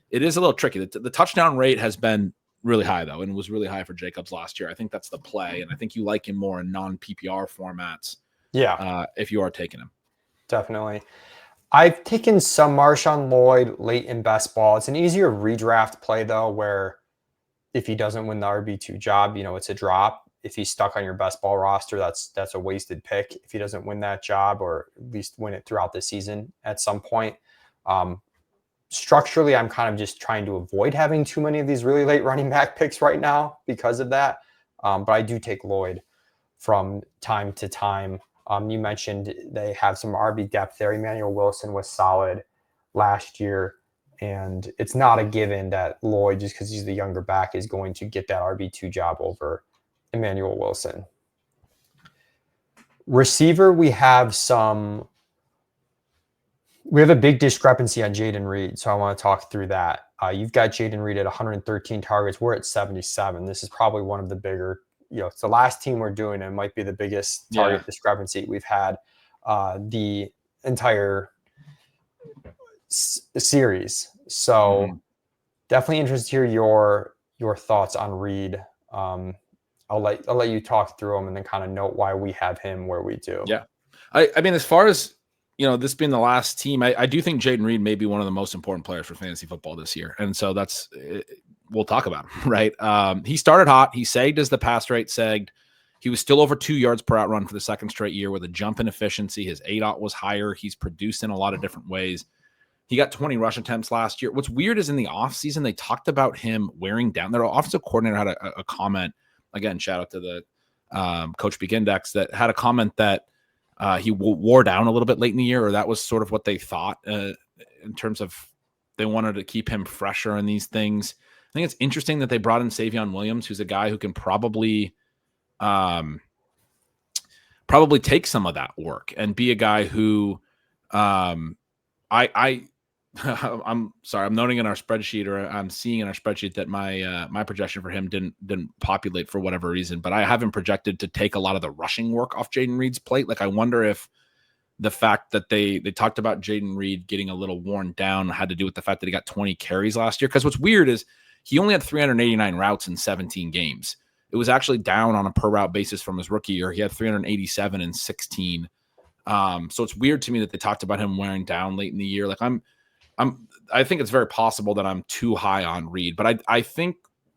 it is a little tricky. The touchdown rate has been really high though, and it was really high for Jacobs last year. I think that's the play, and I think you like him more in non-PPR formats. Yeah, if you are taking him, definitely. I've taken some Marshawn Lloyd late in best ball. It's an easier redraft play though, where if he doesn't win the RB2 job, it's a drop. If he's stuck on your best ball roster, that's a wasted pick. If he doesn't win that job, or at least win it throughout the season at some point. Structurally, I'm kind of just trying to avoid having too many of these really late running back picks right now because of that. But I do take Lloyd from time to time. You mentioned they have some RB depth there. Emmanuel Wilson was solid last year, and it's not a given that Lloyd, just because he's the younger back, is going to get that RB2 job over Emmanuel Wilson. Receiver, we have a big discrepancy on Jayden Reed, so I want to talk through that. You've got Jayden Reed at 113 targets. We're at 77. This is probably one of the bigger, it's the last team we're doing, and it might be the biggest target discrepancy we've had the entire series. So definitely interested to hear your thoughts on Reed. I'll let you talk through them and then kind of note why we have him where we do. Yeah. I mean, as far as, this being the last team, I do think Jayden Reed may be one of the most important players for fantasy football this year. And so we'll talk about him, right? He started hot. He sagged as the pass rate sagged. He was still over 2 yards per out run for the second straight year with a jump in efficiency. His ADOT was higher. He's produced in a lot of different ways. He got 20 rush attempts last year. What's weird is in the offseason, they talked about him wearing down. Their offensive coordinator had a comment. Again, shout out to the Coach Peak Index that had a comment that he wore down a little bit late in the year, or that was sort of what they thought in terms of they wanted to keep him fresher in these things. I think it's interesting that they brought in Savion Williams, who's a guy who can probably take some of that work and be a guy who I'm sorry, I'm noting in our spreadsheet, or I'm seeing in our spreadsheet that my projection for him didn't populate for whatever reason, but I have him projected to take a lot of the rushing work off Jayden Reed's plate. Like I wonder if the fact that they talked about Jayden Reed getting a little worn down had to do with the fact that he got 20 carries last year. Because what's weird is he only had 389 routes in 17 games. It was actually down on a per route basis from his rookie year. He had 387 in 16. So it's weird to me that they talked about him wearing down late in the year. Like I think it's very possible that I'm too high on Reed, but I think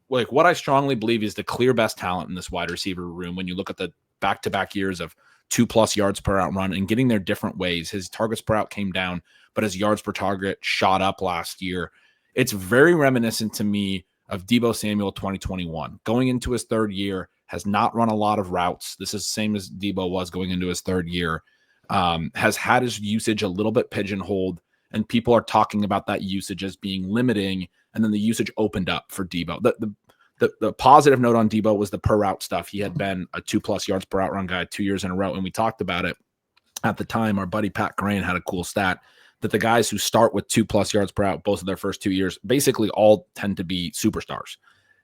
like what I strongly believe is the clear best talent in this wide receiver room. When you look at the back-to-back years of 2+ yards per out run and getting there different ways, his targets per out came down, but his yards per target shot up last year. It's very reminiscent to me of Deebo Samuel 2021. Going into his third year, has not run a lot of routes. This is the same as Deebo was going into his third year. Has had his usage a little bit pigeonholed, and people are talking about that usage as being limiting, and then the usage opened up for Deebo. The positive note on Deebo was the per route stuff. He had been a 2+ yards per out run guy 2 years in a row, and we talked about it at the time. Our buddy Pat Crane had a cool stat that the guys who start with 2+ yards per out both of their first 2 years basically all tend to be superstars.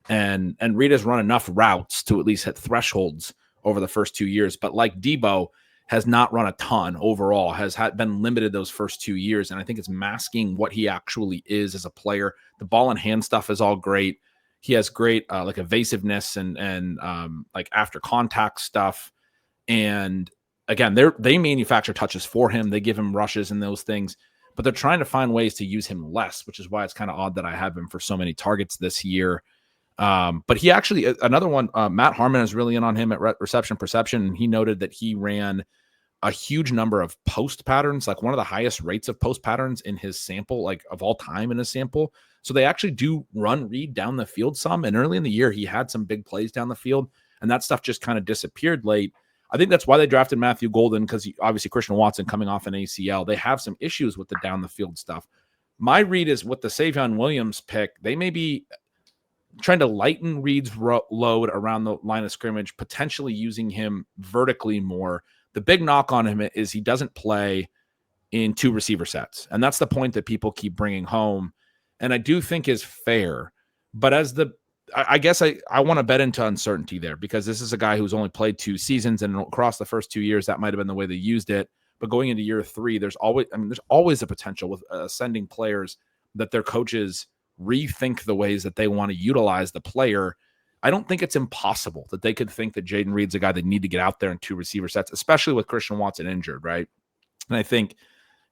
And Reed has run enough routes to at least hit thresholds over the first 2 years, but like Deebo, has not run a ton overall, has been limited those first 2 years. And I think it's masking what he actually is as a player. The ball and hand stuff is all great. He has great like evasiveness and like after contact stuff. And again, they manufacture touches for him. They give him rushes and those things, but they're trying to find ways to use him less, which is why it's kind of odd that I have him for so many targets this year. But he actually, another one, Matt Harmon is really in on him at reception perception. And he noted that he ran a huge number of post patterns, like one of the highest rates of post patterns in his sample, like of all time in his sample. So they actually do run read down the field some. And early in the year, he had some big plays down the field, and that stuff just kind of disappeared late. I think that's why they drafted Matthew Golden, because obviously Christian Watson coming off an ACL, they have some issues with the down the field stuff. My read is with the Savion Williams pick, they may be trying to lighten Reed's load around the line of scrimmage, potentially using him vertically more. The big knock on him is he doesn't play in 2 receiver sets. And that's the point that people keep bringing home. And I do think is fair. But I guess I want to bet into uncertainty there, because this is a guy who's only played 2 seasons, and across the first 2 years, that might've been the way they used it. But going into year 3, there's always a potential with ascending players that their coaches rethink the ways that they want to utilize the player. I don't think it's impossible that they could think that Jayden Reed's a guy that need to get out there in 2 receiver sets, especially with Christian Watson injured, right? And I think,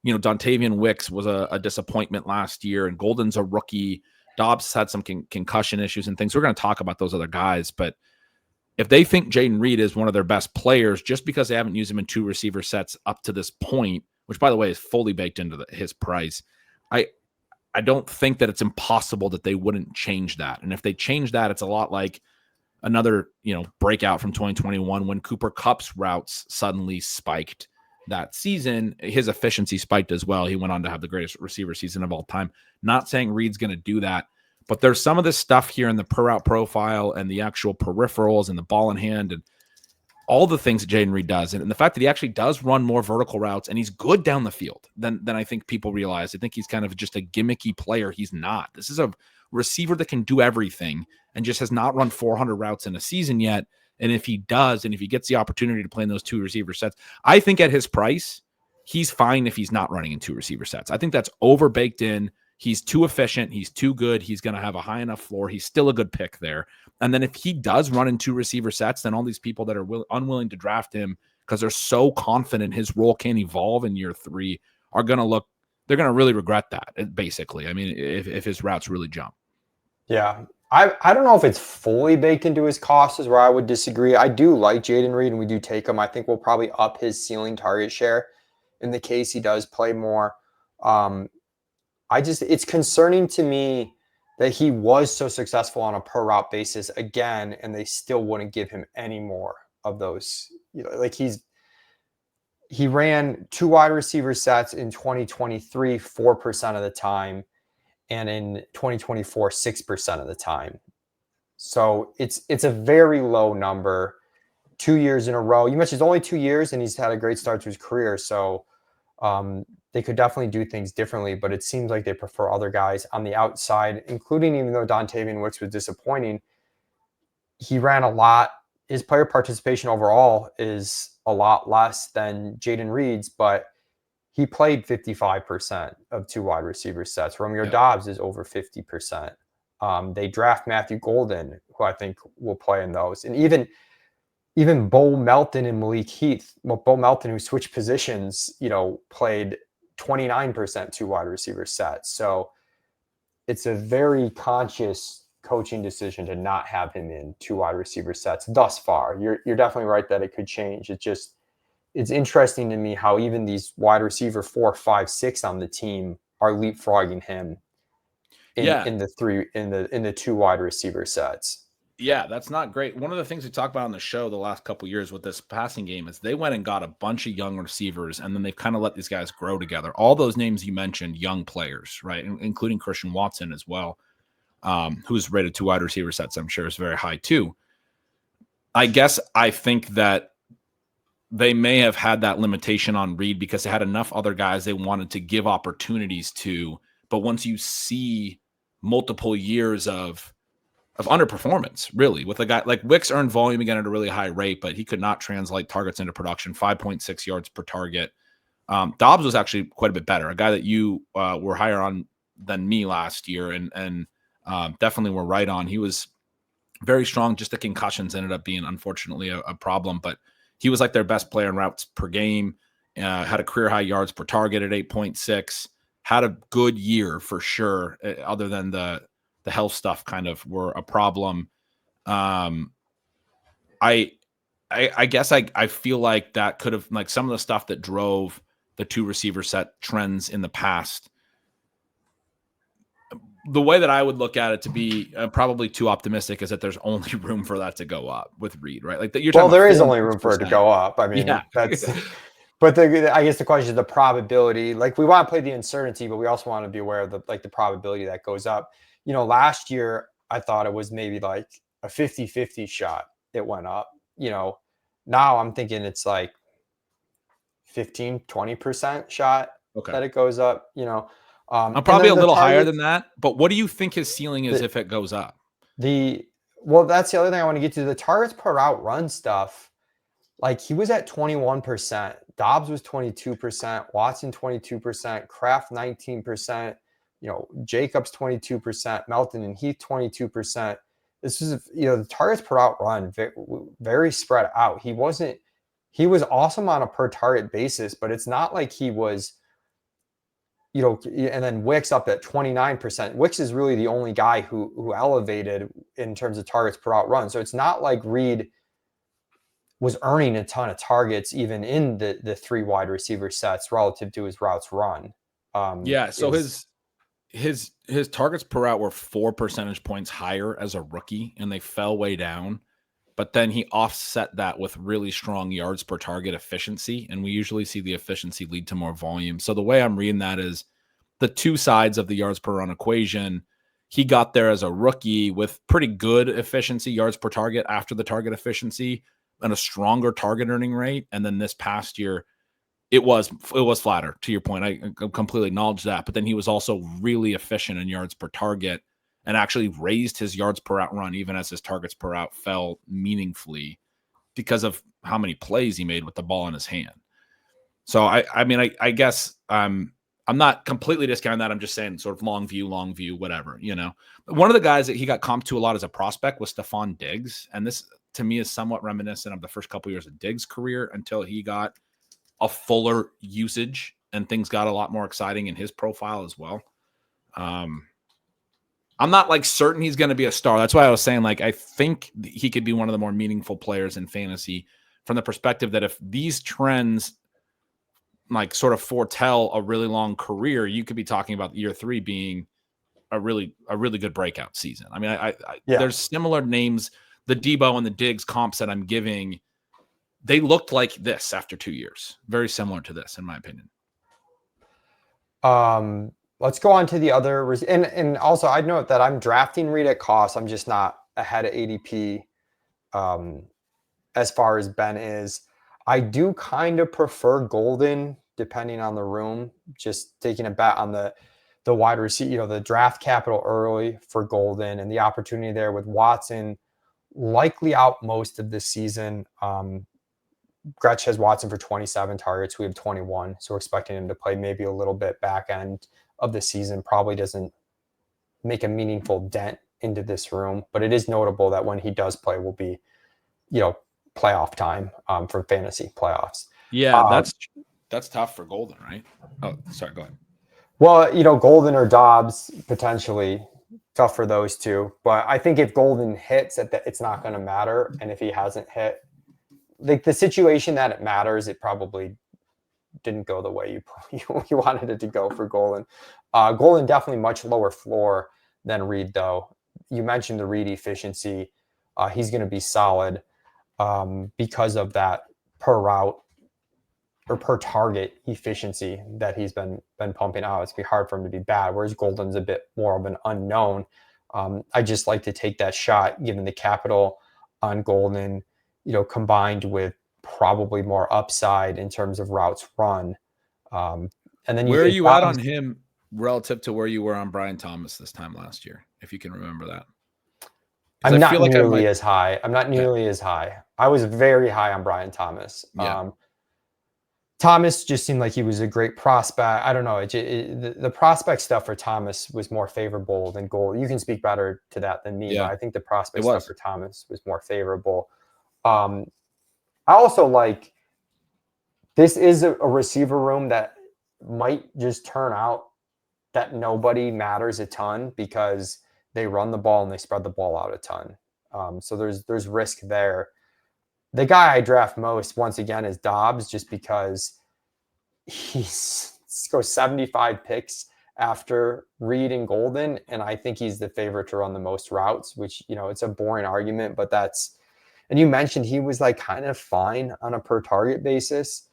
Dontavian Wicks was a disappointment last year, and Golden's a rookie. Dobbs had some concussion issues and things. We're going to talk about those other guys, but if they think Jayden Reed is one of their best players, just because they haven't used him in 2 receiver sets up to this point, which by the way is fully baked into his price, I don't think that it's impossible that they wouldn't change that. And if they change that, it's a lot like another, breakout from 2021 when Cooper Kupp's routes suddenly spiked that season. His efficiency spiked as well. He went on to have the greatest receiver season of all time. Not saying Reed's going to do that, but there's some of this stuff here in the per route profile and the actual peripherals and the ball in hand and all the things that Jayden Reed does. And the fact that he actually does run more vertical routes and he's good down the field than I think people realize. I think he's kind of just a gimmicky player. He's not. This is a receiver that can do everything and just has not run 400 routes in a season yet. And if he does, and if he gets the opportunity to play in those 2 receiver sets, I think at his price, he's fine if he's not running in 2 receiver sets. I think that's over baked in. He's too efficient. He's too good. He's going to have a high enough floor. He's still a good pick there. And then if he does run in 2 receiver sets, then all these people that are unwilling to draft him because they're so confident his role can evolve in year 3 are going to they're going to really regret that, basically. I mean, if his routes really jump. Yeah. I don't know if it's fully baked into his cost is where I would disagree. I do like Jayden Reed, and we do take him. I think we'll probably up his ceiling target share in the case he does play more. It's concerning to me that he was so successful on a per route basis again, and they still wouldn't give him any more of those. He ran 2 wide receiver sets in 2023, 4% of the time, and in 2024, 6% of the time. So it's a very low number. 2 years in a row. You mentioned it's only 2 years, and he's had a great start to his career. So they could definitely do things differently, but it seems like they prefer other guys on the outside, including, even though Dontavian Wicks was disappointing, he ran a lot. His player participation overall is a lot less than Jayden Reed's, but he played 55% of 2 wide receiver sets. Romeo Dobbs is over 50%. They draft Matthew Golden, who I think will play in those. And even Bo Melton and Malik Heath, Bo Melton, who switched positions, played 29% 2 wide receiver sets. So it's a very conscious coaching decision to not have him in 2 wide receiver sets thus far. You're definitely right that it could change. It's interesting to me how even these wide receiver 4, 5, 6 on the team are leapfrogging him in the 2 wide receiver sets. Yeah, that's not great. One of the things we talked about on the show the last couple of years with this passing game is they went and got a bunch of young receivers, and then they've kind of let these guys grow together. All those names you mentioned, young players, right, including Christian Watson as well, who's rated 2 wide receiver sets, I'm sure is very high too. I guess I think that they may have had that limitation on Reed because they had enough other guys they wanted to give opportunities to. But once you see multiple years of underperformance, really, with a guy like Wicks earned volume again at a really high rate, but he could not translate targets into production, 5.6 yards per target. Dobbs was actually quite a bit better, a guy that you were higher on than me last year and definitely were right on. He was very strong. Just the concussions ended up being, unfortunately, a problem, but he was like their best player in routes per game, had a career high yards per target at 8.6. had a good year for sure. Other than the health stuff kind of were a problem. I guess I feel like that could have, like, some of the stuff that drove the 2 receiver set trends in the past. The way that I would look at it to be probably too optimistic is that there's only room for that to go up with Reed, right? Like that you're talking Well, there is about only room for it to go up. I mean, yeah. that's. But I guess the question is the probability. Like, we want to play the uncertainty, but we also want to be aware of the probability that goes up. You know, last year I thought it was maybe like a 50-50 shot. It went up. You know, now I'm thinking it's like 15-20% shot that it goes up. You know, I'm probably a little higher than that. But what do you think his ceiling is if it goes up? Well, that's the other thing I want to get to. The targets per route run stuff. Like, he was at 21%. Dobbs was 22%. Watson 22%. Kraft 19%. You know, Jacobs 22%. Melton and Heath 22%. This is, you know, the targets per route run very spread out. He was awesome on a per target basis, but it's not like he was, you know. And then Wicks up at 29%. Wicks is really the only guy who elevated in terms of targets per route run. So it's not like Reed was earning a ton of targets even in the 3 wide receiver sets relative to his routes run. So his targets per route were 4 percentage points higher as a rookie, and they fell way down. But then he offset that with really strong yards per target efficiency, and we usually see the efficiency lead to more volume. So the way I'm reading that is the 2 sides of the yards per run equation. He got there as a rookie with pretty good efficiency, yards per target after the target efficiency, and a stronger target earning rate. And then this past year, it was flatter, to your point. I completely acknowledge that. But then he was also really efficient in yards per target and actually raised his yards per out run, even as his targets per out fell meaningfully because of how many plays he made with the ball in his hand. So I guess I'm not completely discounting that. I'm just saying sort of long view, whatever, you know. One of the guys that he got comped to a lot as a prospect was Stephon Diggs. And this, to me, is somewhat reminiscent of the first couple years of Diggs' career until he got a fuller usage and things got a lot more exciting in his profile as well. I'm not like certain he's going to be a star. That's why I was saying, like, I think he could be one of the more meaningful players in fantasy from the perspective that if these trends like sort of foretell a really long career, you could be talking about year 3 being a really good breakout season. I mean, there's similar names. The Debo and the Diggs comps that I'm giving, they looked like this after 2 years. Very similar to this, in my opinion. Let's go on to the other. And also, I'd note that I'm drafting Reed at cost. I'm just not ahead of ADP as far as Ben is. I do kind of prefer Golden, depending on the room. Just taking a bet on the wide receiver, you know, the draft capital early for Golden and the opportunity there with Watson likely out most of this season. Gretch has Watson for 27 targets. We have 21. So we're expecting him to play maybe a little bit back end of the season. Probably doesn't make a meaningful dent into this room, but it is notable that when he does play will be, you know, playoff time for fantasy playoffs. Yeah, that's tough for Golden, right? Oh, sorry, go ahead. Well, you know, Golden or Dobbs, potentially tough for those two. But I think if Golden hits, it's not going to matter. And if he hasn't hit, like the situation that it matters, it probably didn't go the way you wanted it to go for Golden. Golden definitely much lower floor than Reed, though. You mentioned the Reed efficiency. He's going to be solid because of that per route or per target efficiency that he's been pumping out. It's going to be hard for him to be bad, whereas Golden's a bit more of an unknown. I just like to take that shot, given the capital on Golden, you know, combined with probably more upside in terms of routes run. And then where are you at on him relative to where you were on Brian Thomas this time last year, if you can remember that? I'm not nearly as high. I'm not nearly as high. I was very high on Brian Thomas. Yeah. Thomas just seemed like he was a great prospect. I don't know. The prospect stuff for Thomas was more favorable than Gold. You can speak better to that than me, but I think the prospect stuff for Thomas was more favorable. I also like, this is a receiver room that might just turn out that nobody matters a ton because they run the ball and they spread the ball out a ton. So there's risk there. The guy I draft most, once again, is Dobbs, just because he's goes 75 picks after Reed and Golden, and I think he's the favorite to run the most routes, which, it's a boring argument, but that's, and you mentioned he was like kind of fine on a per target basis.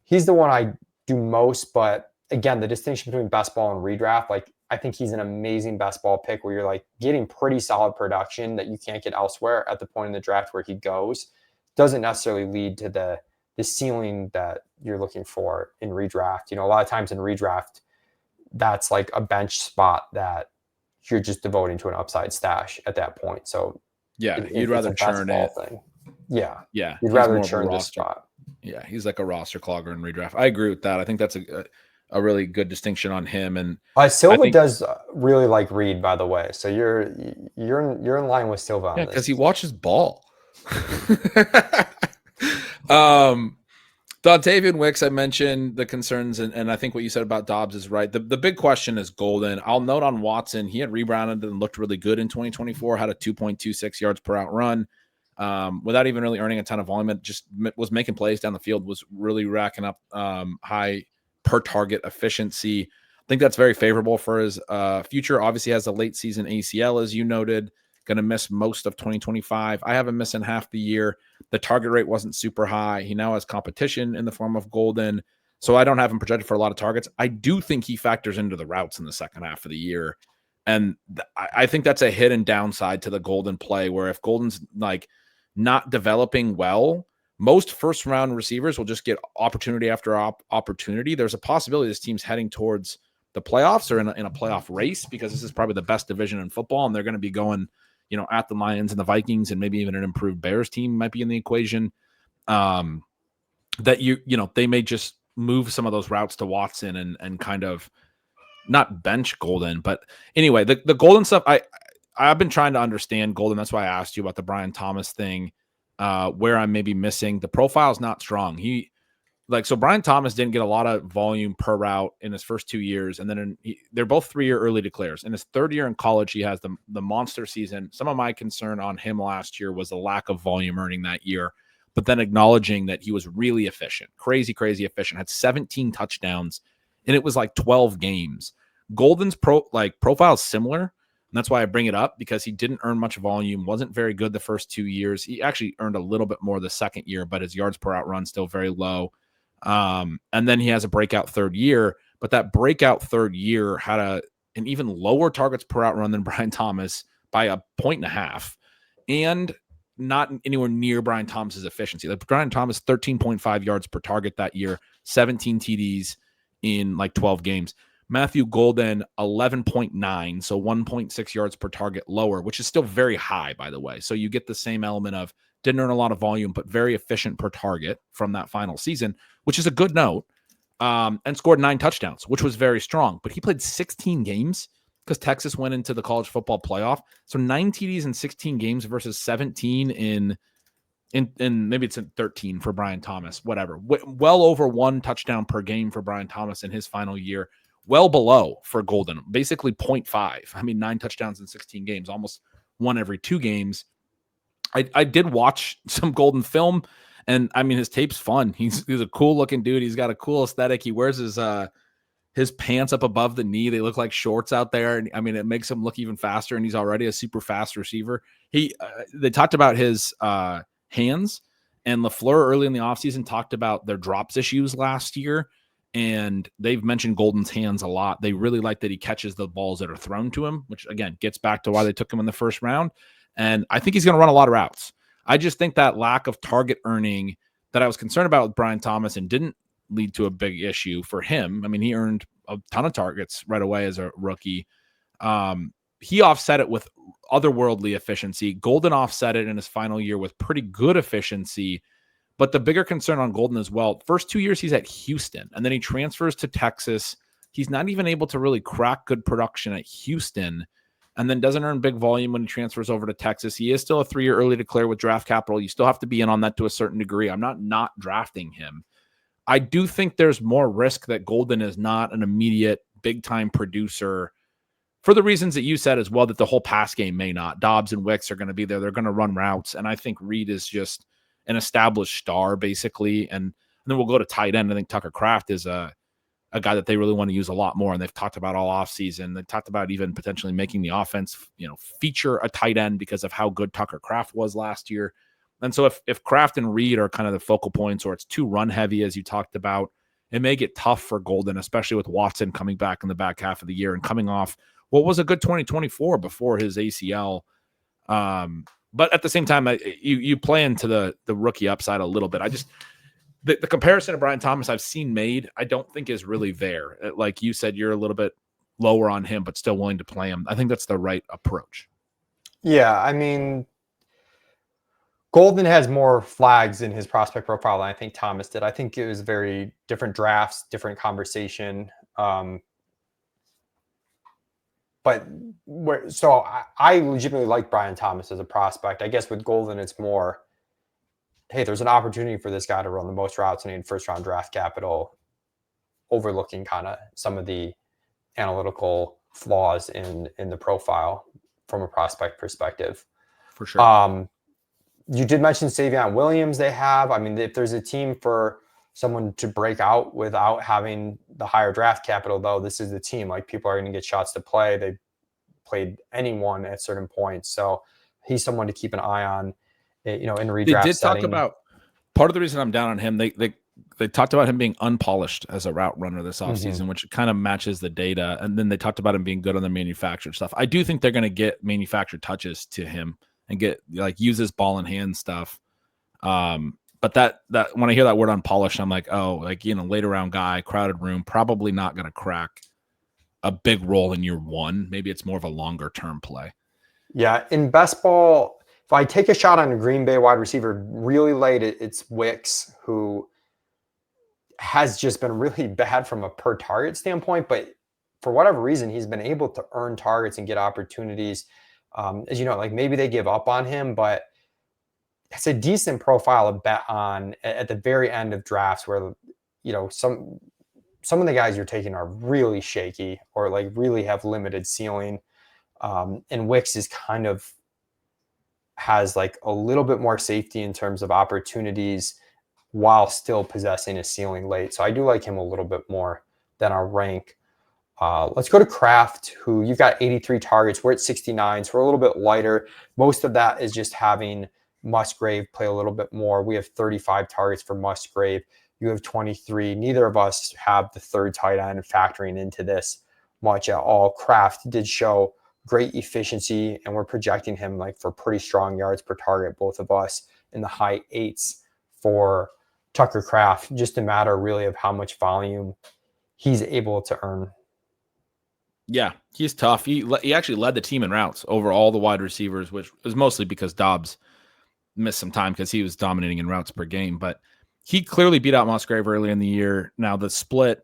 He's the one I do most, but again, the distinction between best ball and redraft, like I think he's an amazing best ball pick where you're like getting pretty solid production that you can't get elsewhere at the point in the draft where he goes. Doesn't necessarily lead to the ceiling that you're looking for in redraft. A lot of times in redraft, that's like a bench spot that you're just devoting to an upside stash at that point. So yeah, you'd rather churn it. Thing. Yeah. Yeah. You'd rather churn this spot. Yeah. He's like a roster clogger in redraft. I agree with that. I think that's a really good distinction on him. And Silva does really like Reed, by the way. So you're in line with Silva on this. Because he watches ball. Dontavian Wicks, I mentioned the concerns, and I think what you said about Dobbs is right. The big question is Golden. I'll note on Watson, he had rebounded and looked really good in 2024, had a 2.26 yards per out run without even really earning a ton of volume. It just was making plays down the field, was really racking up high per target efficiency. I think that's very favorable for his future. Obviously has a late season ACL, as you noted. Going to miss most of 2025. I have him missing half the year. The target rate wasn't super high. He now has competition in the form of Golden. So I don't have him projected for a lot of targets. I do think he factors into the routes in the second half of the year. And I think that's a hidden downside to the Golden play, where if Golden's like not developing well, most first round receivers will just get opportunity after opportunity. There's a possibility this team's heading towards the playoffs or in a playoff race, because this is probably the best division in football. And they're going to be going, at the Lions and the Vikings, and maybe even an improved Bears team might be in the equation. That they may just move some of those routes to Watson and kind of not bench Golden. But anyway, the Golden stuff, I've been trying to understand Golden. That's why I asked you about the Brian Thomas thing, where I'm maybe missing. The profile is not strong. So Brian Thomas didn't get a lot of volume per route in his first 2 years. And then they're both 3-year early declares. In his third year in college, he has the monster season. Some of my concern on him last year was the lack of volume earning that year, but then acknowledging that he was really efficient, crazy efficient, had 17 touchdowns, and it was like 12 games. Golden's profile is similar. And that's why I bring it up, because he didn't earn much volume, wasn't very good the first 2 years. He actually earned a little bit more the second year, but his yards per out run still very low. And then he has a breakout third year, but that breakout third year had an even lower targets per out run than Brian Thomas by 1.5 points, and not anywhere near Brian Thomas's efficiency. Like Brian Thomas, 13.5 yards per target that year, 17 TDs in like 12 games. Matthew Golden, 11.9, so 1.6 yards per target lower, which is still very high, by the way. So you get the same element of didn't earn a lot of volume, but very efficient per target from that final season, which is a good note, and scored 9 touchdowns, which was very strong. But he played 16 games because Texas went into the college football playoff. So 9 TDs in 16 games versus 17 in maybe it's in 13 for Brian Thomas, whatever. Well over 1 touchdown per game for Brian Thomas in his final year. Well below for Golden, basically 0.5. I mean, 9 touchdowns in 16 games, almost 1 every 2 games. I did watch some Golden film, and I mean, his tape's fun. He's a cool looking dude. He's got a cool aesthetic. He wears his pants up above the knee. They look like shorts out there. And I mean, it makes him look even faster, and he's already a super fast receiver. They talked about his hands, and LaFleur early in the offseason talked about their drops issues last year. And they've mentioned Golden's hands a lot. They really like that he catches the balls that are thrown to him, which again gets back to why they took him in the first round. And I think he's going to run a lot of routes. I just think that lack of target earning that I was concerned about with Brian Thomas and didn't lead to a big issue for him. I mean, he earned a ton of targets right away as a rookie. He offset it with otherworldly efficiency. Golden offset it in his final year with pretty good efficiency. But the bigger concern on Golden as well, first 2 years he's at Houston, and then he transfers to Texas. He's not even able to really crack good production at Houston, and then doesn't earn big volume when he transfers over to Texas. He is still a 3-year early declare with draft capital. You still have to be in on that to a certain degree. I'm not drafting him. I do think there's more risk that Golden is not an immediate big time producer for the reasons that you said as well, that the whole pass game may not. Dobbs and Wicks are going to be there. They're going to run routes. And I think Reed is just an established star, basically. And then we'll go to tight end. I think Tucker Kraft is a guy that they really want to use a lot more. And they've talked about all offseason. They talked about even potentially making the offense, feature a tight end because of how good Tucker Kraft was last year. And so if Kraft and Reed are kind of the focal points, or it's too run heavy, as you talked about, it may get tough for Golden, especially with Watson coming back in the back half of the year and coming off what was a good 2024 before his ACL. But at the same time, you play into the rookie upside a little bit. The comparison to Brian Thomas I've seen made, I don't think is really there. Like you said, you're a little bit lower on him, but still willing to play him. I think that's the right approach. Yeah, I mean, Golden has more flags in his prospect profile than I think Thomas did. I think it was very different drafts, different conversation. So I legitimately like Brian Thomas as a prospect. I guess with Golden, it's more, hey, there's an opportunity for this guy to run the most routes and in first round draft capital, overlooking kind of some of the analytical flaws in the profile from a prospect perspective. For sure. You did mention Savion Williams they have. I mean, if there's a team for someone to break out without having the higher draft capital, though, this is the team. Like, people are going to get shots to play. They played anyone at certain points. So he's someone to keep an eye on, in redraft They did setting. talk about, part of the reason I'm down on him, they talked about him being unpolished as a route runner this offseason, which kind of matches the data. And then they talked about him being good on the manufactured stuff. I do think they're going to get manufactured touches to him and get use his ball in hand stuff. But that when I hear that word unpolished, I'm like, later round guy, crowded room, probably not going to crack a big role in year one. Maybe it's more of a longer term play. Yeah. In best ball, if I take a shot on a Green Bay wide receiver really late, it's Wicks, who has just been really bad from a per target standpoint, but for whatever reason, he's been able to earn targets and get opportunities. As you know, like, maybe they give up on him, but it's a decent profile to bet on at the very end of drafts where, some of the guys you're taking are really shaky or like really have limited ceiling. And Wicks is kind of has like a little bit more safety in terms of opportunities while still possessing a ceiling late. So I do like him a little bit more than our rank. Let's go to Kraft, who you've got 83 targets. We're at 69, so we're a little bit lighter. Most of that is just having Musgrave play a little bit more. We have 35 targets for Musgrave. You have 23. Neither of us have the third tight end factoring into this much at all. Kraft did show great efficiency, and we're projecting him for pretty strong yards per target, both of us, in the high 8s for Tucker Kraft. Just a matter really of how much volume he's able to earn. Yeah, he's tough. He actually led the team in routes over all the wide receivers, which was mostly because Dobbs missed some time because he was dominating in routes per game. But he clearly beat out Musgrave early in the year. Now, the split,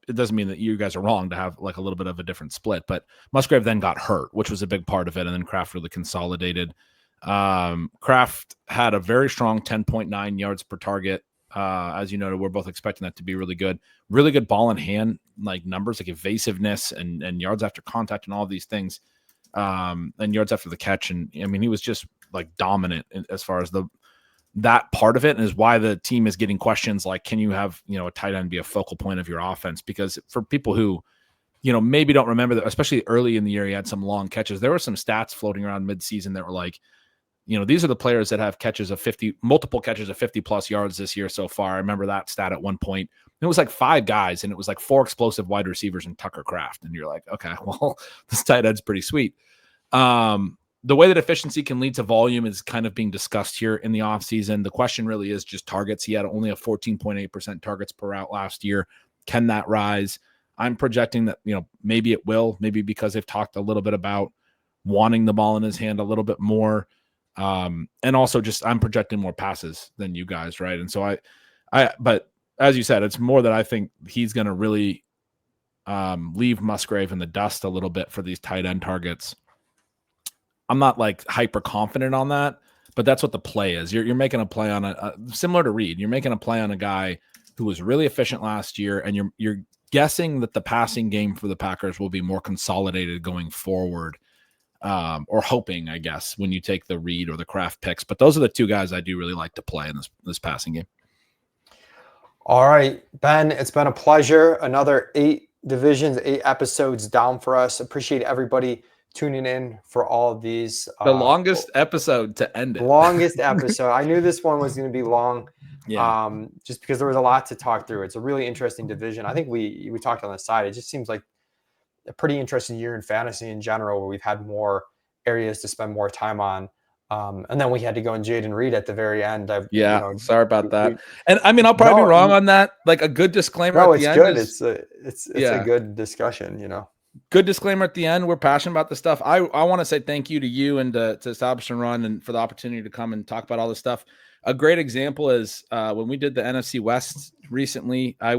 it doesn't mean that you guys are wrong to have a little bit of a different split, but Musgrave then got hurt, which was a big part of it, and then Kraft really consolidated. Kraft had a very strong 10.9 yards per target. As you noted, we're both expecting that to be really good ball in hand, numbers like evasiveness and yards after contact and all of these things, and yards after the catch. And I mean, he was just dominant as far as that part of it, and is why the team is getting questions like, can you have, a tight end be a focal point of your offense? Because for people who, maybe don't remember that, especially early in the year, he had some long catches. There were some stats floating around midseason that were these are the players that have multiple catches of 50 plus yards this year so far. I remember that stat at one point. It was 5 guys, and it was 4 explosive wide receivers and Tucker Kraft. And you're like, okay, well, this tight end's pretty sweet. The way that efficiency can lead to volume is kind of being discussed here in the offseason. The question really is just targets. He had only a 14.8% targets per route last year. Can that rise? I'm projecting that, maybe it will, maybe because they've talked a little bit about wanting the ball in his hand a little bit more. And also just, I'm projecting more passes than you guys. Right. And so but as you said, it's more that I think he's going to really, leave Musgrave in the dust a little bit for these tight end targets. I'm not hyper confident on that, but that's what the play is. You're making a play on similar to Reed. You're making a play on a guy who was really efficient last year, and you're guessing that the passing game for the Packers will be more consolidated going forward, or hoping, I guess, when you take the Reed or the Kraft picks. But those are the two guys I do really like to play in this passing game. All right, Ben, it's been a pleasure. Another 8 divisions, 8 episodes down for us. Appreciate everybody tuning in for all of these. The longest episode to end it. Longest episode. I knew this one was going to be long. Yeah. Just because there was a lot to talk through. It's a really interesting division. I think we talked on the side. It just seems like a pretty interesting year in fantasy in general, where we've had more areas to spend more time on. And then we had to go in Jaden Reed at the very end. Sorry about that. And I mean, I'll probably be wrong on that. Like a good disclaimer at the end. Good. It's a good discussion, Good disclaimer at the end. We're passionate about this stuff. I want to say thank you to you and to Establish and Run, and for the opportunity to come and talk about all this stuff. A great example is when we did the NFC West recently, I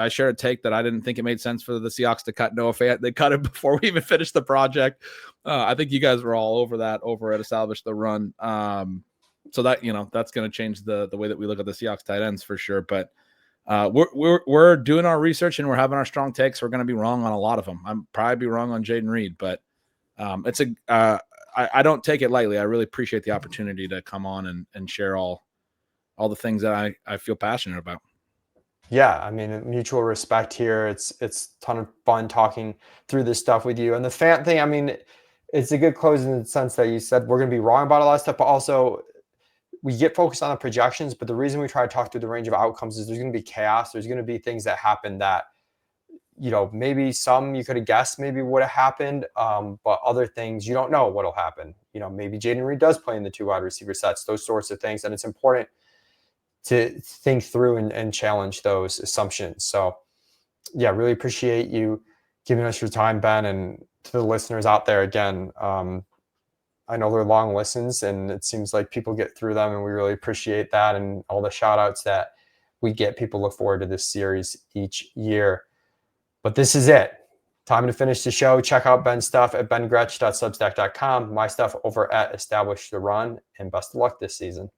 shared a take that I didn't think it made sense for the Seahawks to cut Noah Fant. They cut it before we even finished the project. I think you guys were all over that over at Establish the Run. So that, that's going to change the way that we look at the Seahawks tight ends for sure. But we're doing our research and we're having our strong takes. We're going to be wrong on a lot of them. I'm probably be wrong on Jaden Reed, but I don't take it lightly. I really appreciate the opportunity to come on and share all the things that I feel passionate about. Yeah, I mean, mutual respect here. It's a ton of fun talking through this stuff with you. And the Fant thing, I mean, it's a good close in the sense that you said we're going to be wrong about a lot of stuff, but also we get focused on the projections. But the reason we try to talk through the range of outcomes is there's going to be chaos. There's going to be things that happen that, maybe some you could have guessed maybe would have happened, but other things you don't know what'll happen. Maybe Jaden Reed does play in the 2 wide receiver sets, those sorts of things. And it's important to think through and challenge those assumptions. So yeah, really appreciate you giving us your time, Ben, and to the listeners out there again. I know they're long listens and it seems like people get through them, and we really appreciate that. And all the shout outs that we get, people look forward to this series each year. But this is it. Time to finish the show. Check out Ben's stuff at bengretch.substack.com, my stuff over at Establish the Run, and best of luck this season.